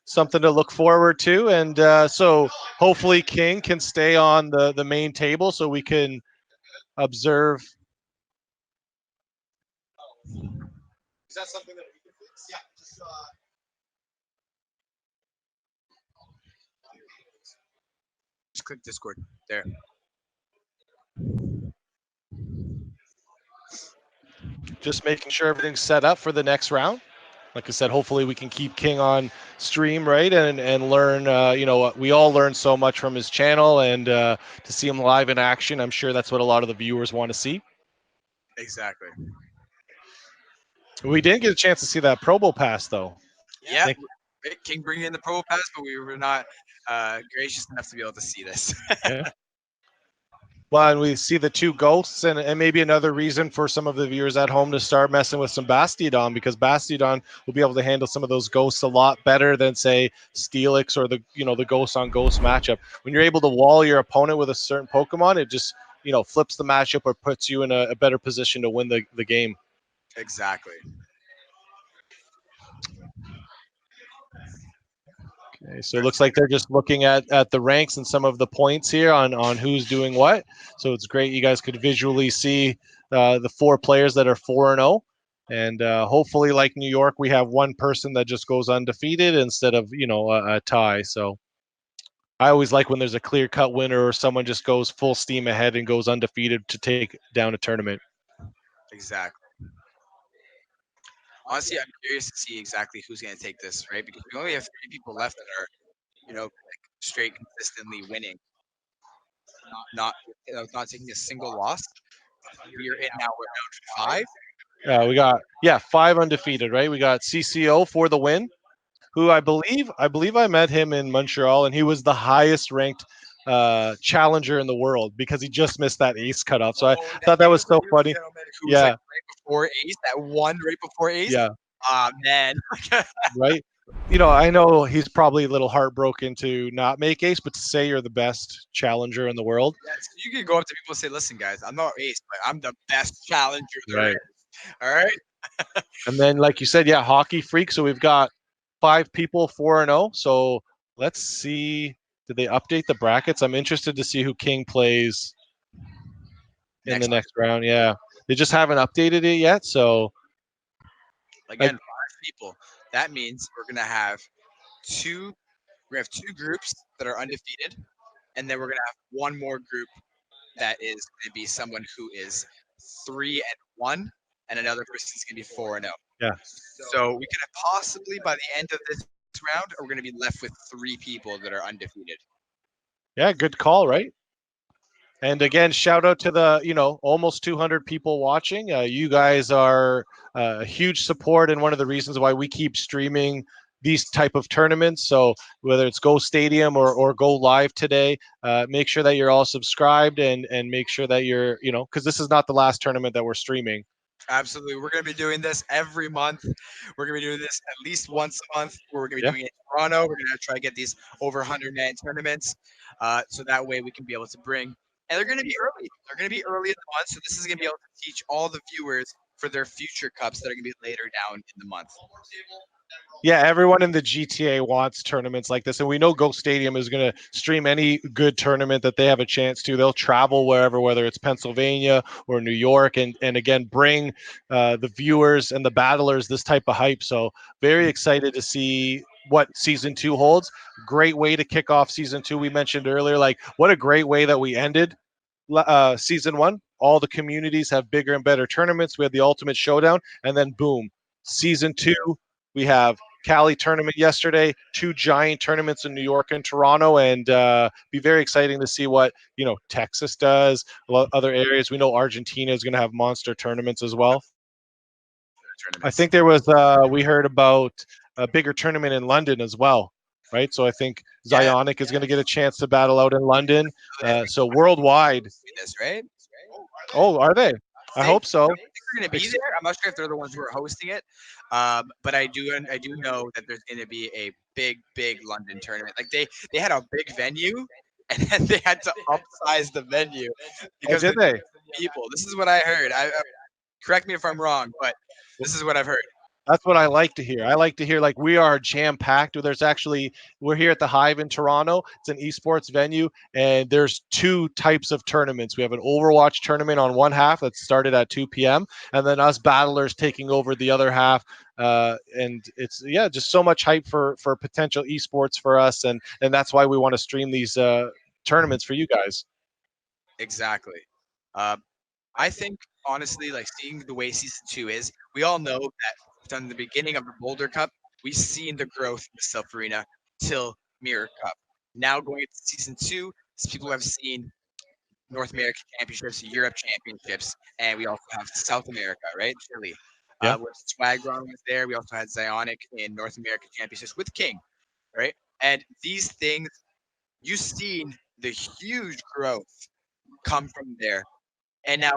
Something to look forward to, and so hopefully King can stay on the main table so we can observe. Is that something that we can fix? Yeah, just click Discord there. Just making sure everything's set up for the next round. Like I said, hopefully we can keep King on stream, right, and learn. We all learn so much from his channel, and to see him live in action, I'm sure that's what a lot of the viewers want to see. Exactly. We didn't get a chance to see that Pro Bowl pass though. Yeah, Think, King bringing in the Pro Pass, but we were not gracious enough to be able to see this. yeah. Well, and we see the two ghosts, and maybe another reason for some of the viewers at home to start messing with some Bastiodon, because Bastiodon will be able to handle some of those ghosts a lot better than say Steelix or the ghost on ghost matchup. When you're able to wall your opponent with a certain Pokemon, it just flips the matchup or puts you in a better position to win the game. Exactly. Okay, so it looks like they're just looking at the ranks and some of the points here on who's doing what. So it's great you guys could visually see the four players that are 4-0. And hopefully, like New York, we have one person that just goes undefeated instead of a tie. So I always like when there's a clear cut winner or someone just goes full steam ahead and goes undefeated to take down a tournament. Exactly. Honestly, I'm curious to see exactly who's going to take this, right? Because we only have 3 people left that are, straight consistently winning, not taking a single loss. We are in now. We're round 5. We got 5 undefeated, right? We got CCO for the win, who I believe I met him in Montreal, and he was the highest ranked challenger in the world because he just missed that ace cutoff. So I thought that was so funny. Who was like Yeah, right before Ace? That one right before Ace. yeah, Ah man. right. I know he's probably a little heartbroken to not make ace, but to say you're the best challenger in the world, Yeah, so you can go up to people and say, "Listen, guys, I'm not Ace, but I'm the best challenger there right? is." All right. And then, like you said, hockey freak. So we've got 5 people 4-0. So let's see. Did they update the brackets? I'm interested to see who King plays in the Next next round. Yeah, they just haven't updated it yet. So again, like, 5 people. That means we're gonna have two. We have 2 groups that are undefeated, and then we're gonna have one more group that is gonna be someone who is 3-1, and another person's gonna be 4-0. yeah, So we could have possibly by the end of this round, we're gonna be left with 3 people that are undefeated. yeah, good call, right? And again, shout out to the almost 200 people watching. You guys are a huge support and one of the reasons why we keep streaming these type of tournaments. So whether it's Go Stadium or Go Live today, make sure that you're all subscribed and make sure that you're because this is not the last tournament that we're streaming. Absolutely. We're going to be doing this every month. We're going to be doing this at least once a month. We're going to be Yeah. doing it in Toronto. We're going to try to get these over 100-man tournaments. So that way we can be able to bring, and they're going to be early. They're going to be early in the month. So this is going to be able to teach all the viewers for their future cups that are going to be later down in the month. Yeah, everyone in the GTA wants tournaments like this, and we know Go Stadium is going to stream any good tournament that they have a chance to. They'll travel wherever, whether it's Pennsylvania or New York, and again bring the viewers and the battlers this type of hype. So very excited to see what season 2 holds. Great way to kick off season 2. We mentioned earlier, like what a great way that we ended season 1. All the communities have bigger and better tournaments. We had the Ultimate Showdown, and then boom, season 2. We have Cali tournament yesterday, 2 giant tournaments in New York and Toronto, and be very exciting to see what Texas does. Other areas, we know Argentina is going to have monster tournaments as well. I Tournaments. think there was we heard about a bigger tournament in London as well, right? So I think Yeah. Zionic is going to get a chance to battle out in London. So worldwide. This, right? Oh, are they? I Think hope so. they're going to be there. I'm not sure if they're the ones who are hosting it, but I do know that there's going to be a big London tournament. Like they had a big venue, and then they had to upsize the venue Oh, because did of they? people. This is what I heard. Correct me if I'm wrong, but this is what I've heard. That's what I like to hear. I like to hear like we are jam packed. We're here at the Hive in Toronto. It's an esports venue, and there's 2 types of tournaments. We have an Overwatch tournament on one half that started at 2 p.m. and then us battlers taking over the other half. And it's just so much hype for potential esports for us, and that's why we want to stream these tournaments for you guys. Exactly. Uh, I think honestly, like seeing the way season 2 is, we all know that from the beginning of the Boulder Cup, we've seen the growth in the Self Arena till Mirror Cup. Now going into season 2, people have seen North American Championships, Europe Championships, and we also have South America, right? Chile. Yeah. Where Swagron was there. We also had Zionic in North American Championships with King, right? And these things, you've seen the huge growth come from there. And now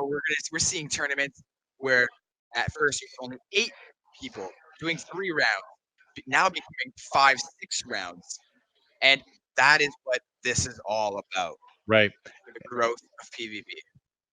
we're seeing tournaments where at first it was only 8 people doing 3 rounds, now becoming 5, 6 rounds, and that is what this is all about, Right. the growth of PvP.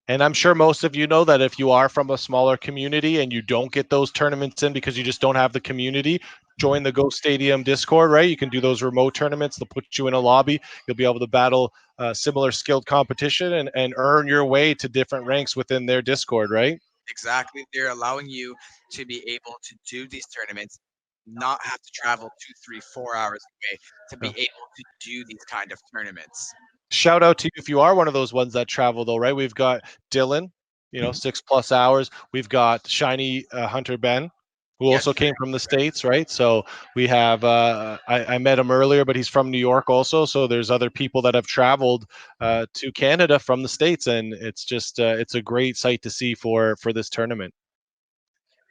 And I'm sure most of you know that if you are from a smaller community and you don't get those tournaments in because you just don't have the community, join the Go Stadium Discord, right? You can do those remote tournaments. They'll put you in a lobby. You'll be able to battle similar skilled competition and earn your way to different ranks within their Discord, right? Exactly, they're allowing you to be able to do these tournaments, not have to travel 2, 3, 4 hours away to be Yeah. able to do these kind of tournaments. Shout out to you if you are one of those ones that travel, though, right? We've got Dylan, Mhm. 6+ hours. We've got Shiny Hunter Ben, who Yes, also came from the States, right? So we have, I met him earlier, but he's from New York also. So there's other people that have traveled to Canada from the States. And it's just, it's a great sight to see for this tournament.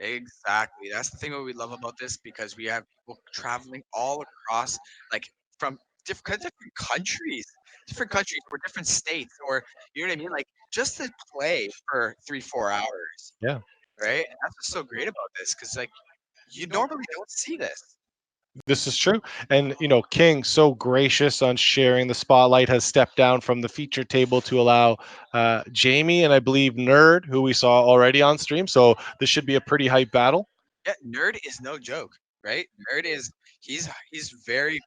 exactly. That's the thing what we love about this, because we have people traveling all across, like from different countries or different states, or you know what I mean, like just to play for 3, 4 hours, Yeah. right? And that's what's so great about this, because like you normally don't see this. This is true. And, King, so gracious on sharing the spotlight, has stepped down from the feature table to allow Jamie and I believe Nerd, who we saw already on stream. So this should be a pretty hype battle. Yeah, Nerd is no joke, right? Nerd is he's very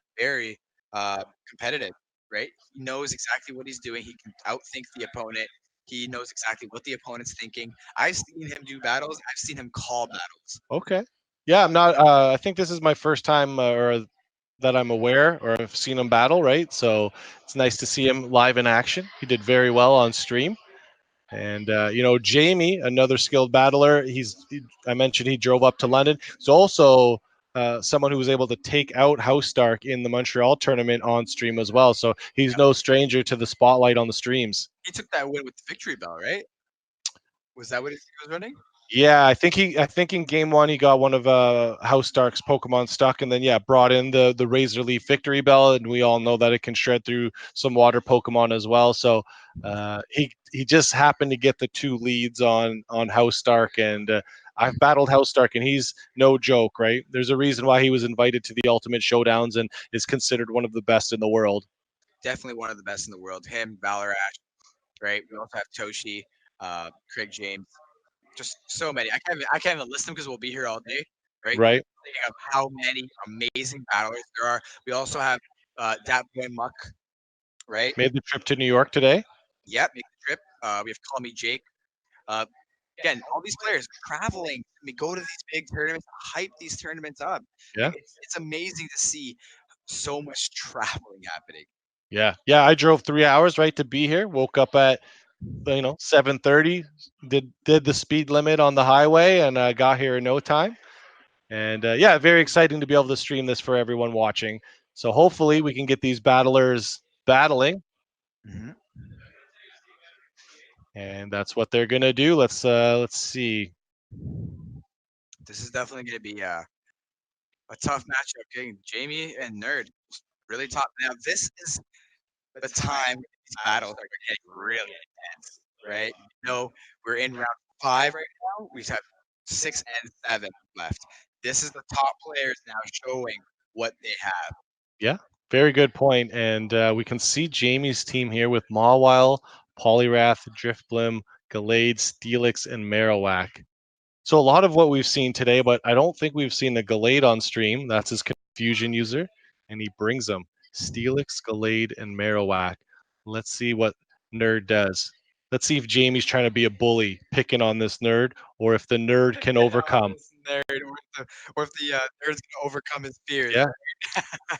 competitive, right? He knows exactly what he's doing. He can outthink the opponent. He knows exactly what the opponent's thinking. I've seen him do battles. I've seen him call battles. Okay. Yeah, I'm not. I think this is my first time or that I'm aware or I've seen him battle, right? So it's nice to see him live in action. He did very well on stream. And Jamie, another skilled battler. I mentioned he drove up to London. He's also someone who was able to take out House Stark in the Montreal tournament on stream as well. So he's Yeah. no stranger to the spotlight on the streams. He took that win with the victory bell, right? Was that what he was running? Yeah, I think in game one he got one of House Stark's Pokemon stuck, and then brought in the Razor Leaf Victory Bell, and we all know that it can shred through some water Pokemon as well. So he just happened to get the two leads on House Stark, and I've battled House Stark, and he's no joke, right? There's a reason why he was invited to the Ultimate Showdowns and is considered one of the best in the world. Definitely one of the best in the world. Him, Valor Ash, right? We also have Toshi, Craig James, just so many. I can't even list them because we'll be here all day, right? Right? Thinking of how many amazing battlers there are. We also have that boy Muck, right? Made the trip to New York today. Yep, make the trip. We have Call Me Jake. Uh, Again, all these players traveling. I mean, go to these big tournaments, hype these tournaments up. Yeah. Like, it's amazing to see so much traveling happening. Yeah. I drove 3 hours right to be here. Woke up at 7:30. Did the speed limit on the highway and got here in no time. And very exciting to be able to stream this for everyone watching. So hopefully we can get these battlers battling, Mm-hmm. and that's what they're gonna do. Let's see. This is definitely going to be a tough matchup. Getting Jamie and Nerd really tough. Now, this is the time these battles are getting really intense, right? We're in round 5 right now. We have 6 and 7 left. This is the top players now showing what they have. Yeah, very good point. And we can see Jamie's team here with Mawile, Poliwrath, Driftblim, Gallade, Steelix, and Marowak. So a lot of what we've seen today, but I don't think we've seen the Gallade on stream. That's his confusion user, and he brings them Steelix, Gallade, and Marowak. Let's see what Nerd does. Let's see if Jamie's trying to be a bully, picking on this nerd, or if the nerd can overcome. This nerd, or if the nerd's gonna overcome his fears. Yeah,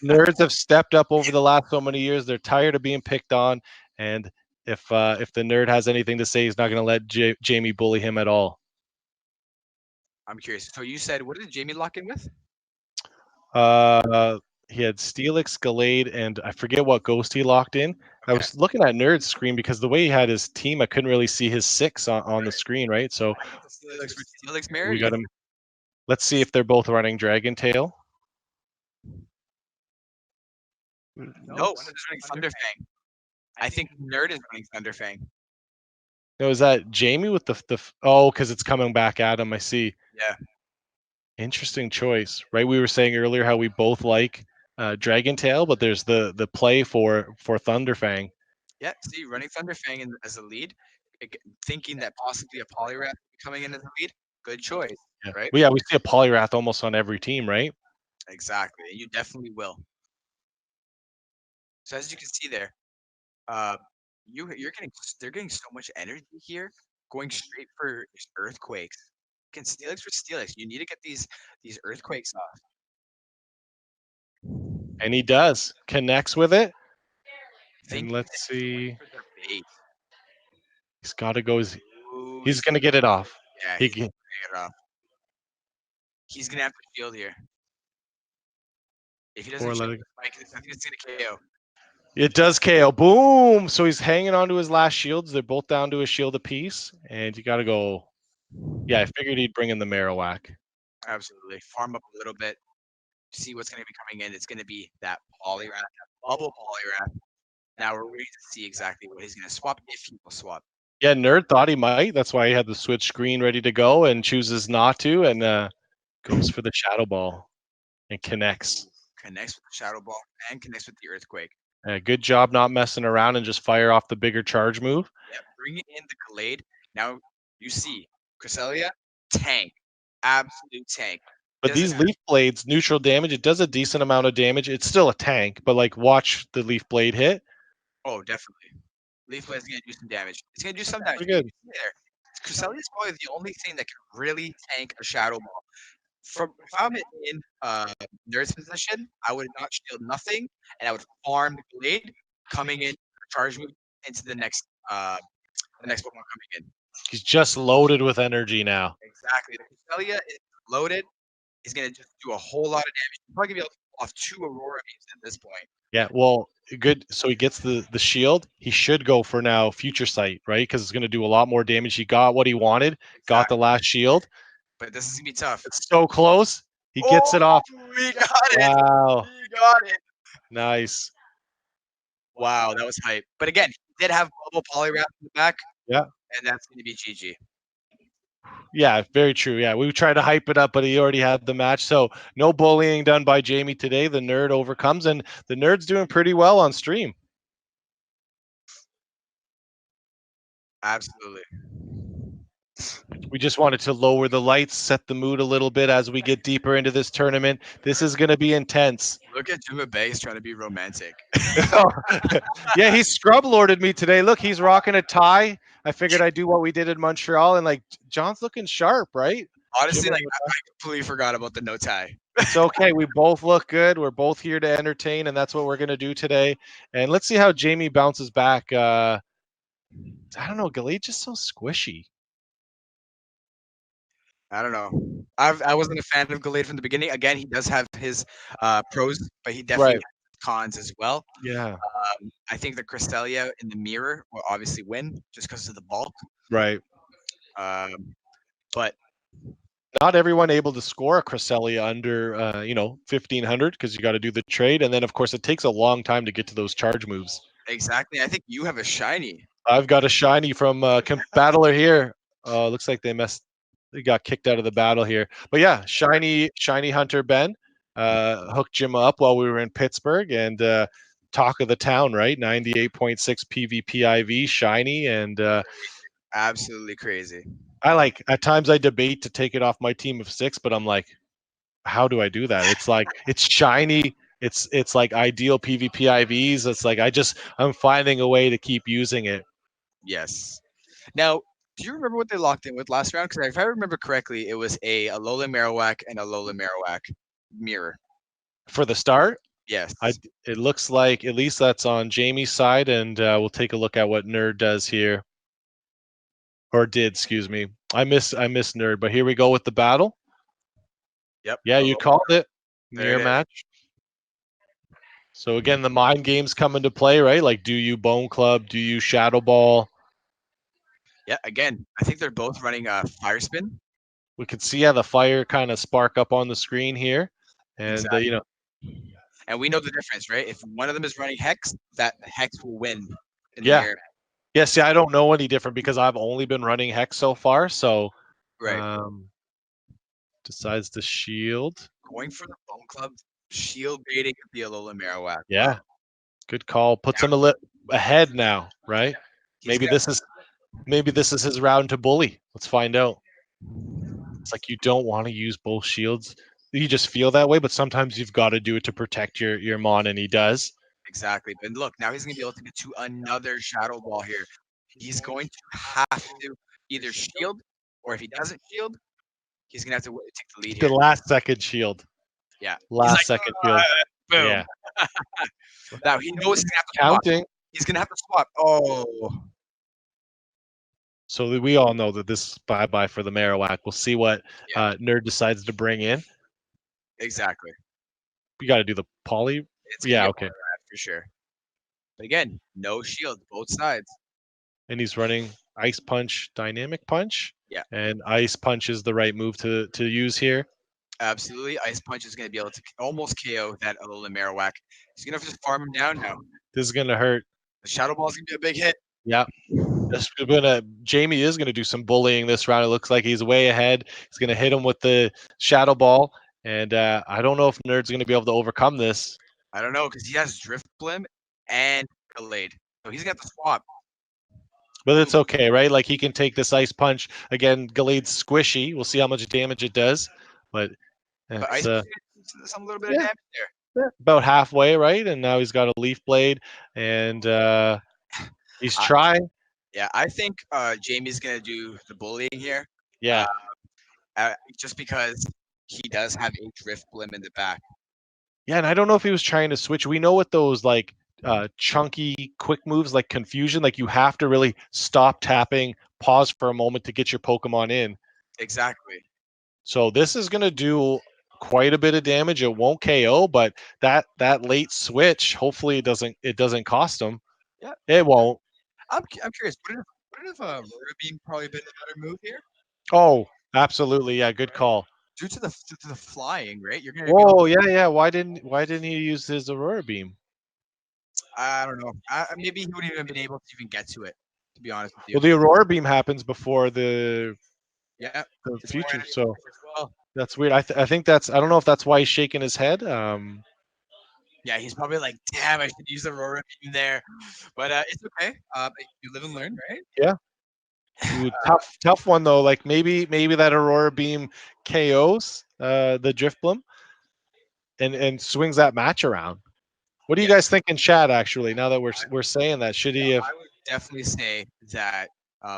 nerds have stepped up over the last so many years. They're tired of being picked on, and if the nerd has anything to say, he's not going to let Jamie bully him at all. I'm curious. So you said, what did Jamie lock in with? He had Steelix, Gallade, and I forget what ghost he locked in. I Okay. was looking at Nerd's screen because the way he had his team, I couldn't really see his 6 on the screen, right? So Steelix for Steelix Mare. we got him. Let's see if they're both running Dragon Tail. No, one of them is running Thunderfang. I think Nerd is running Thunderfang. No, is that Jamie with the oh, because it's coming back at him. I see. Yeah. Interesting choice, right? We were saying earlier how we both like Dragon Tail, but there's the play for Thunderfang. Yeah, see, running Thunderfang as a lead, thinking that possibly a Poliwrath coming in as a lead, good choice, Yeah. right? Well, yeah, we see a Poliwrath almost on every team, right? Exactly, and you definitely will. So as you can see there, they're getting so much energy here, going straight for earthquakes. Can Steelix for Steelix? You need to get these earthquakes off. And he does. Connects with it. And let's see. For their bait. He's got to go. Ooh, He's going to get it off. yeah, he's gonna get it off. He's gonna have to shield here. If he doesn't shield the spike, I think it's gonna KO. It does KO. Boom! So he's hanging on to his last shields. They're both down to a shield apiece. And you got to go. Yeah, I figured he'd bring in the Marowak. Absolutely. Farm up a little bit. See what's going to be coming in. It's going to be that Poliwrath, that bubble Poliwrath. Now we're waiting to see exactly what he's going to swap, if he will swap. Yeah, Nerd thought he might. That's why he had the switch screen ready to go and chooses not to and goes for the Shadow Ball and connects. Connects with the Shadow Ball and connects with the Earthquake. Good job not messing around and just fire off the bigger charge move. Yeah, bring in the Gallade. Now you see Cresselia, tank. Absolute tank. But these Leaf Blades, neutral damage, it does a decent amount of damage. It's still a tank, but like watch the Leaf Blade hit. Oh, definitely. Leaf Blade is going to do some damage. It's going to do some damage. Pretty good. Cresselia is probably the only thing that can really tank a Shadow Ball. If I'm in Nerd's position, I would not shield nothing, and I would farm the Blade coming in, charge move into the next Pokemon coming in. He's just loaded with energy now. Exactly. The Cresselia is loaded. He's going to just do a whole lot of damage. He's probably going to be able to pull off 2 Aurora beams at this point. Yeah, well, good. So he gets the shield. He should go for now Future Sight, right? Because it's going to do a lot more damage. He got what he wanted, exactly. Got the last shield. But this is going to be tough. It's so close. He gets it off. We got it. Wow. We got it. Nice. Wow, that was hype. But again, he did have Bubble Poliwrath in the back. Yeah. And that's going to be GG. Yeah, very true. Yeah, we tried to hype it up, but he already had the match. So no bullying done by Jamie today. The Nerd overcomes, and the Nerd's doing pretty well on stream. Absolutely. We just wanted to lower the lights, set the mood a little bit as we get deeper into this tournament. This is going to be intense. Look at Juma Bass trying to be romantic. Yeah, he scrub lorded me today. Look, he's rocking a tie. I figured I'd do what we did in Montreal, and like John's looking sharp, right? Honestly, like I completely forgot about the no tie. It's okay. We both look good. We're both here to entertain, and that's what we're gonna do today. And let's see how Jamie bounces back. I don't know. Gallade's just so squishy. I don't know. I wasn't a fan of Gallade from the beginning. Again, he does have his pros, but he definitely has cons as well. Yeah. I think the Cresselia in the mirror will obviously win just because of the bulk. Right. But not everyone able to score a Cresselia under 1,500 because you got to do the trade, and then of course it takes a long time to get to those charge moves. Exactly. I think you have a shiny. I've got a shiny from Battler here. Looks like they got kicked out of the battle here. But yeah, shiny Hunter Ben hooked Jim up while we were in Pittsburgh, and talk of the town, right? 98.6 PvP IV shiny, and absolutely crazy. At times I debate to take it off my team of 6, but I'm like, how do I do that? It's like it's shiny. It's like ideal PvP IVs. It's like I'm finding a way to keep using it. Yes. Now, do you remember what they locked in with last round? Because if I remember correctly, it was a Alolan Marowak and a Alolan Marowak mirror. For the start? Yes. It looks like at least that's on Jamie's side, and we'll take a look at what Nerd does here. Or did, excuse me. I miss Nerd, but here we go with the battle. Yep. Yeah, you called it. Mirror match. is. So again, the mind games come into play, right? Like, do you Bone Club? Do you Shadow Ball? Yeah, again, I think they're both running Fire Spin. We can see how the fire kind of spark up on the screen here, and Exactly. And we know the difference, right? If one of them is running Hex, that Hex will win in the yeah, mirror. yeah. See, I don't know any different because I've only been running Hex so far. So, Right. decides to shield. Going for the Bone Club, shield baiting could be a little Marowak. Yeah, Wow. good call. Puts Now him a little ahead now, right? he's gonna Maybe this is his round to bully. Let's find out. It's like you don't want to use both shields. You just feel that way, but sometimes you've got to do it to protect your mon, and he does. exactly. But look, now he's gonna be able to get to another Shadow Ball here. He's going to have to either shield, or if he doesn't shield, he's gonna have to take the lead The here. last second shield. Yeah. He's Last like, second shield. boom. Yeah. Now he knows he's gonna have to swap. Counting. He's gonna have to swap. Oh, So we all know that this is bye-bye for the Marowak. We'll see what Yeah. Nerd decides to bring in. exactly. We got to do the poly. It's gonna Yeah, be a okay. Polyrath for sure. But again, no shield, both sides. And he's running Ice Punch, Dynamic Punch. Yeah. And Ice Punch is the right move to use here. Absolutely. Ice Punch is going to be able to almost KO that Alolan Marowak. He's going to have to just farm him down now. This is going to hurt. The Shadow Ball is going to be a big hit. Yeah. Jamie is going to do some bullying this round. It looks like he's way ahead. He's going to hit him with the Shadow Ball. And I don't know if Nerd's going to be able to overcome this. I don't know, because he has Drift Blim and Gallade. So he's going to have to swap. But it's okay, right? Like he can take this Ice Punch. Again, Gallade's squishy. We'll see how much damage it does. But Ice it's Punch did some little bit of damage there. about halfway, right? And now he's got a Leaf Blade. And he's trying. Yeah, I think Jamie's going to do the bullying here. Yeah. Just because he does have a Drift Blim in the back. Yeah, and I don't know if he was trying to switch. We know what those like chunky quick moves like Confusion, like you have to really stop tapping, pause for a moment to get your Pokemon in. Exactly. So this is going to do quite a bit of damage. It won't KO, but that late switch, hopefully it doesn't cost him. Yeah. It won't. I'm curious. Wouldn't have Aurora Beam probably been a better move here? Oh, absolutely. Yeah, good call. Due to the flying, right? You're gonna. Whoa, yeah. Why didn't he use his Aurora Beam? I don't know. Maybe he wouldn't even been able to even get to it. To be honest with you. Well, the Aurora Beam happens before the future, so that's weird. I think that's. I don't know if that's why he's shaking his head. Yeah, he's probably like, damn, I should use the Aurora Beam there, but it's okay. You live and learn, right? Yeah. Ooh, tough one though. Like maybe that Aurora Beam KOs the Drift Blim and swings that match around. What do you guys think in chat? Actually, now that we're saying that, should he have? I would definitely say that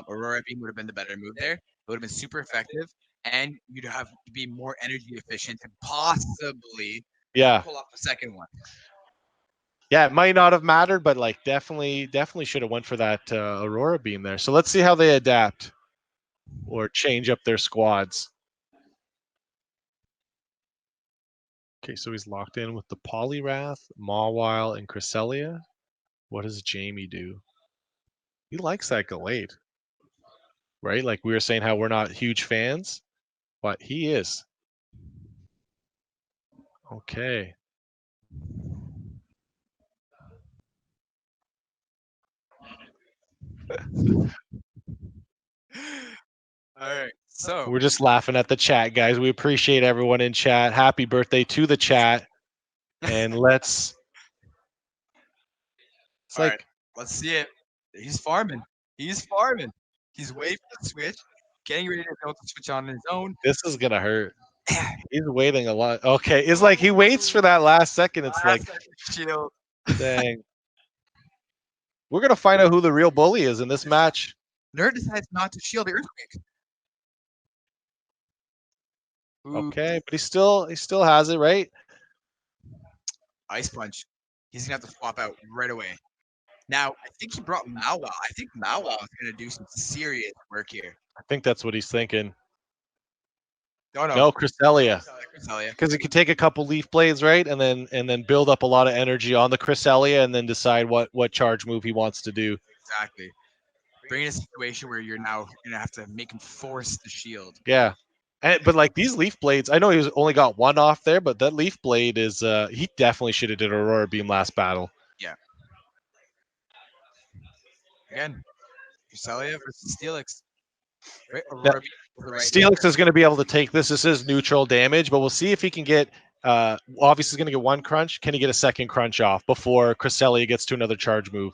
Aurora Beam would have been the better move there. It would have been super effective, and you'd have to be more energy efficient and possibly pull off the second one. Yeah, it might not have mattered, but like definitely should have went for that Aurora Beam there. So let's see how they adapt or change up their squads. Okay, so he's locked in with the Poliwrath, Mawile, and Cresselia. What does Jamie do? He likes that Gallade, right? Like we were saying how we're not huge fans, but he is. Okay. All right, so we're just laughing at the chat, guys. We appreciate everyone in chat. Happy birthday to the chat. And let's. All right, let's see it. He's farming. He's waiting for the switch, getting ready to be able to switch on his own. This is gonna hurt. He's waiting a lot. Okay, it's like he waits for that last second. It's like, shield. Dang. We're gonna find out who the real bully is in this match. Nerd decides not to shield the Earthquake. Okay, but he still has it, right? Ice Punch. He's gonna have to swap out right away. Now, I think he brought Mawile. I think Mawile is gonna do some serious work here. I think that's what he's thinking. No, Cresselia. Cresselia. Because he could take a couple Leaf Blades, right, and then build up a lot of energy on the Cresselia, and then decide what charge move he wants to do. Exactly. Bring in a situation where you're now gonna have to make him force the shield. Yeah. But like these leaf blades, I know he was only got one off there, but that leaf blade is he definitely should have did Aurora Beam last battle. Yeah. Again, Cresselia versus Steelix. Right? That Aurora Beam with the right Steelix is going to be able to take this. This is neutral damage, but we'll see if he can get. Obviously, he's going to get one crunch. Can he get a second crunch off before Cresselia gets to another charge move?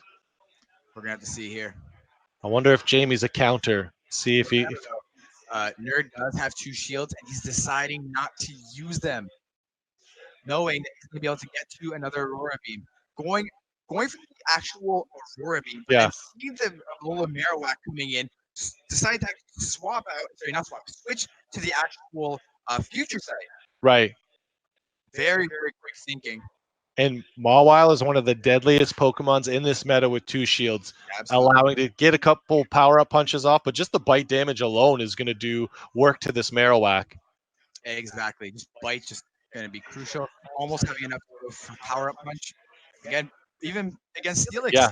we're gonna have to see here. I wonder if Jamie's a counter. See if he. If, Nerd does have 2 shields, and he's deciding not to use them, knowing that he's gonna be able to get to another Aurora Beam. Going for the actual Aurora Beam, but Yeah. then see the little Marowak coming in, decide to swap out. Sorry, not swap. Switch to the actual future sight. right. Very, very quick thinking. And Mawile is one of the deadliest Pokemons in this meta with 2 shields, Absolutely. allowing to get a couple power-up punches off, but just the bite damage alone is going to do work to this Marowak. Exactly. Just bite, just going to be crucial. Almost having enough for power-up punch. Again, even against Steelix. Yeah.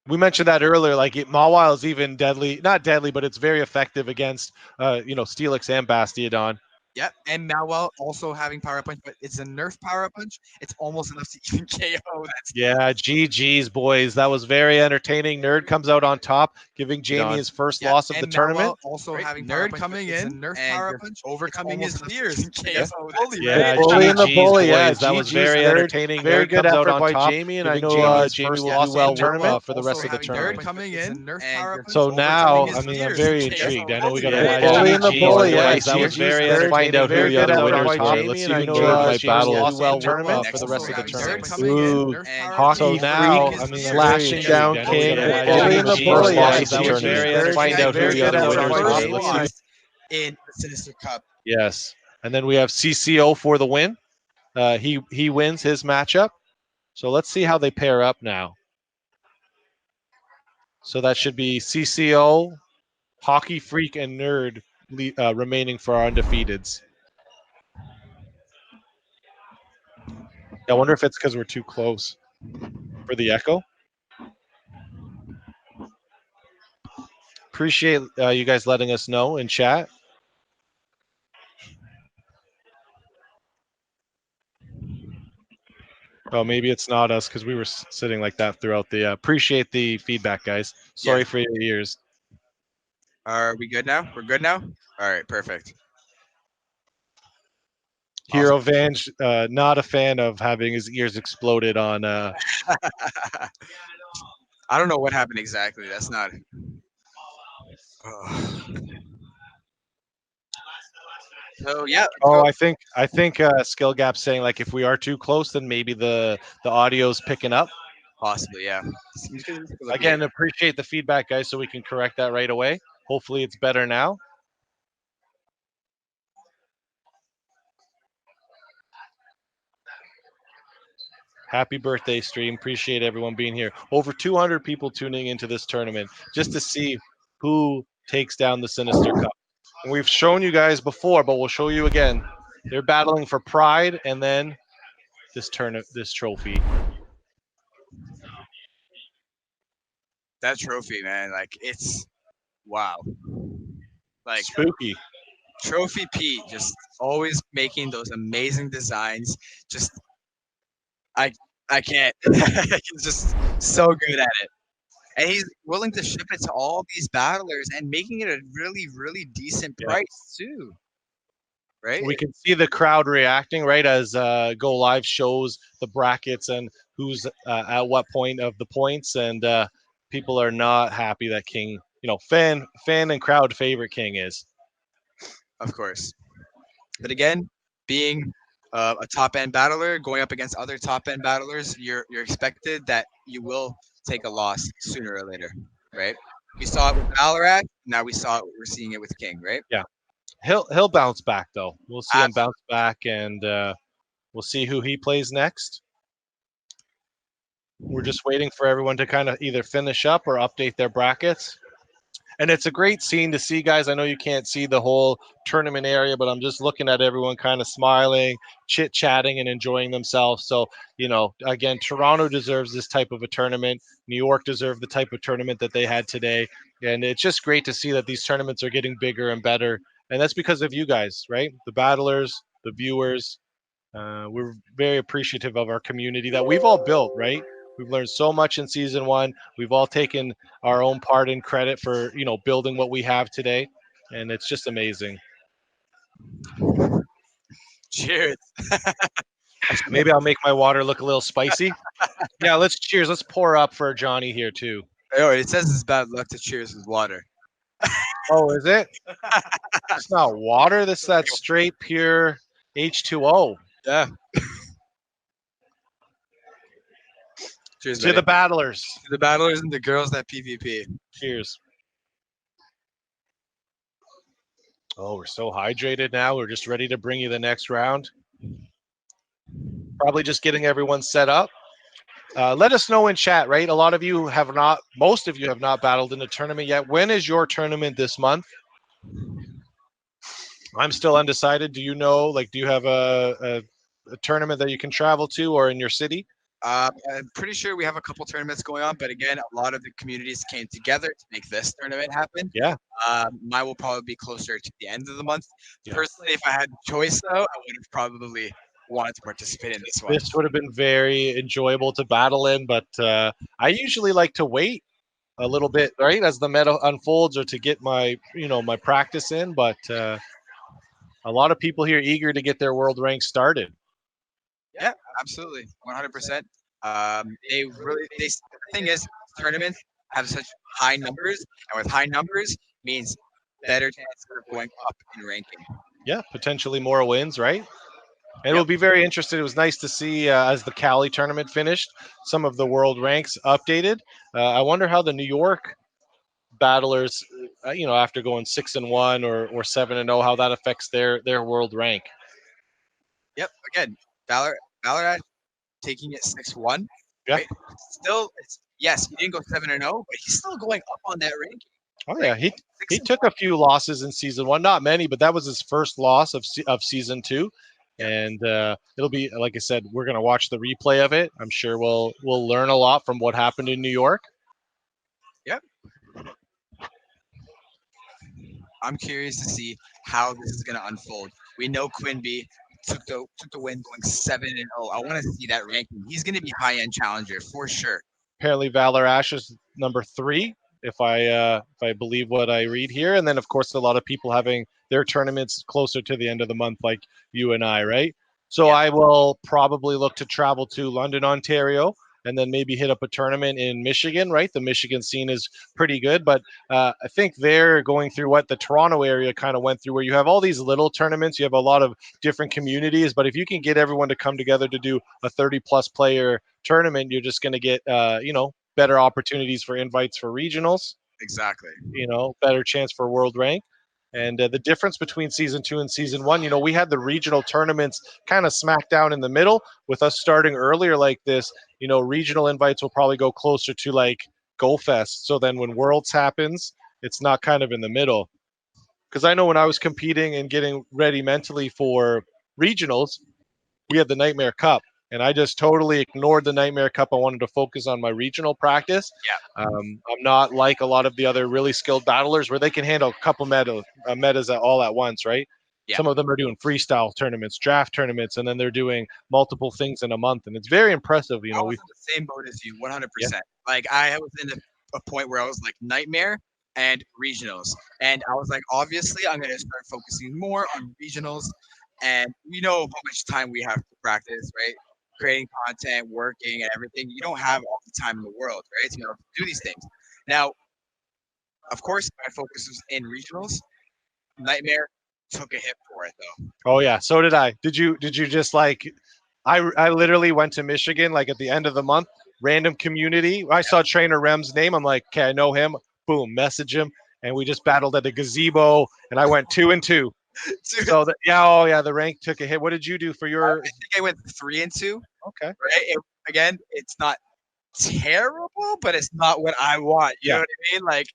We mentioned that earlier. Like Mawile is even deadly, not deadly, but it's very effective against, Steelix and Bastiodon. Yep, and Malwell also having power punch, but it's a nerf power punch. It's almost enough to even KO. That's Yeah, GG's, boys. That was very entertaining. Nerd comes out on top, giving Jamie his first loss of the tournament. Also Right, having Nerd punch, coming it's a in nerf and power you're punch, overcoming it's his almost fears. enough to Yes, KO. fully, Yeah, right? bully and the GG's, bully. Yeah, boys. that was GG's, very Nerd. entertaining. Very Nerd good comes out effort on by top, Jamie, and I giving know Jamie his Jamie first will loss do well of the tournament for the Also rest of the having tournament. Nerd coming it's a in nerf and power you're punch. So overcoming now, his I mean, I'm fears. very Yes, intrigued. I know we fully, got to right? watch Bully and the GG's, bully, boys. yeah, That was GG's, very Nerd. entertaining. Who Very we got good the effort winners by for. Jamie, Let's see and I who know Nerd might Jamie battle will out do well in the tournament for the rest of the Nerd tournament. coming in, Ooh, nerf Hockey power Freak, punch, I mean, slashing down King, Bully and the GG's bully, yeah, loss of the GG's, tournament. Nerd. Find out who Very the good other effort winners by are. Jamie, Let's and I see. In the Sinister Cup. Yes, and then we have CCO for the win. He wins his matchup. So let's see how they pair up now. So that should be CCO, Hockey Freak, and Nerd remaining for our undefeateds. I wonder if it's because we're too close for the echo. Appreciate you guys letting us know in chat. Oh, maybe it's not us because we were sitting like that throughout the. Appreciate the feedback, guys. Sorry for your ears. Are we good now? We're good now? All right, perfect. Hero Vange, not a fan of having his ears exploded on. I don't know what happened exactly. That's not. So yeah. Oh, I think Skill Gap's saying like if we are too close, then maybe the audio's picking up. Possibly, yeah. Again, appreciate the feedback, guys, so we can correct that right away. Hopefully, it's better now. Happy birthday stream. Appreciate everyone being here. Over 200 people tuning into this tournament just to see who takes down the Sinister Cup. And we've shown you guys before, but we'll show you again. They're battling for pride and then this trophy. That trophy, man, like it's wow. Like spooky. Trophy Pete just always making those amazing designs. Just I can't. He's just so good at it. And he's willing to ship it to all these battlers and making it a really, really decent price too. Right? We can see the crowd reacting, right, as Go Live shows the brackets and who's at what point of the points, and people are not happy that King, fan and crowd favorite King is. Of course. But again, being a top end battler, going up against other top end battlers, you're expected that you will take a loss sooner or later, right? We saw it with Valorant. Now we're seeing it with King, right? Yeah, he'll bounce back though. We'll see him bounce back, and we'll see who he plays next. We're just waiting for everyone to kind of either finish up or update their brackets. And it's a great scene to see, guys. I know you can't see the whole tournament area, but I'm just looking at everyone kind of smiling, chit-chatting, and enjoying themselves. So, again, Toronto deserves this type of a tournament. New York deserved the type of tournament that they had today. And it's just great to see that these tournaments are getting bigger and better And that's because of you guys, right? The battlers, the viewers. We're very appreciative of our community that we've all built, right? We've learned so much in season one. We've all taken our own part in credit for, building what we have today. And it's just amazing. Cheers. Maybe I'll make my water look a little spicy. Yeah, let's cheers. Let's pour up for Johnny here too. Oh, it says it's bad luck to cheers with water. Oh, is it? It's not water. This is that straight pure H2O. Yeah. Cheers, To buddy. the battlers. To the battlers and the girls that PvP. Cheers. Oh, we're so hydrated now. We're just ready to bring you the next round. Probably just getting everyone set up. Let us know in chat, right? A lot of you have not, most of you have not battled in a tournament yet. When is your tournament this month? I'm still undecided. Do you know, do you have a tournament that you can travel to or in your city? I'm pretty sure we have a couple tournaments going on, but again, a lot of the communities came together to make this tournament happen. Yeah. Mine will probably be closer to the end of the month. Yeah. Personally, if I had the choice, though, I would have probably wanted to participate in this one. This would have been very enjoyable to battle in, but I usually like to wait a little bit, right, as the meta unfolds or to get my, my practice in. But a lot of people here eager to get their world rank started. Yeah, absolutely, 100%. The thing is, tournaments have such high numbers, and with high numbers means better chances of going up in ranking. Yeah, potentially more wins, right? And it Yep. will be very interesting. It was nice to see as the Cali tournament finished, some of the world ranks updated. I wonder how the New York battlers, after going 6-1 or 7-0, how that affects their world rank. Yep. Again, Valorant taking it 6-1. Yeah. Right? Still, yes, he didn't go 7-0, but he's still going up on that ranking. Oh yeah, he took a few losses in season one, not many, but that was his first loss of season two. Yeah. And it'll be, like I said, we're gonna watch the replay of it. I'm sure we'll learn a lot from what happened in New York. Yep. I'm curious to see how this is gonna unfold. We know Quinby took the win going 7-0. I want to see that ranking. He's gonna be high end challenger for sure. Apparently, Valor Ash is number 3, if I believe what I read here. And then, of course, a lot of people having their tournaments closer to the end of the month, like you and I, right? So Yeah. I will probably look to travel to London, Ontario, and then maybe hit up a tournament in Michigan, right? The Michigan scene is pretty good, but I think they're going through what the Toronto area kind of went through, where you have all these little tournaments, you have a lot of different communities, but if you can get everyone to come together to do a 30-plus player tournament, you're just going to get, better opportunities for invites for regionals, Exactly. better chance for world rank. And the difference between season 2 and season 1, we had the regional tournaments kind of smack down in the middle. With us starting earlier like this, regional invites will probably go closer to like GoFest. So then when Worlds happens, it's not kind of in the middle. Because I know when I was competing and getting ready mentally for regionals, we had the Nightmare Cup. And I just totally ignored the Nightmare Cup. I wanted to focus on my regional practice. Yeah. I'm not like a lot of the other really skilled battlers where they can handle a couple metas all at once, right? Yeah. Some of them are doing freestyle tournaments, draft tournaments, and then they're doing multiple things in a month. And it's very impressive. I was in the same boat as you, 100%. Yeah. Like I was in a point where I was like Nightmare and regionals. And I was like, obviously, I'm going to start focusing more on regionals. And we know how much time we have to practice, right? Creating content, working, and everything. You don't have all the time in the world, right? To do these things. Now, of course, my focus was in regionals. Nightmare took a hit for it, though. Oh yeah, so did I. Did you just like? I literally went to Michigan like at the end of the month. Random community. I saw Trainer Rem's name. I'm like, okay, I know him. Boom, message him, and we just battled at a gazebo, and I went 2-2. So the rank took a hit. What did you do for your? I think I went 3-2. Okay. Right. Again, it's not terrible, but it's not what I want. You know what I mean? Like,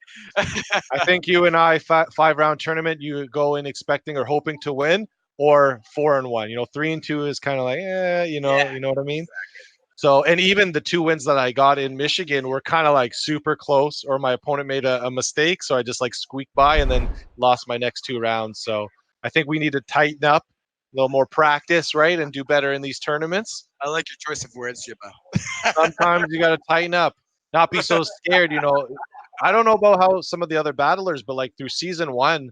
I think you and I 5-round tournament. You go in expecting or hoping to win, or 4-1. 3-2 is kind of like, you know what I mean. Exactly. So, and even the 2 wins that I got in Michigan were kind of like super close, or my opponent made a mistake. So I just like squeaked by and then lost my next 2 rounds. So I think we need to tighten up a little more practice, right? And do better in these tournaments. I like your choice of words, Jibba. Sometimes you got to tighten up, not be so scared. I don't know about how some of the other battlers, but like through season one,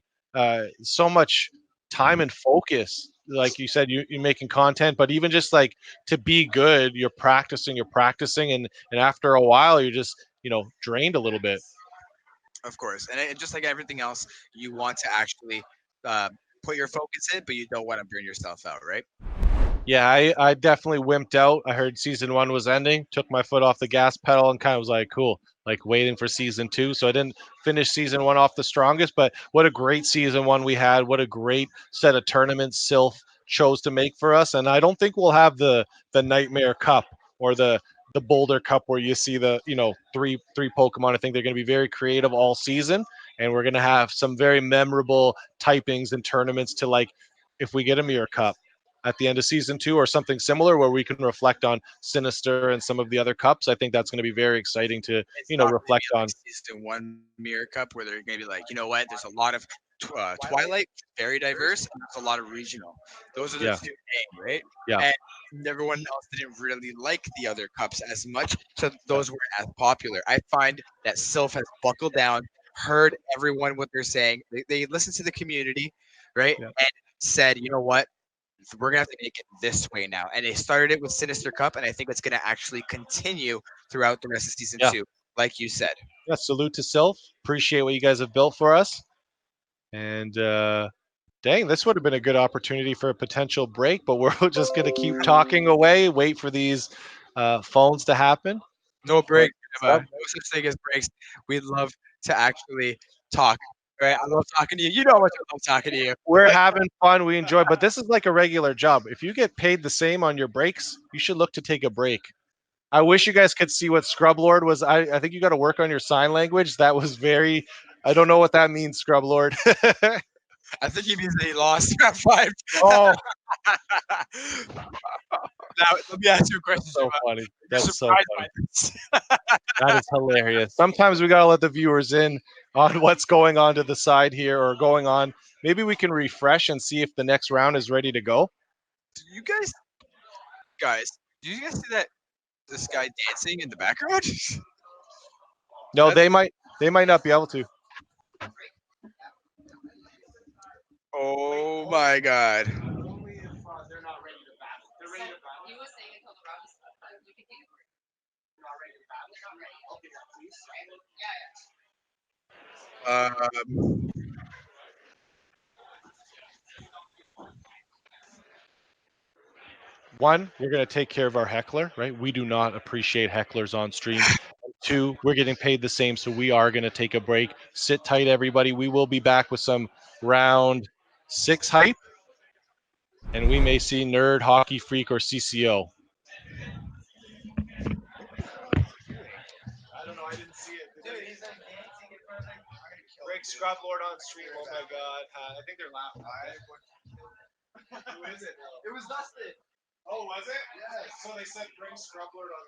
so much time and focus. Like you said, you're making content, but even just like to be good, you're practicing, and after a while, you're just drained a little bit. Of course, and just like everything else, you want to actually uh, put your focus in, but you don't want to burn yourself out, right? Yeah, I definitely wimped out. I heard season one was ending, took my foot off the gas pedal, and kind of was like, cool, like waiting for season two. So I didn't finish season one off the strongest, but what a great season one we had. What a great set of tournaments Sylph chose to make for us. And I don't think we'll have the Nightmare Cup or the Boulder Cup where you see the three Pokemon. I think they're going to be very creative all season, and we're going to have some very memorable typings and tournaments to like if we get a Mirror Cup at the end of season two or something similar where we can reflect on Sinister and some of the other cups. I think that's going to be very exciting to, It's not going to be reflect like on. season one Mirror Cup where they're going to be like, you know what? There's a lot of Twilight, very diverse, and there's a lot of regional. Those are the Yeah. two main, right? Yeah. And everyone else didn't really like the other cups as much, so Yeah. those weren't as popular. I find that Sylph has buckled down, heard everyone what they're saying. They listened to the community, right? Yeah. And said, you know what? We're gonna have to make it this way now. And they started it with Sinister Cup, and I think it's gonna actually continue throughout the rest of season Yeah. two, like you said. Yeah. Salute to Sylph. Appreciate what you guys have built for us. And dang, this would have been a good opportunity for a potential break, but we're just going to keep talking away, wait for these phones to happen. No But break, no such thing as breaks. We love to actually talk. Right? I love talking to you. You know how much I love talking to you. we're having fun. We enjoy, but this is like a regular job. If you get paid the same on your breaks, you should look to take a break. I wish you guys could see what Scrub Lord was. I think you got to work on your sign language. That was very. I don't know what that means, Scrub Lord. I think he means that he lost round five. Oh, Now, let me ask you a question, so Shiva. funny. You're That's so surprised funny. by this. That is hilarious. Sometimes we gotta let the viewers in on what's going on to the side here or going on. Maybe we can refresh and see if the next round is ready to go. Do you guys, do you guys see that this guy dancing in the background? No, That's they might not be able to. oh my god. Um, One, we're gonna take care of our heckler, right? We do not appreciate hecklers on stream. Two, we're getting paid the same, so we are gonna take a break. Sit tight, everybody. We will be back with some round six hype, and we may see Nerd, Hockey Freak, or CCO. I don't know. I didn't see it. Break Scrub Lord on stream. Oh my god. I think they're laughing. Who is it? It was Dustin. Oh, was it? Yeah. So they said bring Scrub Lord on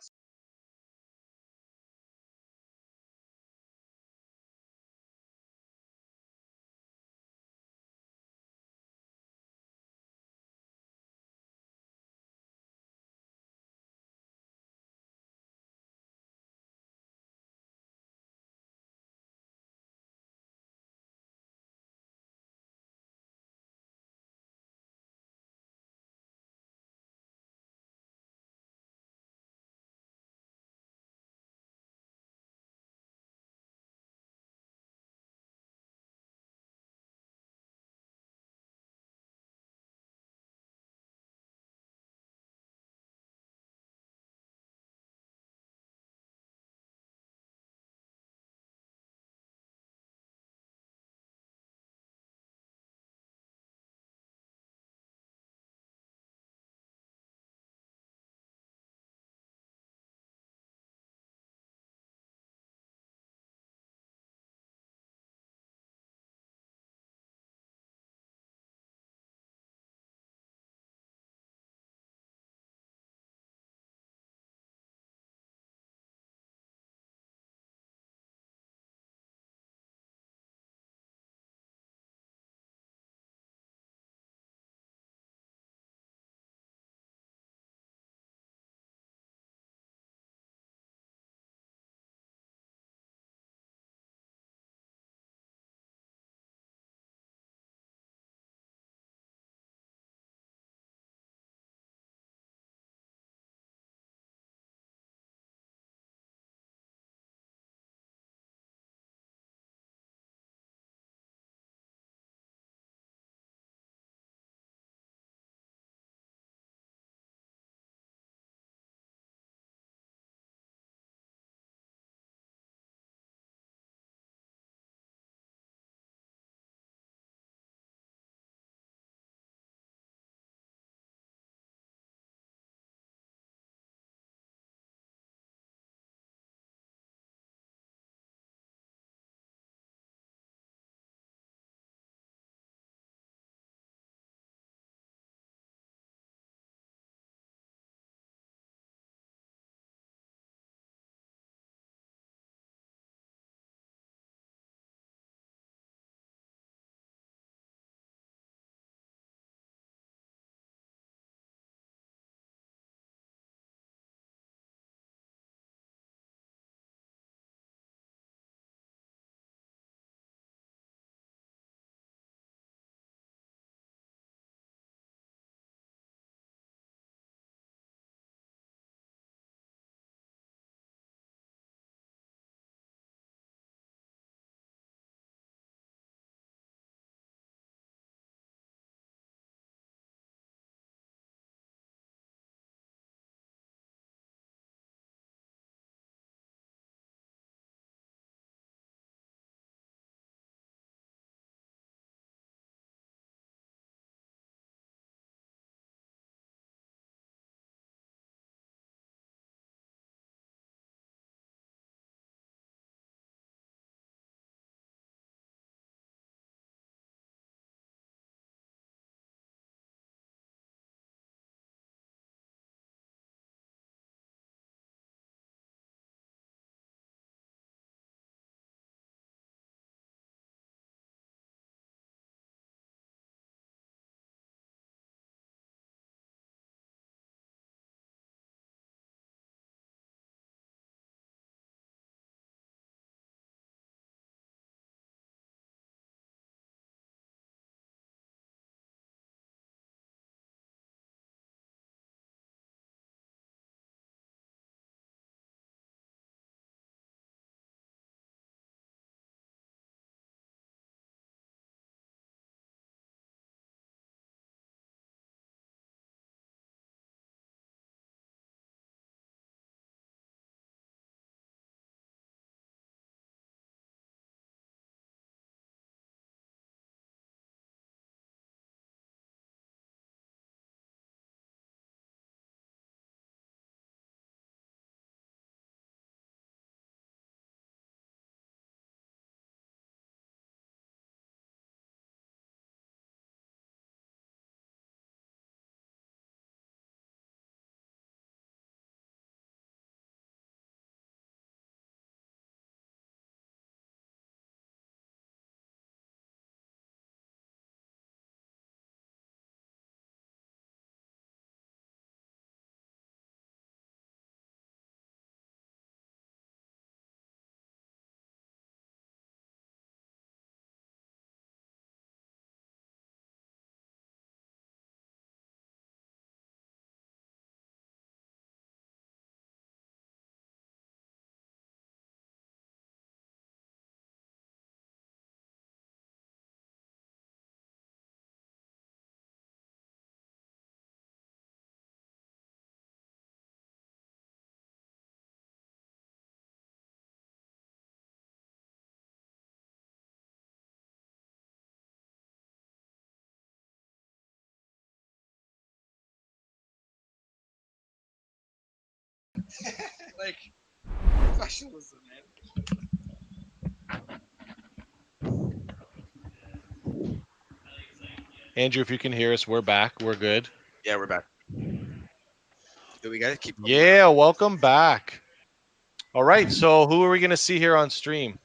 Like professionalism, man. Andrew, if you can hear us, we're back. We're good. Yeah, we're back. Do we gotta keep going? Yeah, welcome back. All right, so who are we going to see here on stream?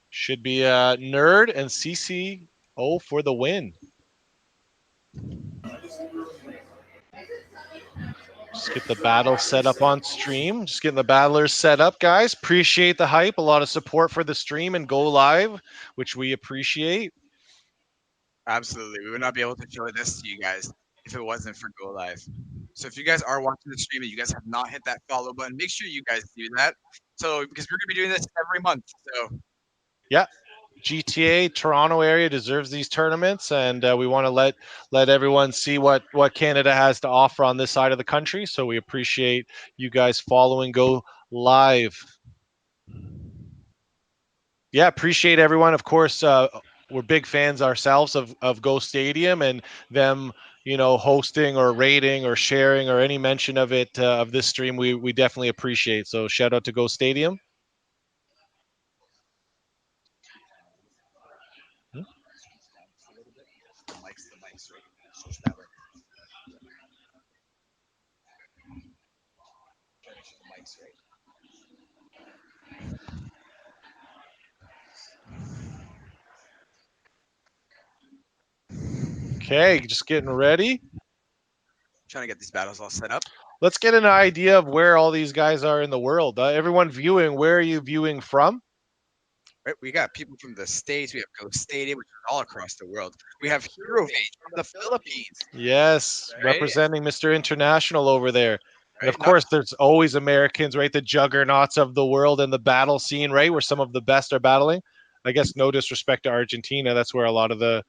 Should be Nerd and CCO for the win. Just get the battle set up on stream. Just getting the battlers set up, guys. Appreciate the hype. A lot of support for the stream and go live, which we appreciate. Absolutely. We would not be able to show this to you guys if it wasn't for Go Live. So if you guys are watching the stream and you guys have not hit that follow button, make sure you guys do that. So because we're gonna be doing this every month. So Yeah, GTA Toronto area deserves these tournaments, and we want to let everyone see what Canada has to offer on this side of the country. So we appreciate you guys following Go Live. Yeah, appreciate everyone. Of course, we're big fans ourselves of Go Stadium and them, hosting or rating or sharing or any mention of it of this stream. We definitely appreciate. So shout out to Go Stadium. Hmm? Okay, just getting ready. trying to get these battles all set up. Let's get an idea of where all these guys are in the world. Everyone viewing, where are you viewing from? Right, we got people from the States. We have Go Stadium, which is all across the world. We have Hero Vage from the Philippines. Yes, Right, representing Mr. International over there. And of right. Not course, there's always Americans, right? The juggernauts of the world and the battle scene, right? Where some of the best are battling. I guess no disrespect to Argentina. That's where a lot of the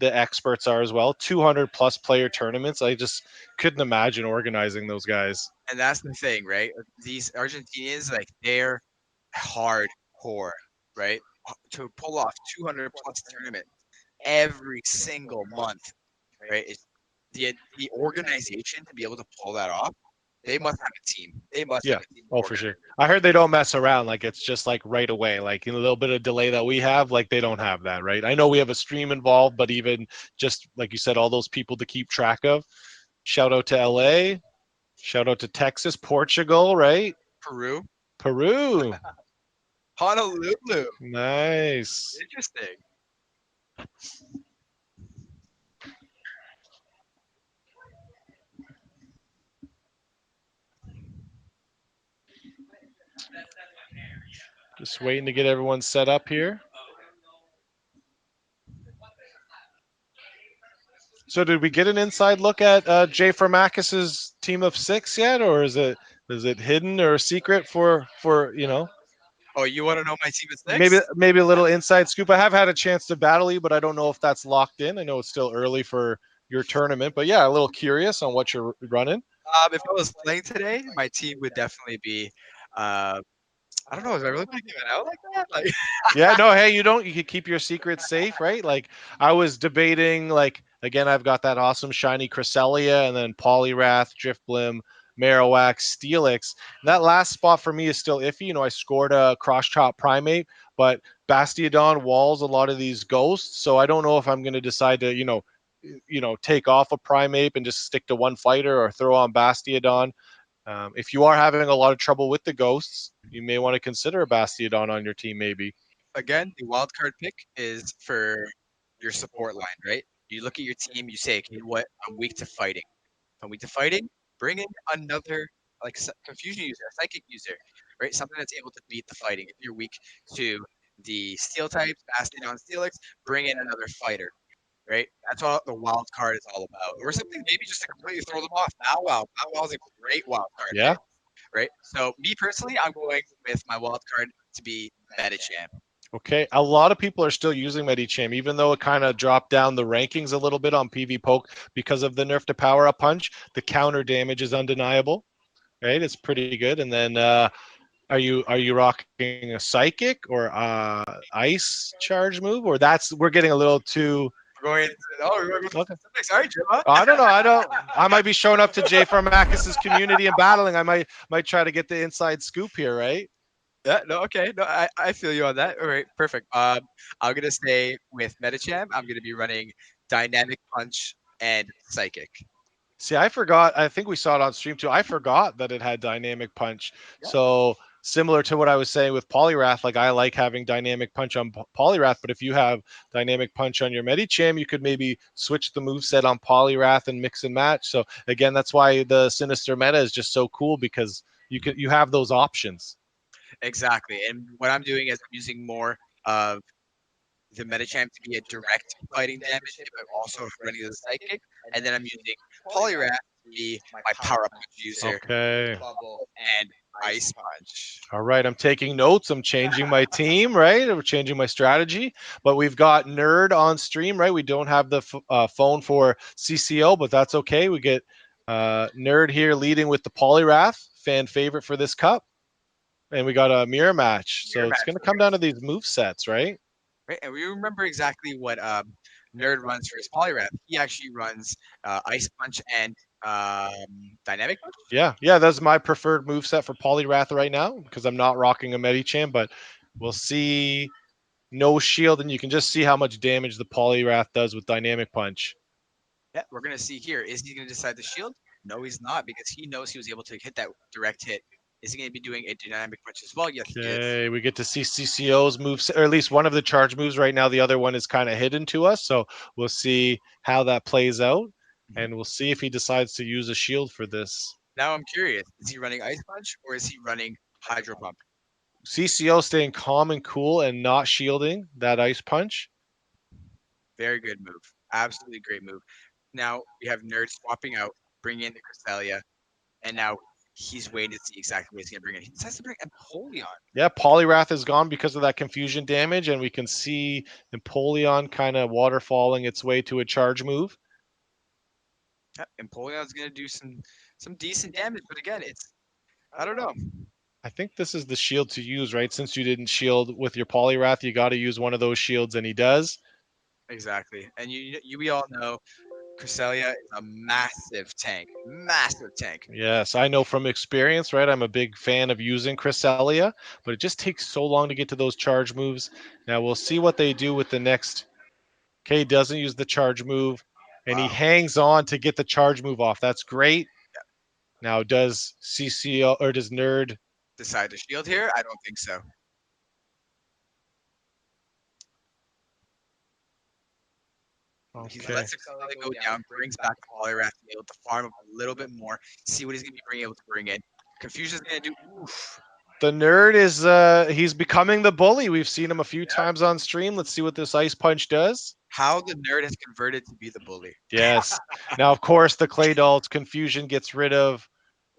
experts are as well. 200 plus player tournaments. I just couldn't imagine organizing those guys. and that's the thing, right? These Argentinians, like they're hardcore, right? To pull off 200 plus tournaments every single month, right? It's the organization to be able to pull that off. They must have a team. They must Yeah. have a team. Oh, for sure. I heard they don't mess around. Like it's just like right away. Like in a little bit of delay that we have, like they don't have that, right? I know we have a stream involved, but even just like you said, all those people to keep track of. Shout out to LA. Shout out to Texas, Portugal, right? Peru, Peru. Honolulu. Nice. Interesting. Just waiting to get everyone set up here. So did we get an inside look at Jay Farmakis's team of six yet, or is it hidden or secret for? Oh, you want to know my team is Maybe next? maybe a little inside scoop. I have had a chance to battle you, but I don't know if that's locked in. I know it's still early for your tournament, but yeah, a little curious on what you're running. If I was playing today, my team would definitely be. Uh, I don't know. Is I really going to give it out like that? Like, Yeah, no, hey, you could keep your secrets safe, right? Like I was debating, like again, I've got that awesome shiny Cresselia and then Poliwrath, Driftblim, Marowak, Steelix. And that last spot for me is still iffy. I scored a cross chop primate, but Bastiodon walls a lot of these ghosts, so I don't know if I'm going to decide to, take off a primate and just stick to one fighter or throw on Bastiodon. If you are having a lot of trouble with the ghosts, you may want to consider a Bastiodon on your team, maybe. again, the wild card pick is for your support line, right? You look at your team, you say, okay, what? I'm weak to fighting. If I'm weak to fighting, bring in another like confusion user, a psychic user, right? Something that's able to beat the fighting. If you're weak to the steel types, Bastiodon, Steelix, bring in another fighter, right? That's what the wild card is all about. Or something maybe just to completely throw them off. Bow Wow is a great wild card, Yeah. right? So me personally, I'm going with my wild card to be Medicham. Okay. A lot of people are still using Medicham, even though it kind of dropped down the rankings a little bit on PV Poke because of the nerf to power up punch. The counter damage is undeniable, right? It's pretty good. And then are you rocking a psychic or ice charge move, or we're getting a little too going. Oh, we're going to Okay. specifics. All right, Jim. Huh? I don't know. I don't. I might be showing up to Jay from Marcus's community and battling. I might try to get the inside scoop here, right? Yeah, no, okay. No, I feel you on that. All right, perfect. I'm gonna stay with Metacham. I'm gonna be running Dynamic Punch and Psychic. See, I forgot. I think we saw it on stream too. I forgot that it had dynamic punch. Yeah. So similar to what I was saying with Polyrath, like I like having dynamic punch on Polyrath, but if you have dynamic punch on your Medicham, you could maybe switch the move set on Polyrath and mix and match. So again, that's why the Sinister meta is just so cool because you have those options. Exactly. And what I'm doing is I'm using more of the Metachamp to be a direct fighting damage, but also running the Psychic. And then I'm using Polyrath to be my power up punch user Okay. and Ice Punch. All right, I'm taking notes. I'm changing my team, right? We're changing my strategy. But we've got Nerd on stream, right? We don't have the phone for CCO, but that's okay. We get Nerd here leading with the Polyrath, fan favorite for this cup. And we got a mirror match. So Mirror it's match, going to come down to these move sets, right? right? And we remember exactly what Nerd runs for his Polyrath. He actually runs Ice Punch and Dynamic Punch. Yeah, that's my preferred move set for Polyrath right now because I'm not rocking a Medicham, but we'll see. No shield, and you can just see how much damage the Polyrath does with Dynamic Punch. Yeah, we're gonna see here. Is he gonna decide to shield? No, he's not because he knows he was able to hit that direct hit. Is he gonna be doing a dynamic punch as well? Yes, he is. Okay, we get to see CCO's moves, or at least one of the charge moves right now. The other one is kind of hidden to us, so we'll see how that plays out, and we'll see if he decides to use a shield for this. Now I'm curious: is he running Ice Punch or is he running Hydro Pump? CCO staying calm and cool and not shielding that Ice Punch. Very good move. Absolutely great move. Now we have Nerd swapping out, bringing in the Cresselia, and now he's waiting to see exactly what he's gonna bring in. He decides to bring Empoleon. Yeah, Polyrath is gone because of that confusion damage, and we can see Empoleon kind of waterfalling its way to a charge move. Yep, Empoleon's gonna do some decent damage, but again, it's I don't know. I think this is the shield to use, right? Since you didn't shield with your Polyrath, you got to use one of those shields, and he does. Exactly, and we all know Cresselia is a massive tank, massive tank. Yes, I know from experience, right? I'm a big fan of using Cresselia, but it just takes so long to get to those charge moves. Now we'll see what they do with the next. K doesn't use the charge move, and he hangs on to get the charge move off. That's great. Now does CCO or does Nerd Decide to shield here? I don't think so. He Okay. lets Cresselia go down, brings back Polyrath to be able to farm up a little bit more, see what he's gonna be able to bring in. Confusion's gonna do oof. The Nerd is he's becoming the bully. We've seen him a few times on stream. Let's see what this Ice Punch does. How the Nerd has converted to be the bully. Yes. Now, of course, the Claydolt's confusion gets rid of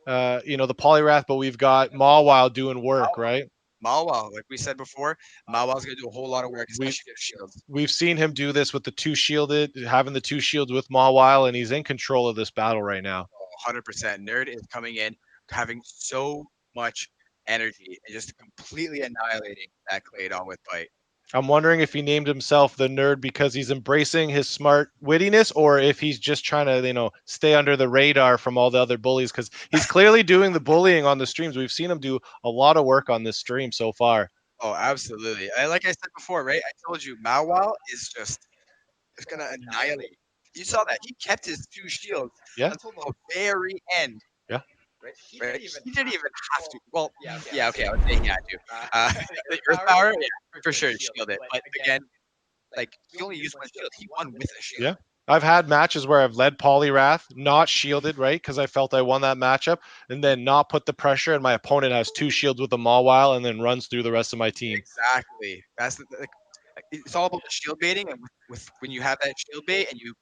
the Polyrath, but we've got Mawile doing work, right? Mawile, like we said before, Mawile's gonna do a whole lot of work, especially with shields. We've seen him do this with the two shielded, having the two shields with Mawile, and he's in control of this battle right now. 100%. Nerd is coming in, having so much energy and just completely annihilating that Claydol with Bite. I'm wondering if he named himself the Nerd because he's embracing his smart wittiness, or if he's just trying to, stay under the radar from all the other bullies, because he's clearly doing the bullying on the streams. We've seen him do a lot of work on this stream so far. Oh, absolutely. And like I said before, right? I told you, Mawile is just going to annihilate. You saw that. He kept his two shields until the very end. Yeah. Right? He didn't even have to. Well, yeah, okay, I would say he had to. The Earth Power, yeah, for sure, shield it. But again, like, he only used one shield. He won with a shield. Yeah. I've had matches where I've led Polyrath, not shielded, right? Because I felt I won that matchup, and then not put the pressure, and my opponent has two shields with a Mawile and then runs through the rest of my team. Exactly. That's it's all about the shield baiting, and with when you have that shield bait and you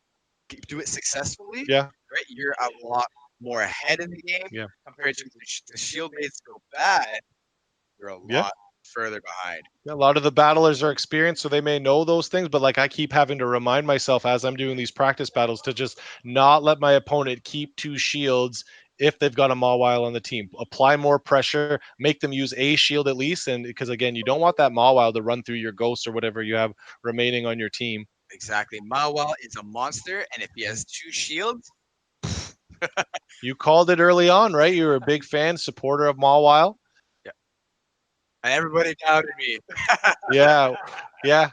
do it successfully, Yeah. right, you're a lot more ahead in the game. Yeah. Compared to the shield baits go bad, you're a lot further behind. Yeah, a lot of the battlers are experienced, so they may know those things, but like I keep having to remind myself as I'm doing these practice battles to just not let my opponent keep two shields if they've got a Mawile on the team. Apply more pressure, make them use a shield at least, and because again, you don't want that Mawile to run through your ghost or whatever you have remaining on your team. Exactly. Mawile is a monster, and if he has two shields, You called it early on, right? You were a big fan, supporter of Mawile. yeah, everybody doubted me. Yeah, yeah.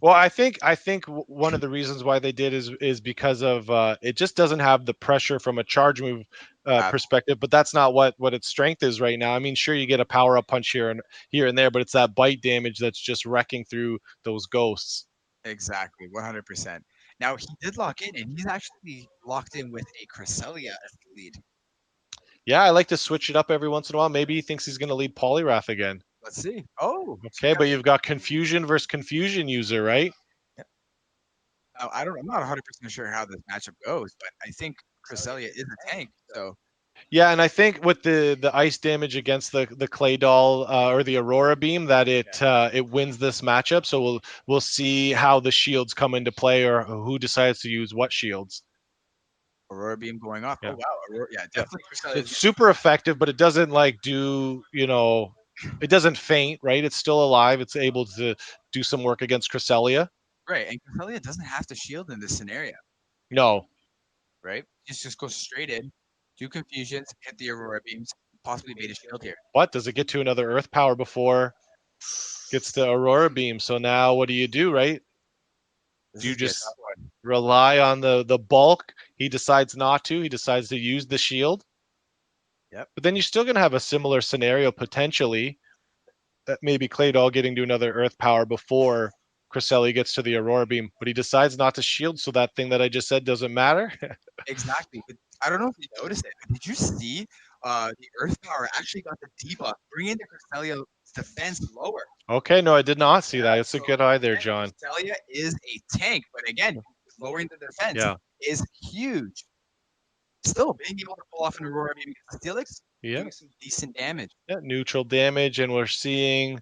Well, I think one of the reasons why they did is because of it just doesn't have the pressure from a charge move Uh, perspective, but that's not what its strength is right now. I mean, sure you get a power up punch here and there, but it's that bite damage that's just wrecking through those ghosts. exactly, 100%. Now he did lock in, and he's actually locked in with a Cresselia as the lead. Yeah, I like to switch it up every once in a while. Maybe he thinks he's going to lead Polyrath again. Let's see. Oh, so Okay, but you've got confusion versus confusion user, right? yeah. Now, I'm not 100% sure how this matchup goes, but I think Cresselia is a tank. So Yeah, and I think with the ice damage against the clay doll or the aurora beam that it wins this matchup. So we'll see how the shields come into play or who decides to use what shields. Aurora Beam going off. Oh Yeah, wow, Aurora, yeah, yeah. definitely Cresselia is It's gonna super effective, but it doesn't like do it doesn't faint, right? It's still alive. It's able to do some work against Cresselia. right, and Cresselia doesn't have to shield in this scenario, No, right? Just go straight in, do confusions, hit the Aurora Beams, possibly bait a shield here. what does it get to another Earth power before gets the aurora beam? So now what do, right? This Do you is gonna be a tough just one. rely on the bulk? He decides not to. He decides to use the shield. Yep, But then you're still going to have a similar scenario potentially that maybe Claydol getting to another Earth power before Cresselia gets to the Aurora Beam. But he decides not to shield, so that thing that I just said doesn't matter. exactly. But I don't know if you noticed it, but did you see the Earth Power actually got the debuff, bringing the Cresselia's defense lower? Okay, no, I did not see that. It's a So good eye there, again, John. Cresselia is a tank, but again, lowering the defense Yeah. is huge. Still being able to pull off an Aurora Beam against Steelix, Yeah. doing some decent damage. Yeah. Neutral damage, and we're seeing.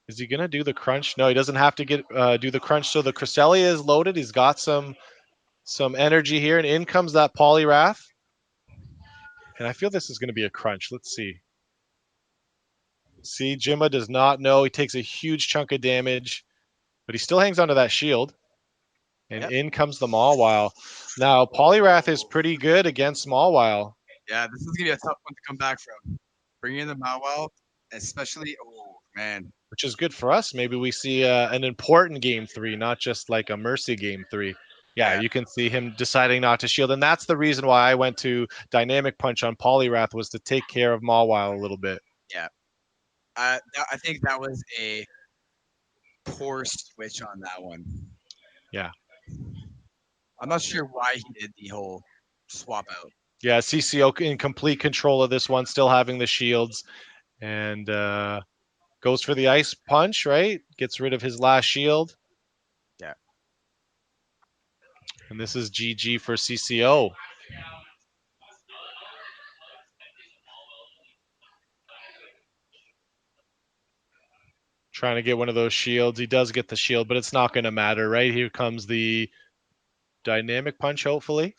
Is he gonna do the crunch? No, he doesn't have to get do the crunch. So the Cresselia is loaded. He's got some energy here, and in comes that Polyrath. And I feel this is going to be a crunch. Let's see. See, Jimma does not know. He takes a huge chunk of damage, but he still hangs onto that shield. And Yep. in comes the Mawile. Now, Polyrath is pretty good against Mawile, Yeah, this is gonna be a tough one to come back from. Bringing in the Mawile, especially. Oh man. which is good for us. Maybe we see an important game three, not just like a mercy game three. Yeah, Yeah, you can see him deciding not to shield. And that's the reason why I went to Dynamic Punch on Polyrath was to take care of Mawile a little bit. yeah. I think that was a poor switch on that one. Yeah. I'm not sure why he did the whole swap out. Yeah, CCO in complete control of this one, still having the shields. And goes for the ice punch, right? Gets rid of his last shield. Yeah. And this is GG for CCO. Trying to get one of those shields. He does get the shield, but it's not going to matter, right? Here comes the dynamic punch, hopefully,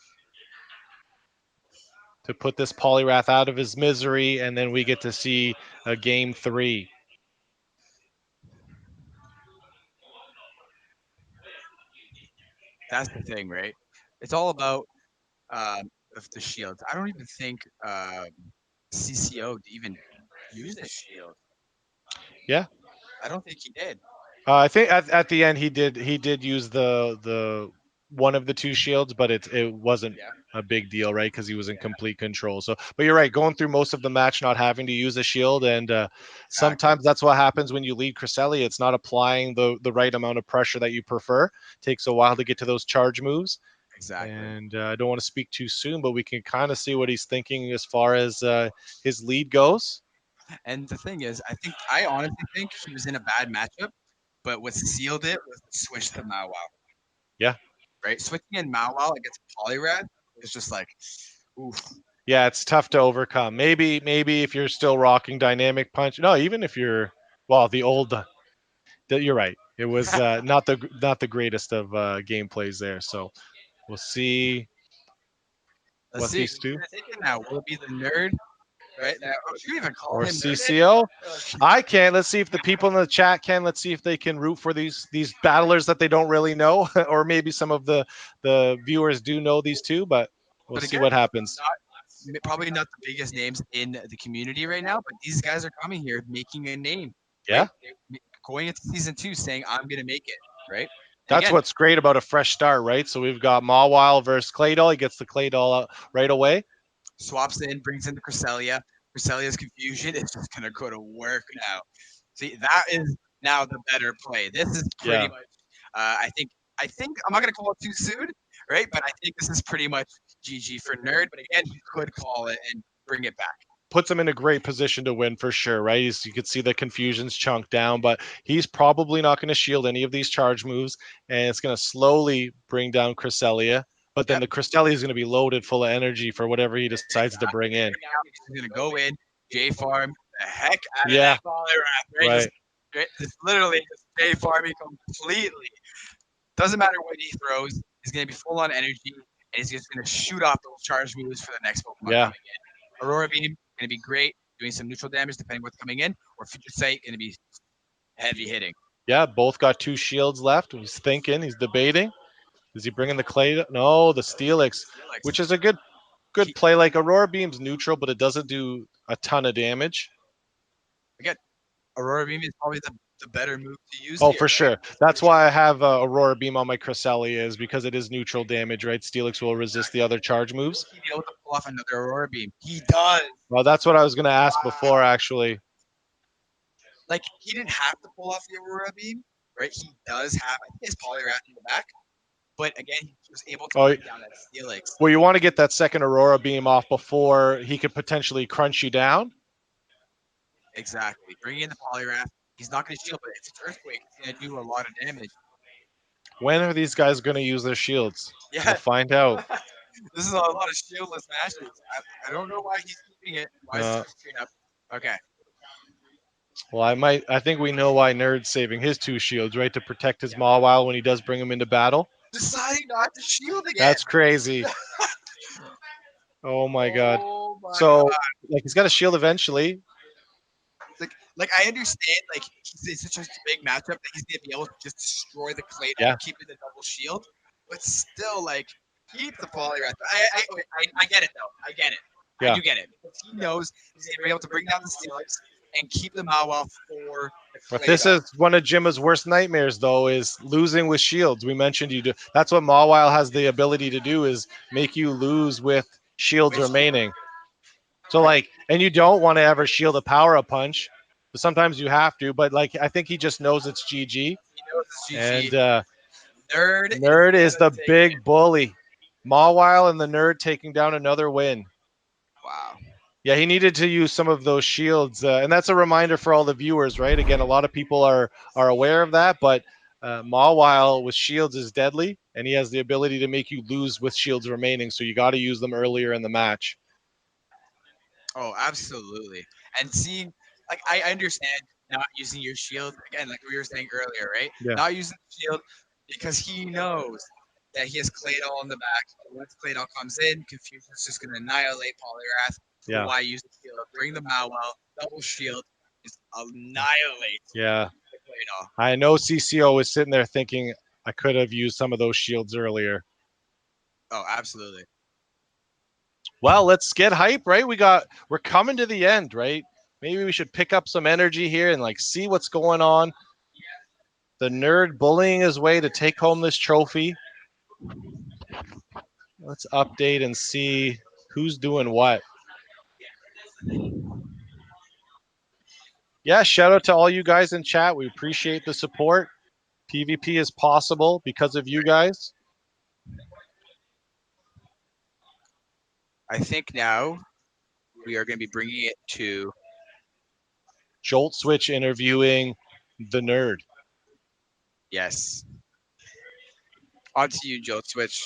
to put this Polyrath out of his misery. And then we get to see a game three. That's the thing, right? It's all about the shields. I don't even think CCO even used a shield. Yeah. I don't think he did. I think at the end he did use the one of the two shields, but it wasn't Yeah, a big deal, right? Because he was in complete control. So, but you're right, going through most of the match not having to use a shield, and exactly. sometimes that's what happens when you lead Cresselia. It's not applying the right amount of pressure that you prefer. Takes a while to get to those charge moves, Exactly. and I don't want to speak too soon, but we can kind of see what he's thinking as far as his lead goes. And the thing is, I honestly think he was in a bad matchup, but what sealed it was the switch to Mawile. Yeah. Right? Switching in Mawile against Poliwrath is just like, oof. Yeah, it's tough to overcome. Maybe if you're still rocking dynamic punch. No, even if you're well, the old. You're right. It was not the greatest of gameplays there. So we'll see Let's what see these who's do. gonna take it now. Will it be the nerd right? Now, should we even call Or him Nerd? CCO. I can. Let's see if the people in the chat can. Let's see if they can root for these battlers that they don't really know, or maybe some of the viewers do know these two. But we'll But see again, what happens. probably not the biggest names in the community right now, but these guys are coming here making a name. Yeah. Right? Going into season 2 saying, I'm going to make it, right? And That's again, what's great about a fresh start, right? So we've got Mawile versus Claydol. He gets the Claydol out right away. swaps in, brings in the Cresselia. Cresselia's confusion is just going to go to work now. See, that is now the better play. This is pretty much, I think I'm not going to call it too soon, right? But I think this is pretty much GG for Nerd. But again, he could call it and bring it back. Puts him in a great position to win for sure, right? You can see the confusion's chunked down, but he's probably not going to shield any of these charge moves, and it's going to slowly bring down Cresselia. But then the Cresselia is going to be loaded full of energy for whatever he decides to bring in. He's going to go in, J farm the heck out of that Polyrath, right? Just literally just J farming completely. Doesn't matter what he throws. He's going to be full on energy, and he's just going to shoot off those charge moves for the next Pokemon coming in. Aurora Beam going to be great, doing some neutral damage depending what's coming in, or Future Sight going to be heavy hitting. Yeah, both got 2 shields left. He's thinking, he's debating. Is he bringing the Clay? No, the Steelix, which is a good play. Like Aurora Beam's neutral, but it doesn't do a ton of damage. Again, Aurora Beam is probably the better move to use. For sure. That's why I have Aurora Beam on my Cresselia, is because it is neutral damage, right? Steelix will resist the other charge moves. He'll be able to pull off another Aurora Beam. He does. Well, that's what I was going to ask before, actually. Like, he didn't have to pull off the Aurora Beam, right? He does have, I think, his Polyrath in the back. But again, he was able to bring down that Steelix. Well, you want to get that second Aurora Beam off before he could potentially crunch you down. Exactly. Bringing in the Polyrath. He's not going to shield, but if it's Earthquake, it's going to do a lot of damage. When are these guys going to use their shields? Yeah. We'll find out. This is a lot of shieldless matches. I don't know why he's keeping it. Why is it straight up? Okay. Well, I think we know why Nerd's saving his 2 shields, right? To protect his Mawile when he does bring him into battle. Deciding not to shield again. That's crazy. Oh my god. So, like, he's got a shield eventually. Like I understand, like it's such a big matchup that he's gonna be able to just destroy the Claydol, keeping the double shield. But still, like, keep the Polyrath. I get it though. I get it. Yeah. I do get it. Because he knows he's gonna be able to bring down the Steelix and keep the Mawile for the Claydol. But this is one of Jimma's worst nightmares, though, is losing with shields. We mentioned you do. That's what Mawile has the ability to do, is make you lose with shields remaining. So, like, and you don't want to ever shield a power-up punch. But sometimes you have to, but like I think he just knows it's GG. He knows it's GG. And Nerd is the big bully. Mawile and the Nerd taking down another win. Wow. Yeah, he needed to use some of those shields, and that's a reminder for all the viewers, right? Again, a lot of people are aware of that, but Mawile with shields is deadly, and he has the ability to make you lose with shields remaining. So you got to use them earlier in the match. Oh, absolutely. And seeing. Like, I understand not using your shield, again, like we were saying earlier, right? Yeah. Not using the shield because he knows that he has Claydol in the back. Once Claydol comes in, Confusion's just going to annihilate Polyrath. Yeah. Why use the shield? Bring the Mawile, double shield, just annihilate the Claydol. I know CCO was sitting there thinking, I could have used some of those shields earlier. Oh, absolutely. Well, let's get hype, right? We're coming to the end, right? Maybe we should pick up some energy here and like see what's going on. The Nerd bullying his way to take home this trophy. Let's update and see who's doing what. Yeah, shout out to all you guys in chat. We appreciate the support. PvP is possible because of you guys. I think now we are going to be bringing it to Jolt Switch interviewing the Nerd. Yes. On to you, Jolt Switch.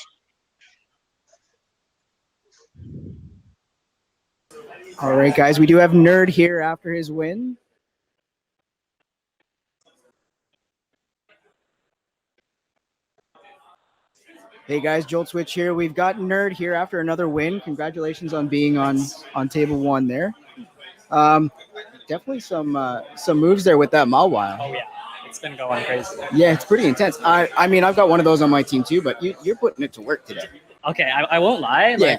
All right, guys. We do have Nerd here after his win. Hey, guys. Jolt Switch here. We've got Nerd here after another win. Congratulations on being on table 1 there. Definitely some moves there with that Mawile. Oh yeah, it's been going crazy. Yeah, it's pretty intense. I mean, I've got one of those on my team too, but you're putting it to work today. Okay, I won't lie. Yeah.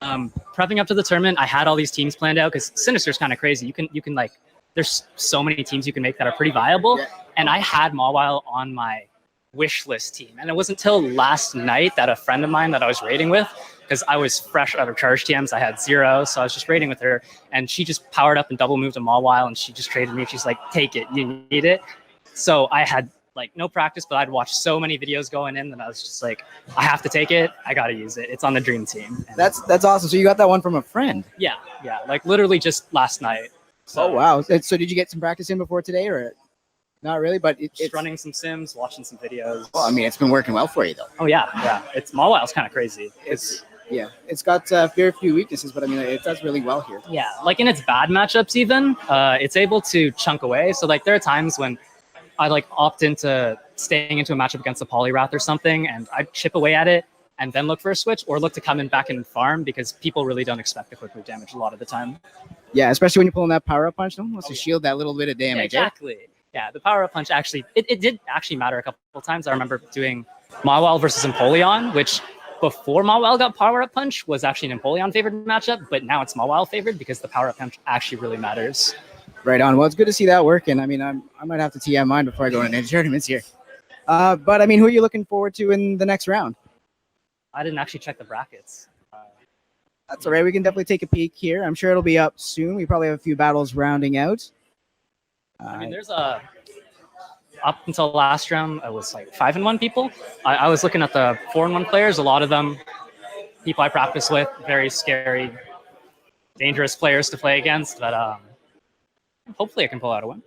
Like, prepping up to the tournament, I had all these teams planned out because Sinister's kind of crazy. You can like, there's so many teams you can make that are pretty viable, and I had Mawile on my wish list team, and it wasn't until last night that a friend of mine that I was raiding with, because I was fresh out of charge TMs, I had 0, so I was just raiding with her, and she just powered up and double moved a Mawile, and she just traded me. She's like, "Take it, you need it." So I had like no practice, but I'd watched so many videos going in that I was just like, I have to take it. I got to use it. It's on the dream team. And that's awesome. So you got that one from a friend? Yeah. Like literally just last night. So, oh wow! So did you get some practice in before today, or not really? But it's running some sims, watching some videos. Well, I mean, it's been working well for you though. Oh yeah. It's Mawile's kind of crazy. It's got very few weaknesses, but I mean, it does really well here. Yeah, like in its bad matchups, even it's able to chunk away. So like there are times when I like opt into staying into a matchup against a Poliwrath or something, and I chip away at it and then look for a switch, or look to come in back and farm, because people really don't expect the quick move damage a lot of the time. Yeah, especially when you're pulling that power up punch. No one wants to shield that little bit of damage. Yeah, exactly. Yeah, the power up punch actually, it did actually matter a couple of times. I remember doing Mawile versus Empoleon, which before Mawile got power up punch was actually an Empoleon favored matchup, but now it's Mawile favored because the power up punch actually really matters. Right on. Well, it's good to see that working. I mean, I might have to TM mine before I go into tournaments here. But I mean, who are you looking forward to in the next round? I didn't actually check the brackets. That's all right. We can definitely take a peek here. I'm sure it'll be up soon. We probably have a few battles rounding out. I mean, there's up until last round, it was like 5-1 people. I was looking at the 4-1 players. A lot of them, people I practice with, very scary, dangerous players to play against. But hopefully I can pull out a win.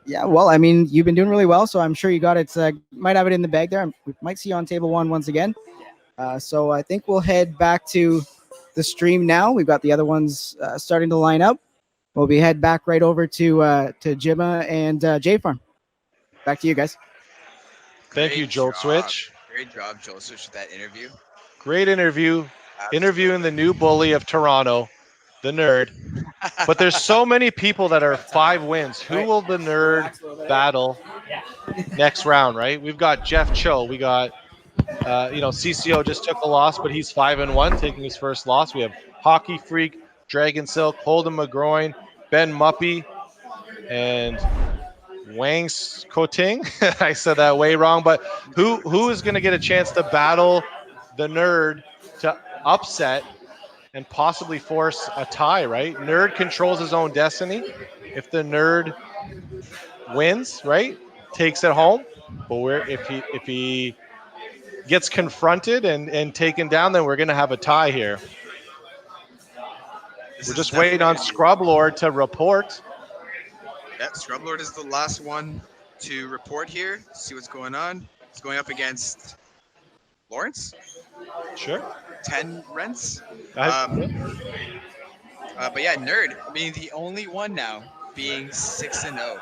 Yeah, well, I mean, you've been doing really well, so I'm sure you got it. Might have it in the bag there. We might see you on table 1 once again. So I think we'll head back to the stream now. We've got the other ones starting to line up. We'll be head back right over to Jimma and J-Farm. Back to you guys. Thank you, Jolt Switch. Great job, Jolt Switch, with that interview. Great interview. Absolutely. Interviewing the new bully of Toronto, the nerd. But there's so many people that are 5 wins. Who will the nerd battle next round, right? We've got Jeff Cho. We got, CCO just took a loss, but he's 5-1, taking his first loss. We have Hockey Freak, Dragon Silk, Holden McGroin, Ben Muppy, and Wang Koting. I said that way wrong, but who is going to get a chance to battle the nerd to upset and possibly force a tie, right? Nerd controls his own destiny. If the nerd wins, right, takes it home. But if he gets confronted and taken down, then we're going to have a tie here. We're just waiting on Scrub Lord to report. Yeah, Scrub Lord is the last one to report here. See what's going on. He's going up against Lawrence. Sure. 10 rents. But yeah, Nerd. I mean, the only one now being 6-0.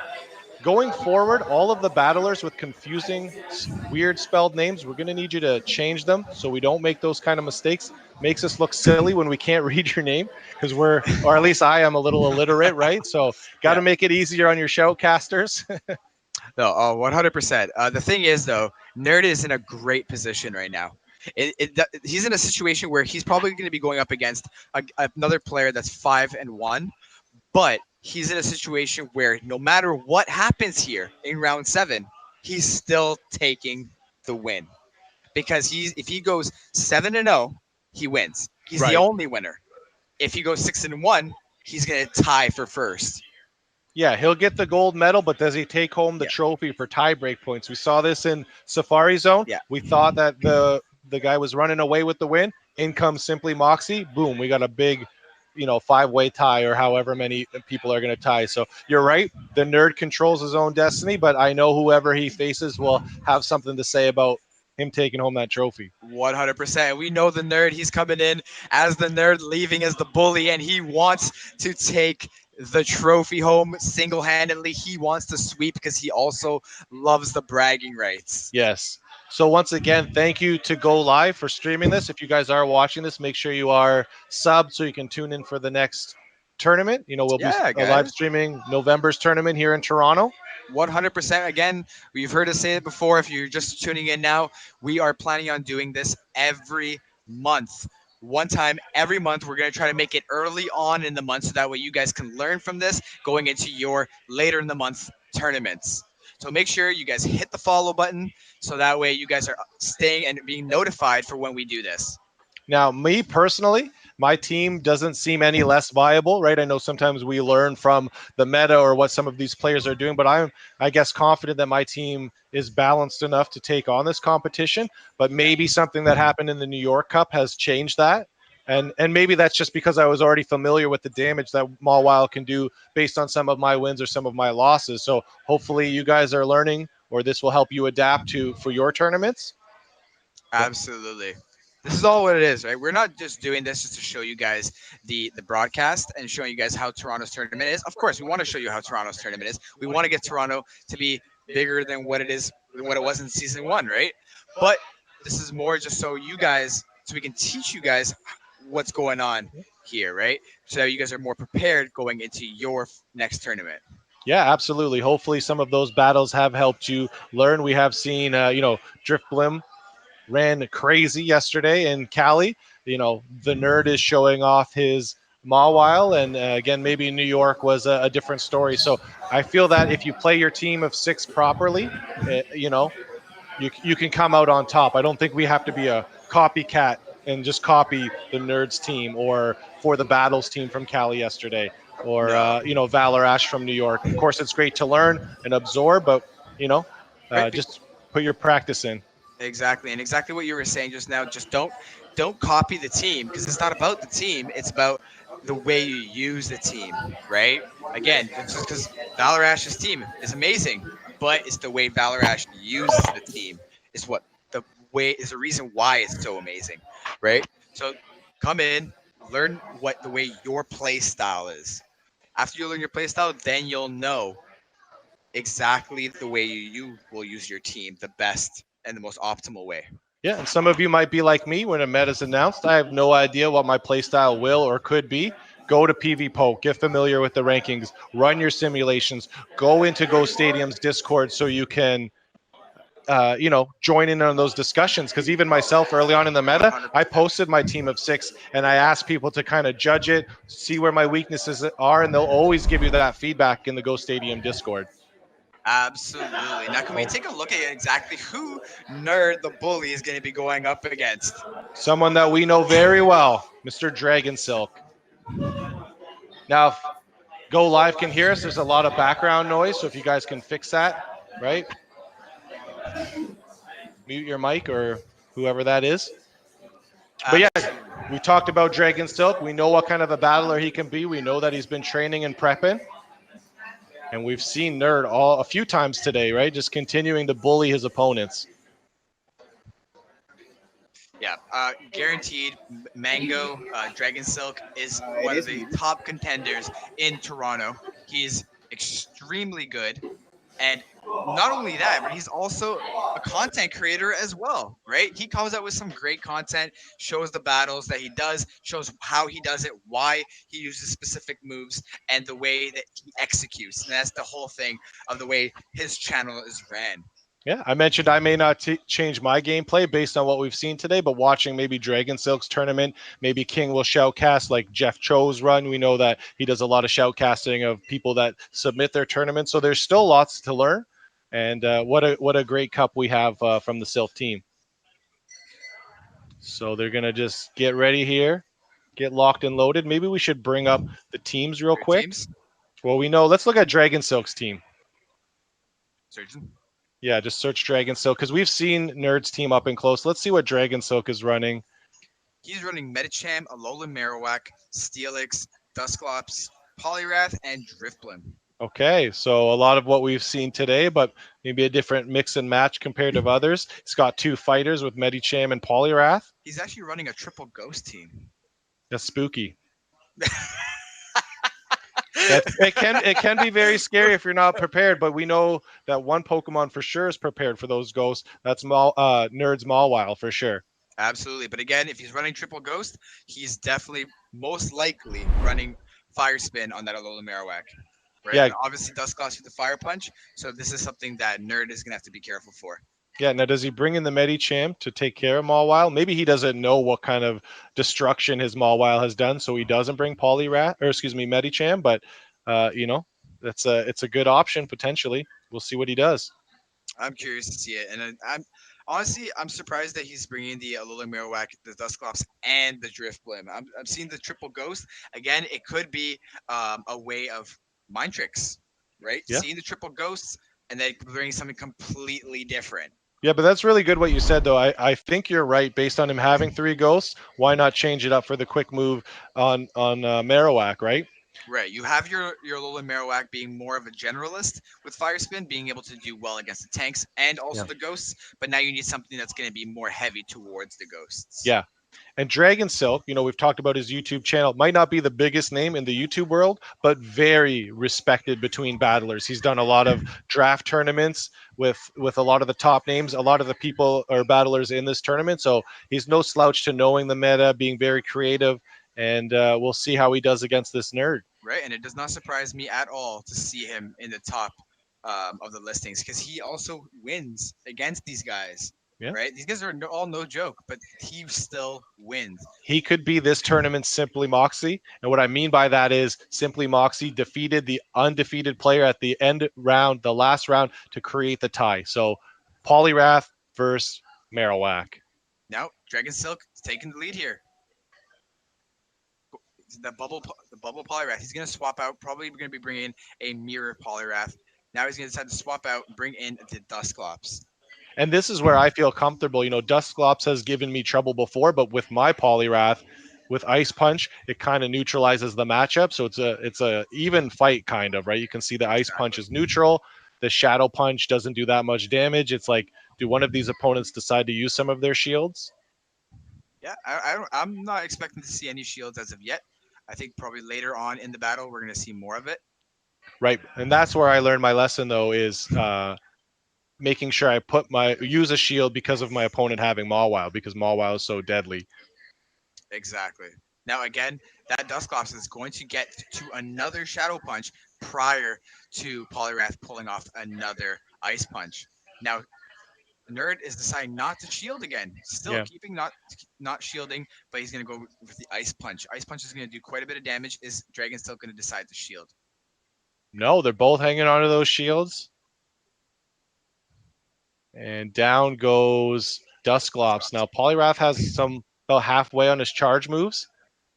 Going forward, all of the battlers with confusing, weird spelled names, we're going to need you to change them so we don't make those kind of mistakes. Makes us look silly when we can't read your name because or at least I am a little illiterate, right? So got to make it easier on your shoutcasters. No, 100%. The thing is, though, Nerd is in a great position right now. He's in a situation where he's probably going to be going up against another player that's 5-1, but he's in a situation where no matter what happens here in round 7, he's still taking the win. Because if he goes 7-0, he wins. He's the only winner. If he goes 6-1, he's going to tie for first. Yeah, he'll get the gold medal, but does he take home the trophy for tie-break points? We saw this in Safari Zone. Yeah. We thought that the guy was running away with the win. In comes Simply Moxie. Boom, we got a big 5-way tie, or however many people are going to tie. So you're right. The nerd controls his own destiny, but I know whoever he faces will have something to say about him taking home that trophy. 100%. We know the nerd. He's coming in as the nerd, leaving as the bully, and he wants to take the trophy home single-handedly. He wants to sweep because he also loves the bragging rights. Yes. So once again, thank you to Go Live for streaming this. If you guys are watching this, make sure you are subbed so you can tune in for the next tournament. We'll be Yeah, live guys. streaming November's tournament here in Toronto. 100%. Again, we've heard us say it before. If you're just tuning in now, we are planning on doing this every month. One time every month. We're going to try to make it early on in the month so that way you guys can learn from this going into your later in the month tournaments. So make sure you guys hit the follow button so that way you guys are staying and being notified for when we do this. Now, me personally, my team doesn't seem any less viable, right? I know sometimes we learn from the meta or what some of these players are doing, but I guess, confident that my team is balanced enough to take on this competition. But maybe something that happened in the New York Cup has changed that. And maybe that's just because I was already familiar with the damage that Mawile can do based on some of my wins or some of my losses. So hopefully you guys are learning, or this will help you adapt to for your tournaments. Absolutely. This is all what it is, right? We're not just doing this just to show you guys the broadcast and showing you guys how Toronto's tournament is. Of course, we want to show you how Toronto's tournament is. We want to get Toronto to be bigger than what it is, than what it was in season one, right? But this is more just so you guys, so we can teach you guys what's going on here, right? So that you guys are more prepared going into your next tournament. Yeah, absolutely. Hopefully, some of those battles have helped you learn. We have seen, Drift Blim ran crazy yesterday in Cali. The nerd is showing off his Mawile, and again, maybe New York was a different story. So I feel that if you play your team of 6 properly, you can come out on top. I don't think we have to be a copycat and just copy the nerds team or for the battles team from Cali yesterday, or No. Valor Ash from New York. Of course, it's great to learn and absorb, but Right? just put your practice in. Exactly, and exactly what you were saying just now. Just don't copy the team because it's not about the team. It's about the way you use the team, right? Again, it's just because Valorash's team is amazing, but it's the way Valorash uses the team is what the way is the reason why it's so amazing, right? So come in, learn what the way your play style is. After you learn your play style, then you'll know exactly the way you will use your team the best and the most optimal way. Yeah, and some of you might be like me when a meta's announced. I have no idea what my playstyle will or could be. Go to PvPoke, get familiar with the rankings, run your simulations, go into Go Stadium's Discord so you can join in on those discussions. Because even myself, early on in the meta, I 100%. posted my team of 6 and I asked people to kind of judge it, see where my weaknesses are, and they'll always give you that feedback in the Go Stadium Discord. Absolutely. Now, can we take a look at exactly who Nerd the Bully is going to be going up against? Someone that we know very well, Mr. Dragon Silk. Now, if Go Live can hear us, there's a lot of background noise, so if you guys can fix that, right? Mute your mic or whoever that is. But yeah, we talked about Dragon Silk. We know what kind of a battler he can be. We know that he's been training and prepping. And we've seen Nerd a few times today, right? Just continuing to bully his opponents. Yeah, guaranteed. Mango Dragon Silk is one of the top contenders in Toronto. He's extremely good, and not only that, but he's also a content creator as well, right? He comes out with some great content, shows the battles that he does, shows how he does it, why he uses specific moves, and the way that he executes. And that's the whole thing of the way his channel is ran. Yeah, I mentioned I may not change my gameplay based on what we've seen today, but watching maybe Dragon Silk's tournament, maybe King will shoutcast like Jeff Cho's run. We know that he does a lot of shoutcasting of people that submit their tournaments. So there's still lots to learn. And what a great cup we have from the Silk team. So they're going to just get ready here, get locked and loaded. Maybe we should bring up the teams real quick. Teams? Well, we know. Let's look at Dragon Silk's team. Surgeon? Yeah, just search Dragon Silk because we've seen Nerd's team up and close. Let's see what Dragon Silk is running. He's running Medicham, Alolan Marowak, Steelix, Dusclops, Poliwrath, and Drifblim. Okay, so a lot of what we've seen today, but maybe a different mix and match compared to others. He's got 2 fighters with Medicham and Poliwrath. He's actually running a triple ghost team. That's spooky. It can be very scary if you're not prepared, but we know that one Pokemon for sure is prepared for those ghosts. That's Nerd's Mawile for sure. Absolutely. But again, if he's running triple ghost, he's definitely most likely running Fire Spin on that Alola Marowak. Right? Yeah. And obviously Dusclops with the Fire Punch. So this is something that Nerd is going to have to be careful for. Yeah, now does he bring in the Medicham to take care of Mawile? Maybe he doesn't know what kind of destruction his Mawile has done, so he doesn't bring Medicham. But it's a good option potentially. We'll see what he does. I'm curious to see it, and I'm honestly I'm surprised that he's bringing the Alola Marowak, the Dusclops, and the Drifblim. I'm seeing the triple ghost again. It could be a way of mind tricks, right? Yeah. Seeing the triple ghosts and then bringing something completely different. Yeah, but that's really good what you said, though. I think you're right. Based on him having 3 ghosts, why not change it up for the quick move on Marowak, right? Right. You have your Alolan Marowak being more of a generalist with Fire Spin, being able to do well against the tanks and also Yeah. the ghosts. But now you need something that's going to be more heavy towards the ghosts. Yeah. And Dragon Silk, we've talked about his YouTube channel. Might not be the biggest name in the YouTube world, but very respected between battlers. He's done a lot of draft tournaments with a lot of the top names, a lot of the people or battlers in this tournament. So he's no slouch to knowing the meta, being very creative, and we'll see how he does against this nerd. Right. And it does not surprise me at all to see him in the top of the listings because he also wins against these guys. Yeah. Right. These guys are all no joke, but he still wins. He could be this tournament's Simply Moxie. And what I mean by that is Simply Moxie defeated the undefeated player at the end round, the last round, to create the tie. So Poliwrath versus Marowak. Now, Dragon Silk is taking the lead here. The bubble Poliwrath. He's going to swap out. Probably going to be bringing a mirror Poliwrath. Now he's going to decide to swap out, bring in the Dusclops. And this is where I feel comfortable. Dusclops has given me trouble before, but with my Poliwrath, with Ice Punch, it kind of neutralizes the matchup. So it's a even fight kind of, right? You can see the Ice Punch is neutral. The Shadow Punch doesn't do that much damage. It's like, do one of these opponents decide to use some of their shields? Yeah, I'm not expecting to see any shields as of yet. I think probably later on in the battle, we're going to see more of it. Right. And that's where I learned my lesson, though, is making sure I use a shield because of my opponent having Mawile, because Mawile is so deadly. Exactly. Now, again, that Dusclops is going to get to another Shadow Punch prior to Poliwrath pulling off another Ice Punch. Now, Nerd is deciding not to shield again. Still keeping not shielding, but he's going to go with the Ice Punch. Ice Punch is going to do quite a bit of damage. Is Dragon still going to decide to shield? No, they're both hanging onto those shields. And down goes Dusclops. Now, Poliwrath has about halfway on his charge moves.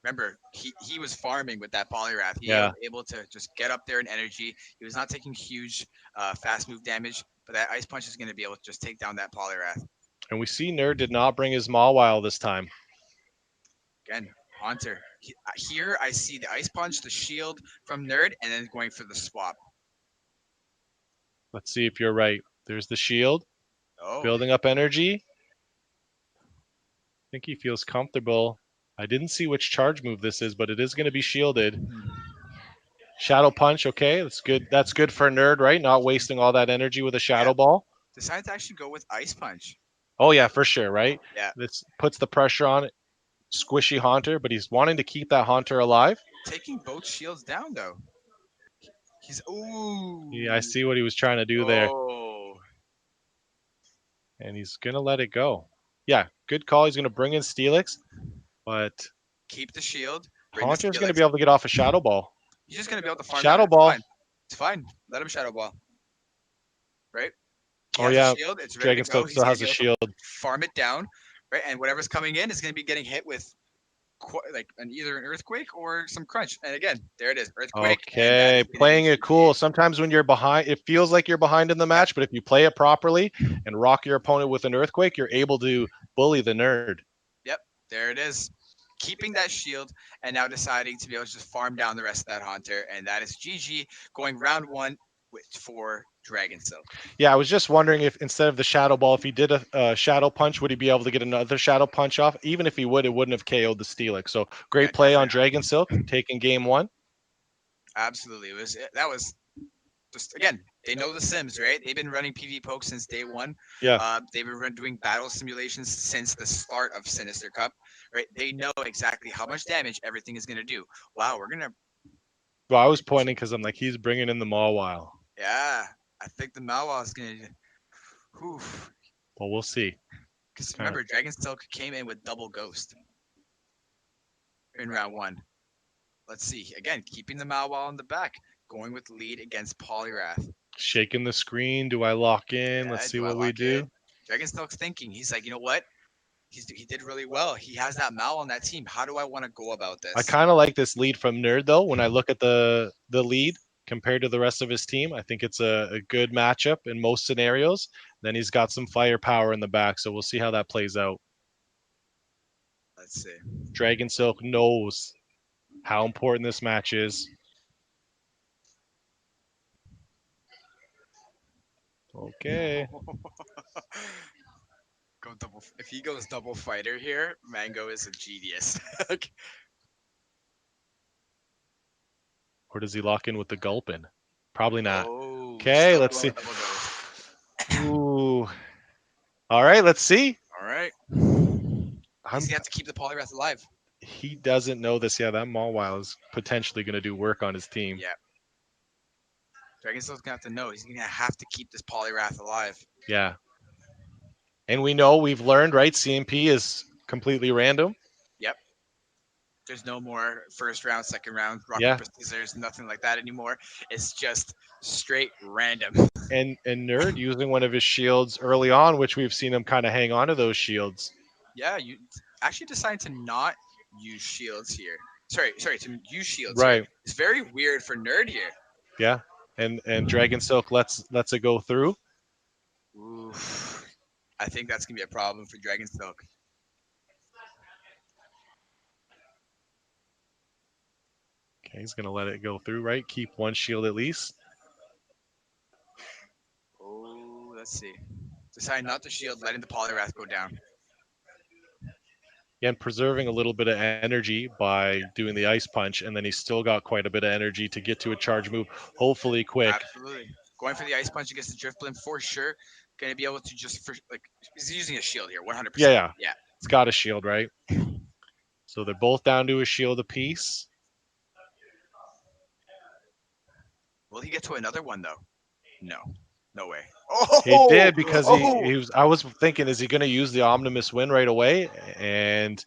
Remember, he was farming with that Poliwrath. He was able to just get up there in energy. He was not taking huge fast move damage, but that Ice Punch is going to be able to just take down that Poliwrath. And we see Nerd did not bring his Mawile this time. Again, Haunter. Here I see the Ice Punch, the shield from Nerd, and then going for the swap. Let's see if you're right. There's the shield. Oh. Building up energy. I think he feels comfortable. I didn't see which charge move this is, but it is going to be shielded. Shadow Punch, okay. That's good. That's good for Nerd, right? Not wasting all that energy with a Shadow Ball. Decided to actually go with Ice Punch. Oh, yeah, for sure, right? Yeah. This puts the pressure on it. Squishy Haunter, but he's wanting to keep that Haunter alive. Taking both shields down, though. He's, ooh. Yeah, I see what he was trying to do there. Oh. And he's going to let it go. Yeah, good call. He's going to bring in Steelix, but keep the shield. Haunter's going to be able to get off a Shadow Ball. He's just going to be able to farm Shadow Ball. It's fine. Let him Shadow Ball. Right? Oh, yeah. Shield. It's Dragon still has a shield. Farm it down, right? And whatever's coming in is going to be getting hit with either an Earthquake or some Crunch. And again, there it is. Earthquake. Okay, playing it cool. Sometimes when you're behind, it feels like you're behind in the match, but if you play it properly and rock your opponent with an Earthquake, you're able to bully the Nerd. Yep, there it is. Keeping that shield and now deciding to be able to just farm down the rest of that Haunter. And that is GG going round 1 for Dragon Silk. Yeah, I was just wondering if instead of the Shadow Ball, if he did a Shadow Punch, would he be able to get another Shadow Punch off? Even if he would, it wouldn't have KO'd the Steelix. So great play on Dragon Silk, taking game 1. Absolutely. That was just, again, they know the Sims, right? They've been running PV Poke since day 1. Yeah. They've been doing battle simulations since the start of Sinister Cup, right? They know exactly how much damage everything is going to do. Wow, we're going to Well, I was pointing because I'm like, he's bringing in the Mawile. Yeah, I think the Mawile is gonna. Whew. Well, we'll see. Because Kinda- remember, Dragonsilk came in with double Ghost in round 1. Let's see. Again, keeping the Mawile in the back, going with lead against Polyrath. Shaking the screen. Do I lock in? Yeah, Let's see do I what we lock do. in? Dragonsilk's thinking. He's like, you know what? He did really well. He has that Mal on that team. How do I want to go about this? I kind of like this lead from Nerd though. When I look at the lead compared to the rest of his team, I think it's a good matchup in most scenarios. Then he's got some firepower in the back, so we'll see how that plays out. Let's see. Dragon Silk knows how important this match is. Okay. Go double. If he goes double fighter here, Mango is a genius. Or does he lock in with the Gulpin? Probably not. Oh, Okay, still let's going see. double Ghost. Ooh. All right, let's see. All right. I'm, He's gonna have to keep the Polyrath alive. he doesn't know this. Yeah, that Mawile is potentially going to do work on his team. Yeah. Dragonsilk's gonna have to know. He's gonna have to keep this Polyrath alive. Yeah. And we know, we've learned, right? CMP is completely random. There's no more first round, second round, rock, Yeah. paper, scissors, nothing like that anymore. It's just straight random. And Nerd using one of his shields early on, which we've seen him kind of hang on to those shields. Yeah, you actually decided to not use shields here. Sorry, to use shields. Right. Here. It's very weird for Nerd here. Yeah. And Dragon Silk lets it go through. Oof. I think that's gonna be a problem for Dragonsilk. Okay, he's gonna let it go through, right? Keep one shield at least. Oh, let's see. Decide not to shield, letting the Polyrath go down. And preserving a little bit of energy by doing the ice punch, and then he's still got quite a bit of energy to get to a charge move, hopefully quick. Absolutely. Going for the ice punch against the drift blimp for sure. Gonna be able to just he's using a shield here, 100%. Yeah. Yeah. It's got a shield, right? So they're both down to a shield apiece. Will he get to another one though? No. No way. He did because Oh! he was. I was thinking, is he going to use the Omnimus win right away? And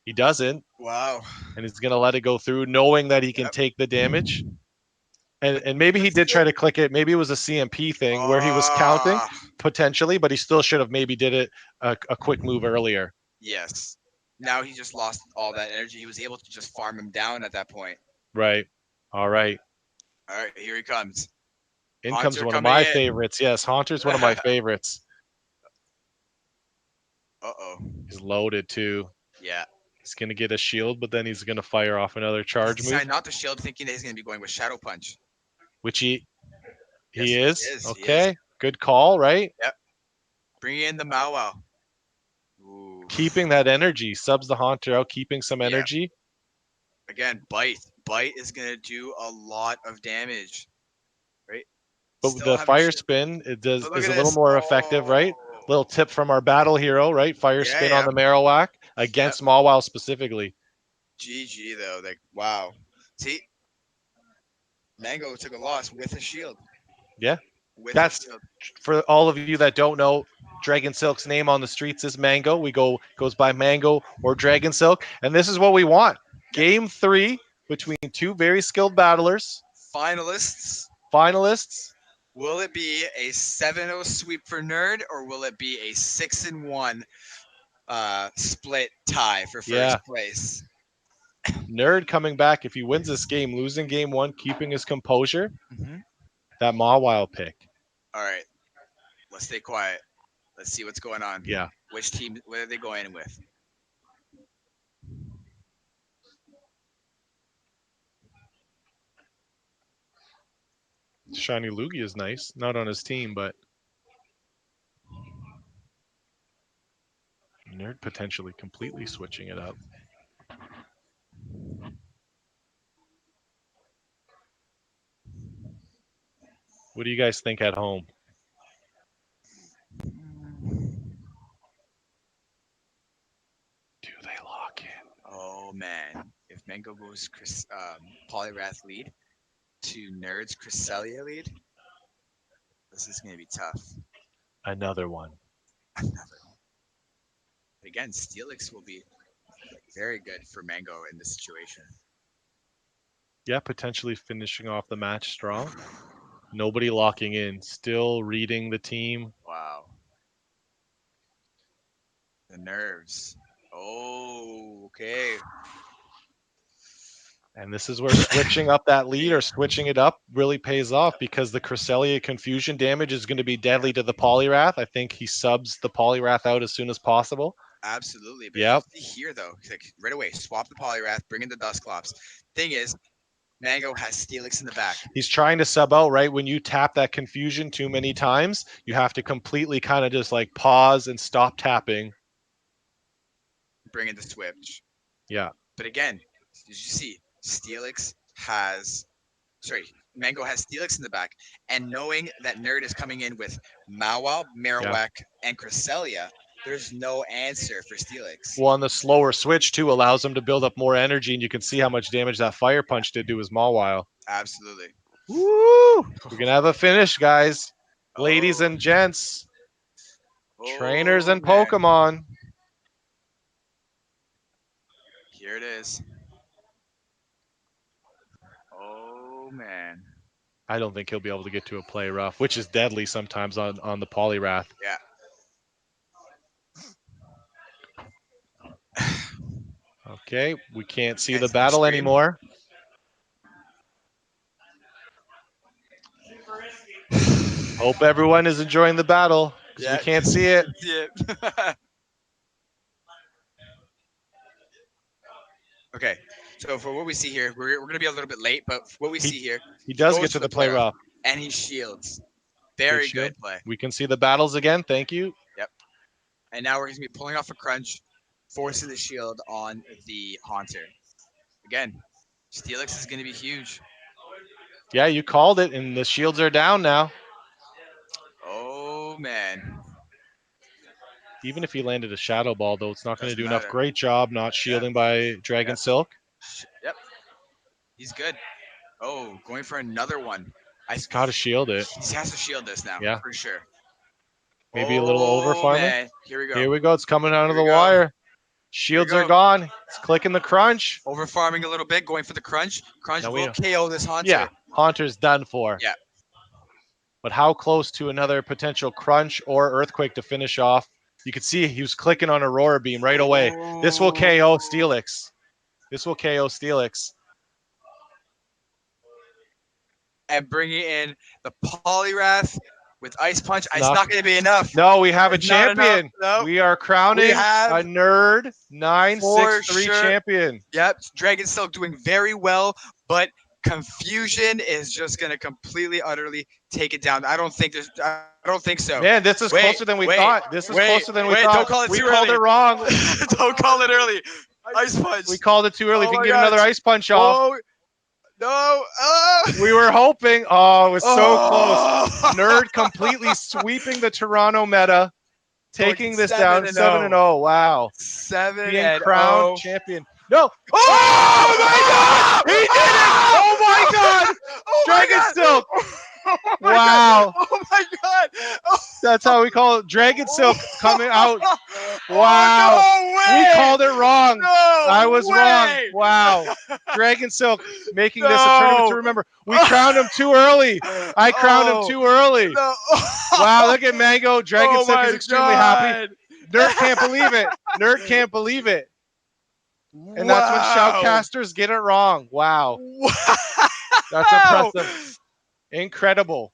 he doesn't, Wow. and he's going to let it go through, knowing that he can take the damage. And maybe he did try to click it. Maybe it was a CMP thing where he was counting potentially, but he still should have maybe did it a quick move earlier. Yes. Now he just lost all that energy. He was able to just farm him down at that point. Right. All right. All right, here he comes. In Haunter comes one of coming my in. favorites. Yes, Haunter's one of my favorites. Uh-oh. He's loaded too. Yeah. He's going to get a shield, but then he's going to fire off another charge He's move, decided not to shield, thinking that he's going to be going with Shadow Punch. which he Yes, is. he is. Okay. Good call, right? Bringing in the Mawile. Ooh. Keeping that energy, subs the Haunter out, keeping some Yeah. energy. Again, Bite. Bite is going to do a lot of damage. Right? But Still the having fire shield. spin it does But look is at a little this. more effective, right? Oh. Little tip from our battle hero, right? Fire Yeah, spin yeah. on the Marowak against Mawile specifically. GG though. Like, wow. See? Mango took a loss with a shield. Yeah. With That's- a shield. For all of you that don't know, Dragon Silk's name on the streets is Mango. Goes by Mango or Dragon Silk, and this is what we want. Game 3 between two very skilled battlers, Finalists. finalists. Will it be a 7-0 sweep for Nerd, or will it be a 6-1 split tie for first place? Nerd coming back if he wins this game, losing game 1, keeping his composure. Mm-hmm. That Mawile pick. All right. Let's stay quiet. Let's see what's going on. Yeah. Which team, what are they going in with? Shiny Lugia is nice. Not on his team, but Nerd potentially completely switching it up. What do you guys think at home? Do they lock in? Oh man, if Mango goes Polyrath lead, to Nerds Cresselia lead. This is going to be tough. Another one. Another one. But again, Steelix will be very good for Mango in this situation. Yeah, potentially finishing off the match strong. Nobody locking in. Still reading the team. Wow. The nerves. Oh, okay. And this is where switching up that lead or switching it up really pays off, because the Cresselia confusion damage is going to be deadly to the Poliwrath. I think he subs the Poliwrath out as soon as possible. Absolutely. But Yep. here, though, like right away, swap the Poliwrath, bring in the Dusclops. Thing is, Mango has Steelix in the back. He's trying to sub out, right? When you tap that confusion too many times, you have to completely kind of just like pause and stop tapping. Bring in the switch. Yeah. But again, did you see? Steelix has, Mango has Steelix in the back, and knowing that Nerd is coming in with Mawile, Marowak, and Cresselia, there's no answer for Steelix. Well, and the slower switch too allows him to build up more energy, and you can see how much damage that Fire Punch did to his Mawile. Absolutely. Woo! We're gonna have a finish, guys, ladies Oh. and gents, trainers and man. Pokemon. Here it is. Oh man. I don't think he'll be able to get to a play rough, which is deadly sometimes on the Poliwrath. Yeah. Okay, we can't see Can't the see the battle screen. anymore. Hope everyone is enjoying the battle, because we can't see it. Yeah. Okay, so for what we see here, we're going to be a little bit late, but what we see here, He does goes get to the play rough. and he shields. Very shield. good play. We can see the battles again. Thank you. Yep. And now we're going to be pulling off a crunch, forcing the shield on the Haunter. Again, Steelix is going to be huge. Yeah, you called it, and the shields are down now. Oh, man. Even if he landed a Shadow Ball, though, it's not going to do Doesn't enough. matter. Great job not shielding by Dragon Silk. Yep. He's good. Oh, going for another one. He's got to shield it. He has to shield this now, Yeah. for sure. Maybe a little over farming. Man. Here we go. Here we go. It's coming out of Here the we go. wire. Shields go. are gone. It's clicking the crunch. Over farming a little bit, going for the crunch. Crunch Now will KO this Haunter. Yeah, Haunter's done for. Yeah. But how close to another potential crunch or earthquake to finish off? You can see he was clicking on Aurora Beam right away. This will KO Steelix. This will KO Steelix. And bringing in the Poliwrath with Ice Punch. It's not going to be enough. No, we have a It's not enough. champion. No. We are crowning We have a Nerd 963 sure. champion. Yep, Dragon Silk doing very well, but Confusion is just going to completely, utterly take it down. I don't think so. Man, this is closer than we thought. This is closer than we thought. Don't call it we too called early. it wrong. Don't call it early. Ice Punch. We called it too early. If Oh you my can get another gosh. Ice Punch off. Oh, no. Oh. We were hoping. Oh, it was so Oh. close. Nerd completely sweeping the Toronto meta, taking this down 7-0. Wow. 7 Being and crowned 0. champion. No. Oh my God! He did it! Oh my God! Oh my Dragon God! Silk. Oh my Wow. God. Oh my God! Oh. That's how we call it. Dragon Silk coming out. Wow. Oh, no way. We called it wrong. No I was way. wrong. Wow. Dragon Silk making this a tournament to remember. We crowned him too early. I crowned him too early. No. Wow, look at Mango. Dragon Oh Silk my is extremely happy. Nerd can't believe it. Nerd can't believe it. And that's when Shoutcasters get it wrong. Wow. That's impressive. Incredible.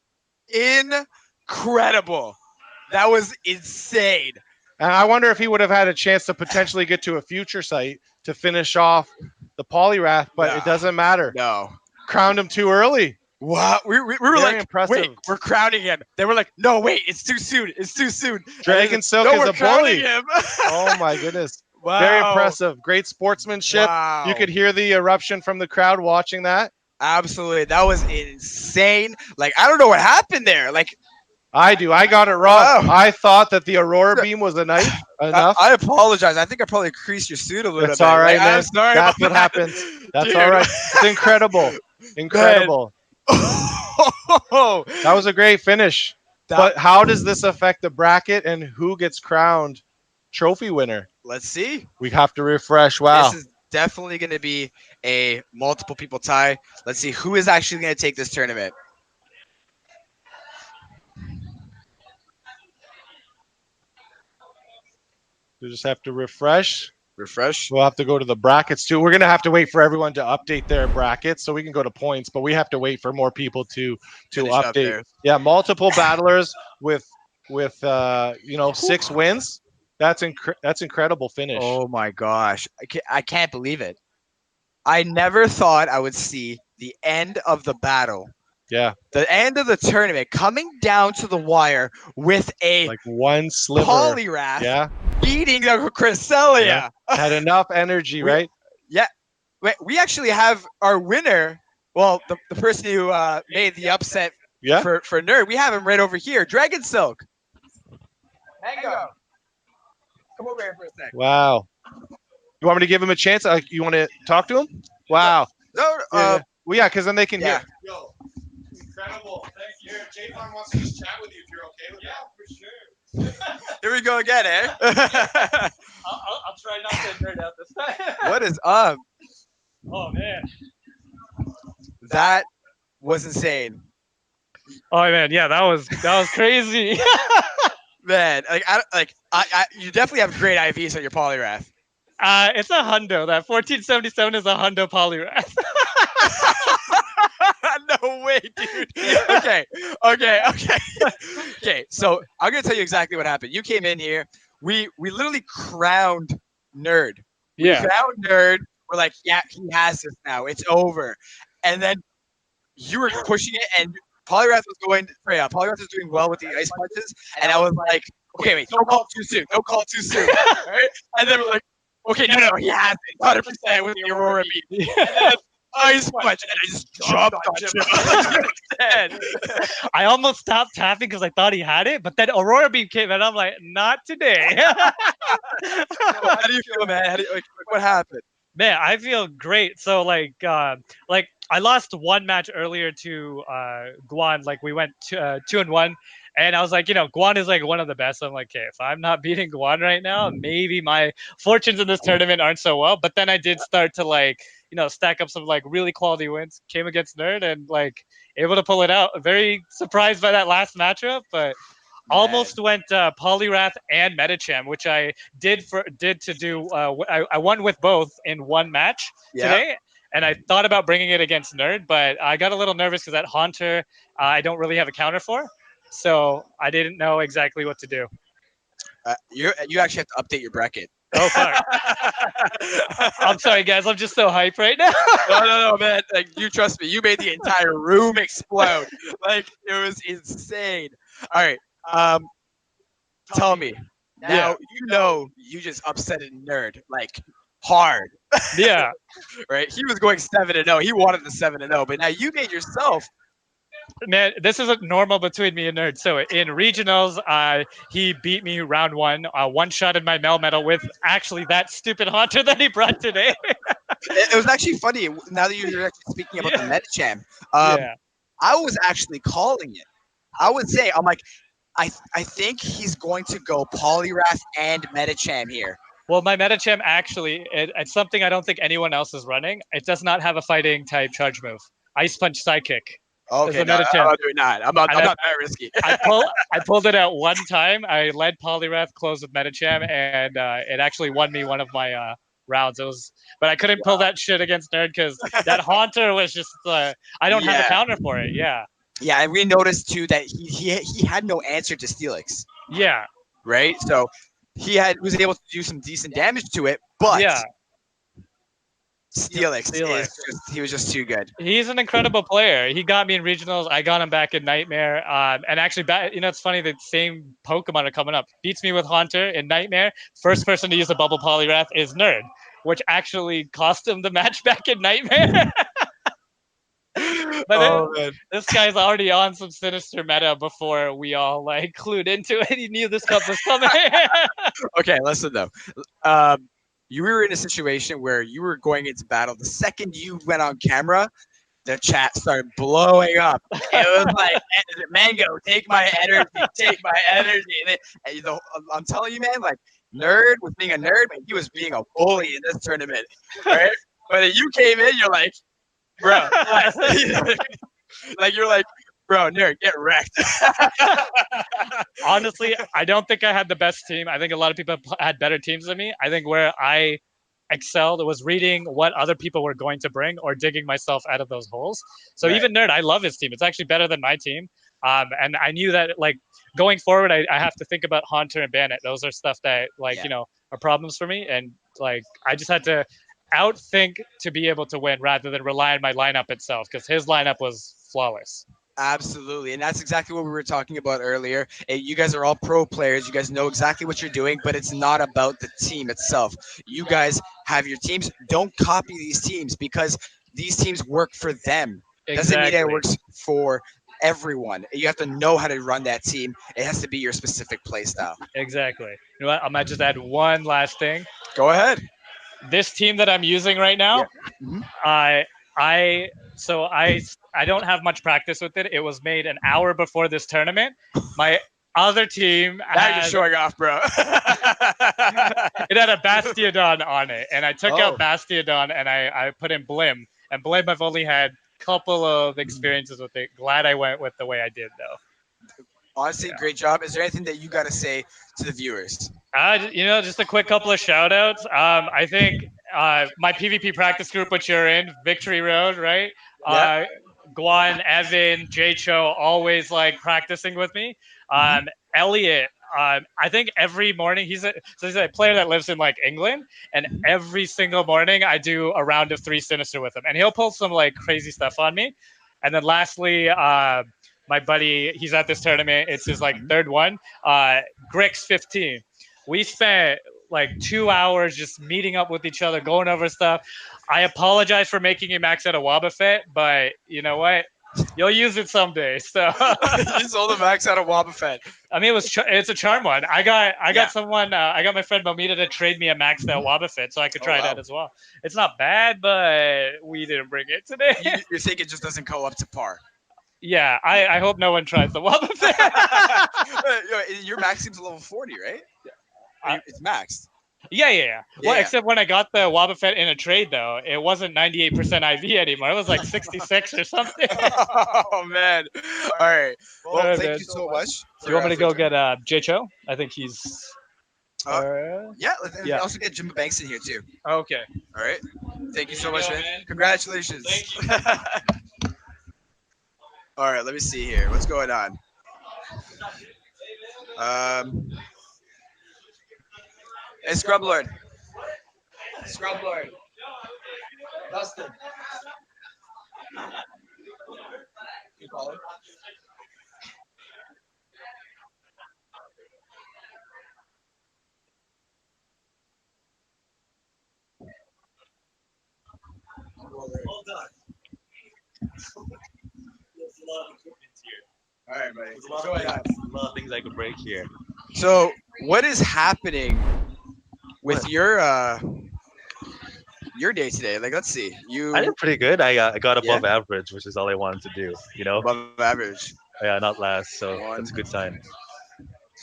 Incredible. That was insane. And I wonder if he would have had a chance to potentially get to a future site to finish off the Poliwrath, but it doesn't matter. No. Crowned him too early. Wow. We were Very like, impressive. wait, we're crowning him. They were like, no, wait, it's too soon. It's too soon. Dragon Silk no, is we're a crowning bully. him. Oh my goodness. Wow. Very impressive. Great sportsmanship. Wow. You could hear the eruption from the crowd watching that. Absolutely. That was insane. Like, I don't know what happened there. Like, I do. I got it wrong. Wow. I thought that the Aurora Beam was enough. I apologize. I think I probably creased your suit a little That's bit. all right, Like, man. I'm sorry That's about what that. happens. That's Dude. all right. It's incredible. Incredible. That was a great finish. But how does this affect the bracket and who gets crowned trophy winner? Let's see. We have to refresh. Wow. This is definitely going to be a multiple people tie. Let's see who is actually going to take this tournament. We just have to refresh. Refresh. We'll have to go to the brackets too. We're going to have to wait for everyone to update their brackets so we can go to points, but we have to wait for more people to Finish up update. there. Yeah, multiple battlers with 6 wins. That's incredible finish. Oh my gosh. I can't believe it. I never thought I would see the end of the battle. Yeah. The end of the tournament coming down to the wire with a Like one sliver. Polyrath Yeah. beating the Cresselia. Yeah. Had enough energy, right? Yeah. We actually have our winner. Well, the person who made the upset for Nerd, we have him right over here. Dragon Silk. Mango. Come over here for a sec. Wow. You want me to give him a chance? You want to talk to him? Wow. No, Well, yeah, because then they can yeah. hear. Yo, incredible. Thank you. J-Pon wants to just chat with you if you're okay with that. For sure. Here we go again, eh? I'll try not to nerd out this time. What is up? Oh man. That was insane. Oh man, yeah, that was crazy. Man, you definitely have great IVs on your Polyrath. It's a hundo. That 1477 is a hundo Polyrath. No way, dude. Okay. Okay, so I'm gonna tell you exactly what happened. You came in here. We literally crowned Nerd. Yeah. Crowned Nerd. We're like, yeah, he has this now. It's over. And then you were pushing it, and Polyrath was going. Polyrath was doing well with the ice punches, and I was like, okay, wait, don't call it too soon. Don't call it too soon. Right? And then we're like, okay, no, he has it 100% with the Aurora beat. And then ice punch, and I just jumped on him. I almost stopped tapping because I thought he had it, but then Aurora Beam came, and I'm like, not today. How do you feel, man? What happened? Man, I feel great. So like I lost one match earlier to Guan. Like we went 2-1, and I was like, Guan is like one of the best. I'm like, okay, if I'm not beating Guan right now, maybe my fortunes in this tournament aren't so well. But then I did start to stack up some like really quality wins. Came against Nerd and like able to pull it out. Very surprised by that last matchup, but. Almost went Polyrath and Metacham, which I did to do. I won with both in one match today, and I thought about bringing it against Nerd, but I got a little nervous because that Haunter I don't really have a counter for, so I didn't know exactly what to do. You actually have to update your bracket. Oh fuck! I'm sorry, guys. I'm just so hyped right now. No, man. Like you trust me, you made the entire room explode. Like it was insane. All right. Tell me now. You just upset a Nerd like hard. Yeah. Right. He was going 7-0. He wanted the 7-0, but now you made yourself. Man, this isn't normal between me and Nerd. So in regionals, he beat me round 1, one shot in my Melmetal with actually that stupid Haunter that he brought today. It was actually funny. Now that you're actually speaking about the Metacham, I was actually calling it. I would say, I'm like, I think he's going to go Polyrath and Metacham here. Well, my Metacham actually, it's something I don't think anyone else is running. It does not have a fighting type charge move. Ice Punch Sidekick. Okay, no, I'm not doing that. I'm not that risky. I pulled it out one time. I led Polyrath close with Metacham, and it actually won me one of my rounds. But I couldn't pull that shit against Nerd because that Haunter was just I don't have a counter for it. Yeah. Yeah, and we noticed too that he had no answer to Steelix. Yeah. Right. So he was able to do some decent damage to it, but Steelix. He was just too good. He's an incredible player. He got me in regionals. I got him back in Nightmare. And actually, it's funny that same Pokemon are coming up. Beats me with Haunter in Nightmare. First person to use a Bubble Polyrath is Nerd, which actually cost him the match back in Nightmare. But this guy's already on some Sinister meta before we all clued into it. He knew this cup was coming. Okay, listen though. You were in a situation where you were going into battle. The second you went on camera, the chat started blowing up. It was like, Mango, take my energy, take my energy. And you know, I'm telling you, man, like Nerd was being a nerd, but he was being a bully in this tournament, right? But then you came in, you're like, bro, like you're like, bro, Nerd, get wrecked. Honestly, I don't think I had the best team. I think a lot of people had better teams than me. I think where I excelled was reading what other people were going to bring or digging myself out of those holes. So Right. even Nerd, I love his team. It's actually better than my team. And I knew that like going forward, I have to think about Haunter and Bandit. Those are stuff that like, you know, are problems for me. And like, I just had to outthink to be able to win rather than rely on my lineup itself because his lineup was flawless. Absolutely. And that's exactly what we were talking about earlier. You guys are all pro players. You guys know exactly what you're doing, but it's not about the team itself. You guys have your teams. Don't copy these teams because these teams work for them. Doesn't mean that it works for everyone. You have to know how to run that team. It has to be your specific play style. Exactly. You know what? I might just add one last thing. Go ahead. This team that I'm using right now, I don't have much practice with it. It was made an hour before this tournament. My other team now you're showing off, bro. It had a Bastiodon on it, and I took out Bastiodon and I put in Blim. And Blim, I've only had a couple of experiences with it. Glad I went with the way I did, though. Honestly, great job. Is there anything that you got to say to the viewers? You know, just a quick couple of shout outs. I think my PvP practice group, which you're in, Victory Road, right? Guan, Evan, Jay Cho, always like practicing with me. Elliot, I think every morning he's a player that lives in like England, and every single morning I do a round of 3 Sinister with him, and he'll pull some like crazy stuff on me. And then lastly, my buddy, he's at this tournament. It's his like third one. Grix15. We spent like 2 hours just meeting up with each other, going over stuff. I apologize for making you max out a Wobbuffet, but you know what? You'll use it someday. So you sold a max out of Wobbuffet. I mean, it's a charm one. I got someone. I got my friend Momita to trade me a maxed out Wobbuffet, so I could try that as well. It's not bad, but we didn't bring it today. You think it just doesn't go up to par? Yeah, I hope no one tries the Wobbuffet. Your max seems level 40, right? It's maxed. Yeah. Well, except when I got the Wobbuffet in a trade, though, it wasn't 98% IV anymore. It was like 66 or something. Oh, man. All right. Well, thank you so much. Do you want me to go get Jay Cho? I think he's... Let's also get Jimbo Banks in here, too. Okay. All right. Thank you so much, man. Congratulations. Thank you. All right, let me see here. What's going on? Hey, Scrub Lord. Dustin. You call it? Well done. There's a lot of equipment here. All right, buddy. There's a lot of things I could break here. So, what is happening with your day today? Like, let's see. I did pretty good. I got above average, which is all I wanted to do. You know, above average. Yeah, not last. So that's a good sign.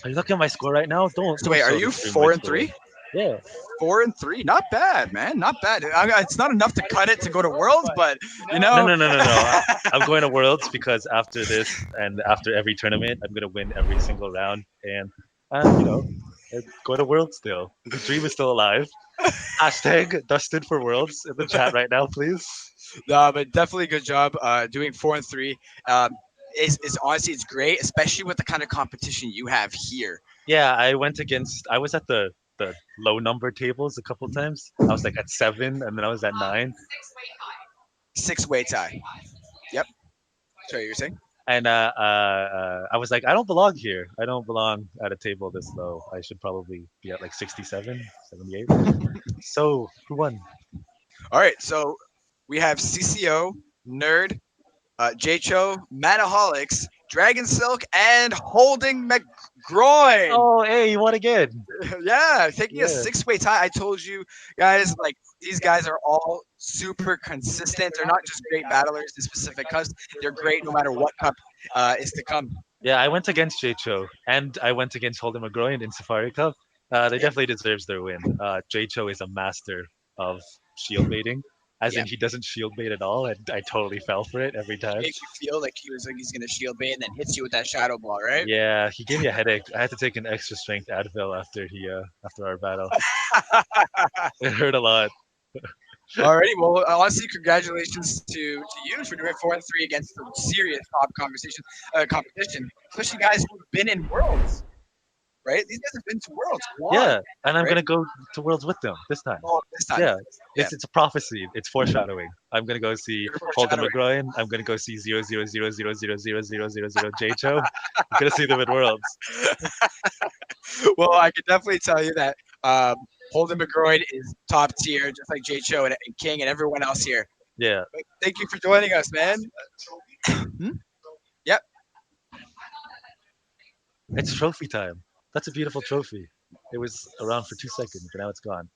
Are you looking at my score right now? Don't. So wait, are you 4-3? Yeah. 4-3, not bad, man, not bad. It's not enough to cut it to go to Worlds, but you know. No. I'm going to Worlds because after this and after every tournament, I'm gonna win every single round, and you know, go to Worlds still. The dream is still alive. Hashtag Dustin for Worlds in the chat right now, please. No, but definitely good job doing 4-3. It's honestly, it's great, especially with the kind of competition you have here. Yeah, I was at the low number tables a couple times. I was like at 7, and then I was at 9. 6-way tie. Yep. Sorry, you're saying? And I was like, I don't belong here. I don't belong at a table this low. I should probably be at like 67, 78. So who won? All right, so we have CCO, Nerd, Jcho, Manaholics, Dragon Silk, and Holding McGroin. Oh, hey, you won again. Yeah, taking a Yeah. 6-way tie. I told you guys, like, these guys are all super consistent. They're not just great battlers in specific cups. They're great no matter what cup is to come. Yeah, I went against Cho, and I went against Holden McGroin in Safari Cup. They definitely deserves their win. Cho is a master of shield baiting, as in he doesn't shield bait at all, and I totally fell for it every time. Makes you feel like he's gonna shield bait and then hits you with that shadow ball, right? Yeah, he gave me a headache. I had to take an extra strength Advil after our battle. It hurt a lot. Alrighty, well, honestly, congratulations to you for doing 4-3 against the serious top competition, especially guys who've been in Worlds, right? These guys have been to Worlds. Yeah, and I'm right? gonna go to Worlds with them this time. Oh, this time. Yeah, it's a prophecy. It's foreshadowing. I'm gonna go see You're Holden foreshadowing. McGroin. I'm gonna go see 0.000000000 J-Cho. I'm gonna see them at Worlds. Well, I can definitely tell you that Holden McGroin is top tier, just like J-Cho and King and everyone else here. Yeah. But thank you for joining us, man. Yep. It's trophy time. That's a beautiful trophy. It was around for 2 seconds, but now it's gone.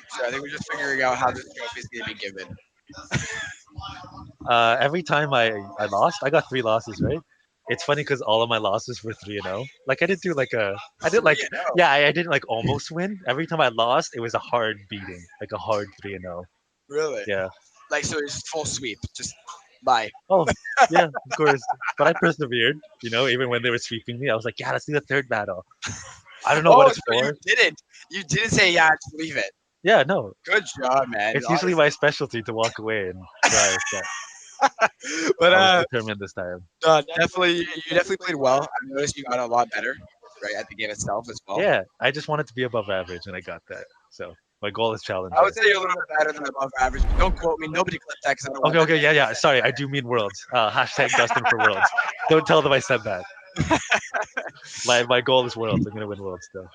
So I think we're just figuring out how this trophy is going to be given. Every time I lost, I got 3 losses, right? It's funny because all of my losses were 3-0. Like I didn't I didn't like almost win. Every time I lost, it was a hard beating, like a hard 3-0. Really? Yeah. Like, so it's full sweep. Just bye. Oh, yeah, of course. But I persevered, even when they were sweeping me. I was like, yeah, let's do the third battle. I don't know what it's for. You didn't say, yeah, just leave it. Yeah, no. Good job, man. It's usually my specialty to walk away and try. But I was determined this time. definitely, you definitely played well. I noticed you got a lot better, right, at the game itself as well. Yeah, I just wanted to be above average, and I got that. So my goal is challenge. I would say you're a little bit better than above average. But don't quote me. Nobody clip that. 'Cause I don't want Okay, yeah. Sorry, I do mean Worlds. Hashtag Dustin for Worlds. Don't tell them I said that. My goal is Worlds. I'm gonna win Worlds though.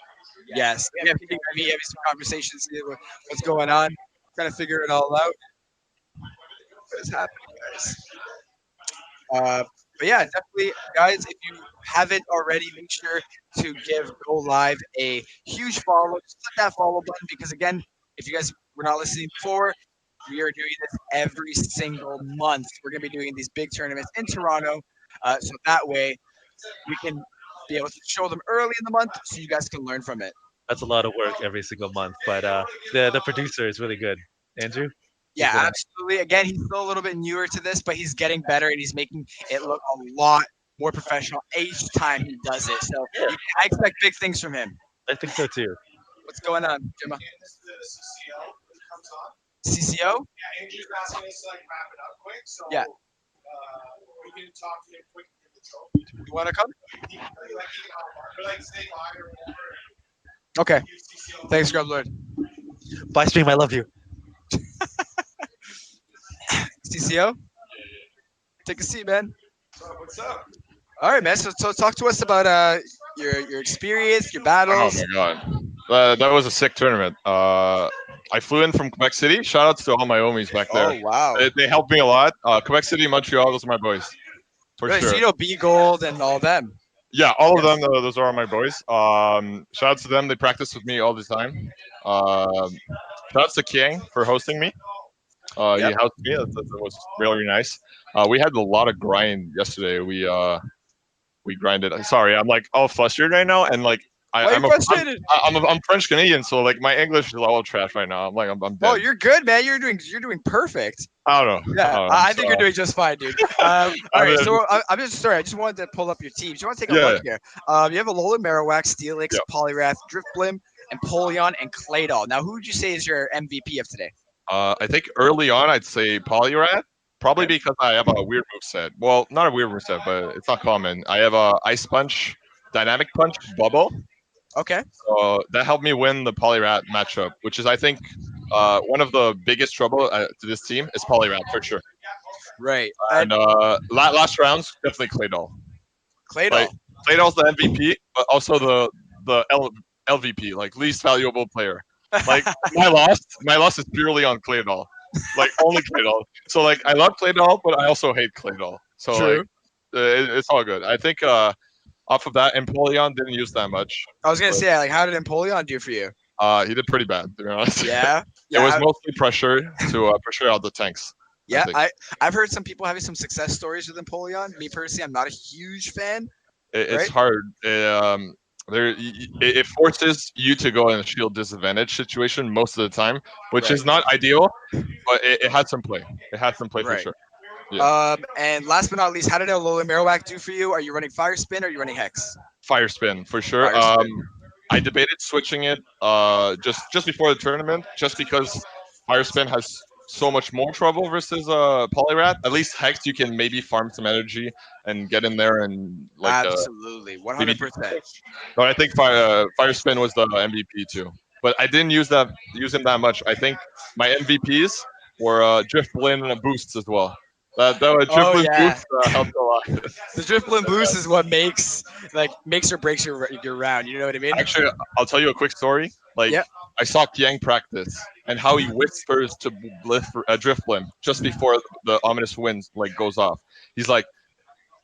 Yes. Yeah, having some conversations, see what's going on, trying to figure it all out. What is happening, guys? But yeah, definitely, guys, if you haven't already, make sure to give Go Live a huge follow. Just click that follow button because, again, if you guys were not listening before, we are doing this every single month. We're going to be doing these big tournaments in Toronto. So that way we can be able to show them early in the month so you guys can learn from it. That's a lot of work every single month, but the producer is really good. Andrew? Yeah, absolutely. Again, he's still a little bit newer to this, but he's getting better and he's making it look a lot more professional each time he does it. So I expect big things from him. I think so too. What's going on, Gemma? CCO? Yeah. We can talk to him quick. You want to come? Okay. Thanks, Grublord. Bye, stream. I love you. CCO? Take a seat, man. What's up? All right, man. So talk to us about your experience, your battles. Oh my god, that was a sick tournament. I flew in from Quebec City. Shout out to all my homies back there. Oh wow. They helped me a lot. Quebec City, Montreal, those are my boys. For Really? sure. So you know B Gold and all them. Yeah, all of them. Those are my boys. Shout out to them. They practice with me all the time. Shout out to King for hosting me. He hosted me. That was really nice. We had a lot of grind yesterday. We grinded. Sorry, I'm like all flustered right now, and like I'm French Canadian, so like my English is all trash right now. I'm dead. Oh, you're good, man. You're doing perfect. I don't know. Yeah, I think you're doing just fine, dude. All right, so I'm just sorry. I just wanted to pull up your teams. You want to take a look here? You have Alolan Marowak, Steelix, Poliwrath, Drifblim, Empoleon, and Claydol. Now, who would you say is your MVP of today? I think early on I'd say Poliwrath. Probably because I have a weird moveset. Well, not a weird moveset, but it's not common. I have a Ice Punch, Dynamic Punch, Bubble. Okay. So that helped me win the Poliwrath matchup, which is, I think, one of the biggest trouble to this team is Poliwrath for sure. Right. And last rounds, definitely Claydol. Claydol. Claydol's the MVP, but also the LVP, like least valuable player. Like my loss is purely on Claydol. like only clay doll. So like I love clay doll, but I also hate clay doll. So True. like it's all good. I think off of that, Empoleon didn't use that much. I was gonna But, say, like, how did Empoleon do for you? he did pretty bad, to be honest. Yeah, It was yeah, mostly pressure to pressure out the tanks. yeah. think. I've heard some people having some success stories with Empoleon. Me personally, I'm not a huge fan. It's Right. hard. It forces you to go in a shield disadvantage situation most of the time, which Right. is not ideal, but it had some play. It had some play for Right. sure. Yeah. And last but not least, how did Alola Marowak do for you? Are you running Fire Spin or are you running Hex? Fire spin for sure. Fire spin. I debated switching it just before the tournament, just because fire spin has so much more trouble versus Poliwrath. At least Hex, you can maybe farm some energy and get in there and like Absolutely, maybe 100%. But I think Fire Spin was the MVP too. But I didn't use him that much. I think my MVPs were Driftblim and Boosts as well. That Oh Driftblim yeah, Boost helped a lot. the Driftblim boost is what makes or breaks your round. You know what I mean? Actually, I'll tell you a quick story. Like Yeah. I saw Kiang practice and how he whispers to Driftblim just before the ominous wind like goes off. He's like,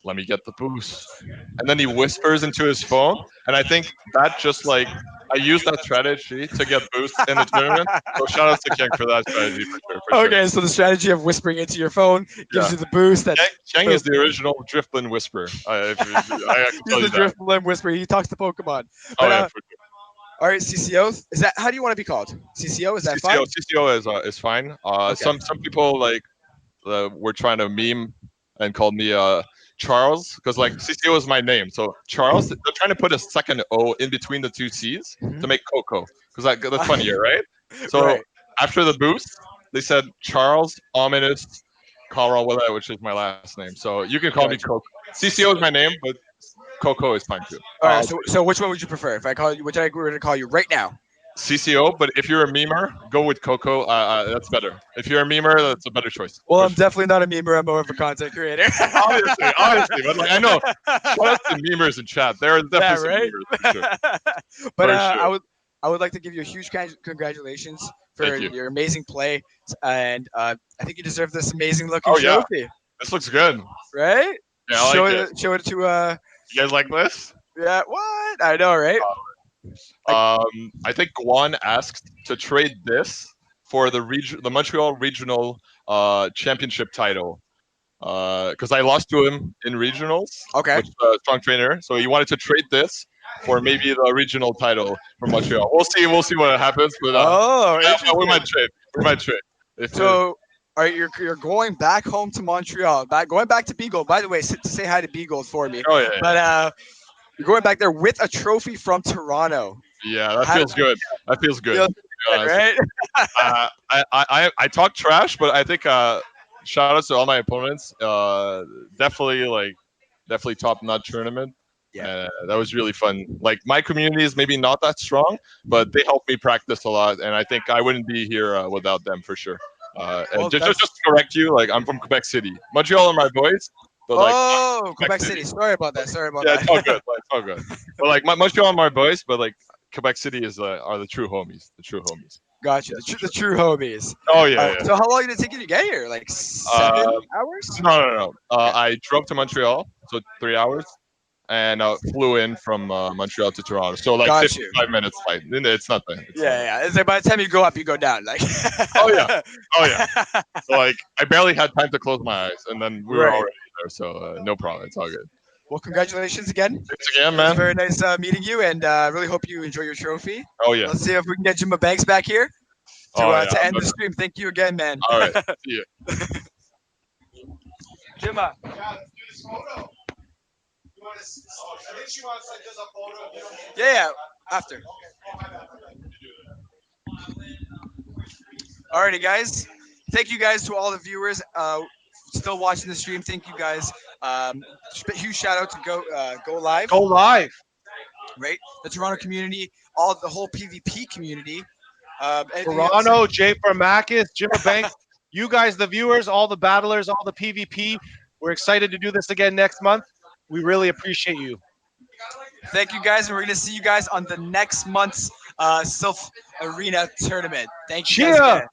"Let me get the boost," and then he whispers into his phone. And I think that just like I used that strategy to get boosts in the tournament. So shout out to Kiang for that strategy for sure. For Okay, so the strategy of whispering into your phone gives Yeah. you the boost. That Kiang is the original Driftblim whisperer. I can he's tell the you that. Driftblim whisperer. He talks to Pokemon. Oh But, yeah, for all right, CCO. Is that how do you want to be called? CCO. Is that fine? CCO is fine. Okay. Some people like were trying to meme and called me Charles because like CCO is my name. So Charles, they're trying to put a second O in between the two C's to make Coco because that's funnier, right? So Right. after the boost, they said Charles Ominous Carl, which is my last name. So you can call me Gotcha. Coco. CCO is my name, but Coco is fine too. All right. So which one would you prefer? If I call you, which I were to call you right now? CCO, but if you're a memer, go with Coco. That's better. If you're a memer, that's a better choice. Well, For I'm definitely not a memer. I'm more of a content creator. obviously, but like I know, shout out to memers in chat. There are definitely right? some memers. For sure. But For sure. I would like to give you a huge congratulations for Thank you. your amazing play, and I think you deserve this amazing looking Oh, yeah. trophy, This looks good. right? Yeah, I show like it, show it to You guys like this? yeah. What I know, right? I think Guan asked to trade this for the Montreal Regional Championship title. Because I lost to him in regionals, Okay. which is a strong trainer. So he wanted to trade this for maybe the regional title for Montreal. We'll see what happens. But Oh, yeah, interesting. we might trade. We might trade. So, all right, you're going back home to Montreal, going back to Beagle. By the way, say hi to Beagle for me. Oh yeah, But you're going back there with a trophy from Toronto. yeah, that feels good. That feels good. Feels right? I talk trash, but I think shout outs to all my opponents. Definitely top notch tournament. Yeah. That was really fun. Like my community is maybe not that strong, but they helped me practice a lot, and I think I wouldn't be here without them for sure. Well, And just to correct you, like I'm from Quebec City. Montreal are my boys, but like Quebec City. Sorry about that. yeah, it's all good. Like, it's all good. But like Montreal are my boys, but like Quebec City are the true homies. The true homies. Gotcha. The true homies. Oh yeah. So how long did it take you to get here? Like 7 hours? No. I drove to Montreal, so 3 hours, and flew in from Montreal to Toronto. So like Got 55 minutes flight. It's nothing. Yeah. It's like by the time you go up, you go down. Like. Oh yeah. So like I barely had time to close my eyes, and then we were Right. already there. So no problem. It's all good. Well, congratulations again. Thanks again, It was man. very nice meeting you, and really hope you enjoy your trophy. Oh yeah. Let's see if we can get Jimma Banks back here to, Oh, yeah. to end the stream. Thank you again, man. All right. See you. Jimma. Yeah, after. Alrighty, guys. Thank you guys to all the viewers still watching the stream. Thank you guys. Huge shout out to Go Live. Go live. Right, the Toronto community, the whole PvP community. Anything Toronto, Jay Farmakis, Jimma Banks, you guys, the viewers, all the battlers, all the PvP. We're excited to do this again next month. We really appreciate you. Thank you guys, and we're gonna see you guys on the next month's Sylph Arena tournament. Thank you. Guys Cheer! again.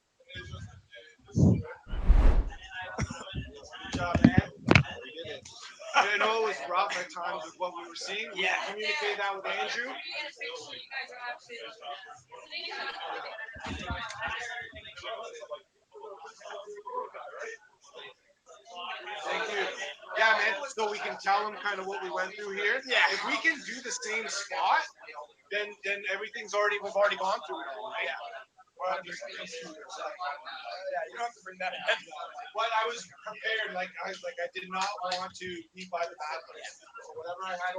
job, man. I know it was rough at times with what we were seeing. Yeah. Communicate that with Andrew. Thank you. Yeah, man. So we can tell them kind of what we went through here. Yeah. If we can do the same spot, then everything's we've already gone through it all, right? Yeah. Yeah, you don't have to bring that in. But I was prepared, like I did not want to be by the bad place. So whatever I had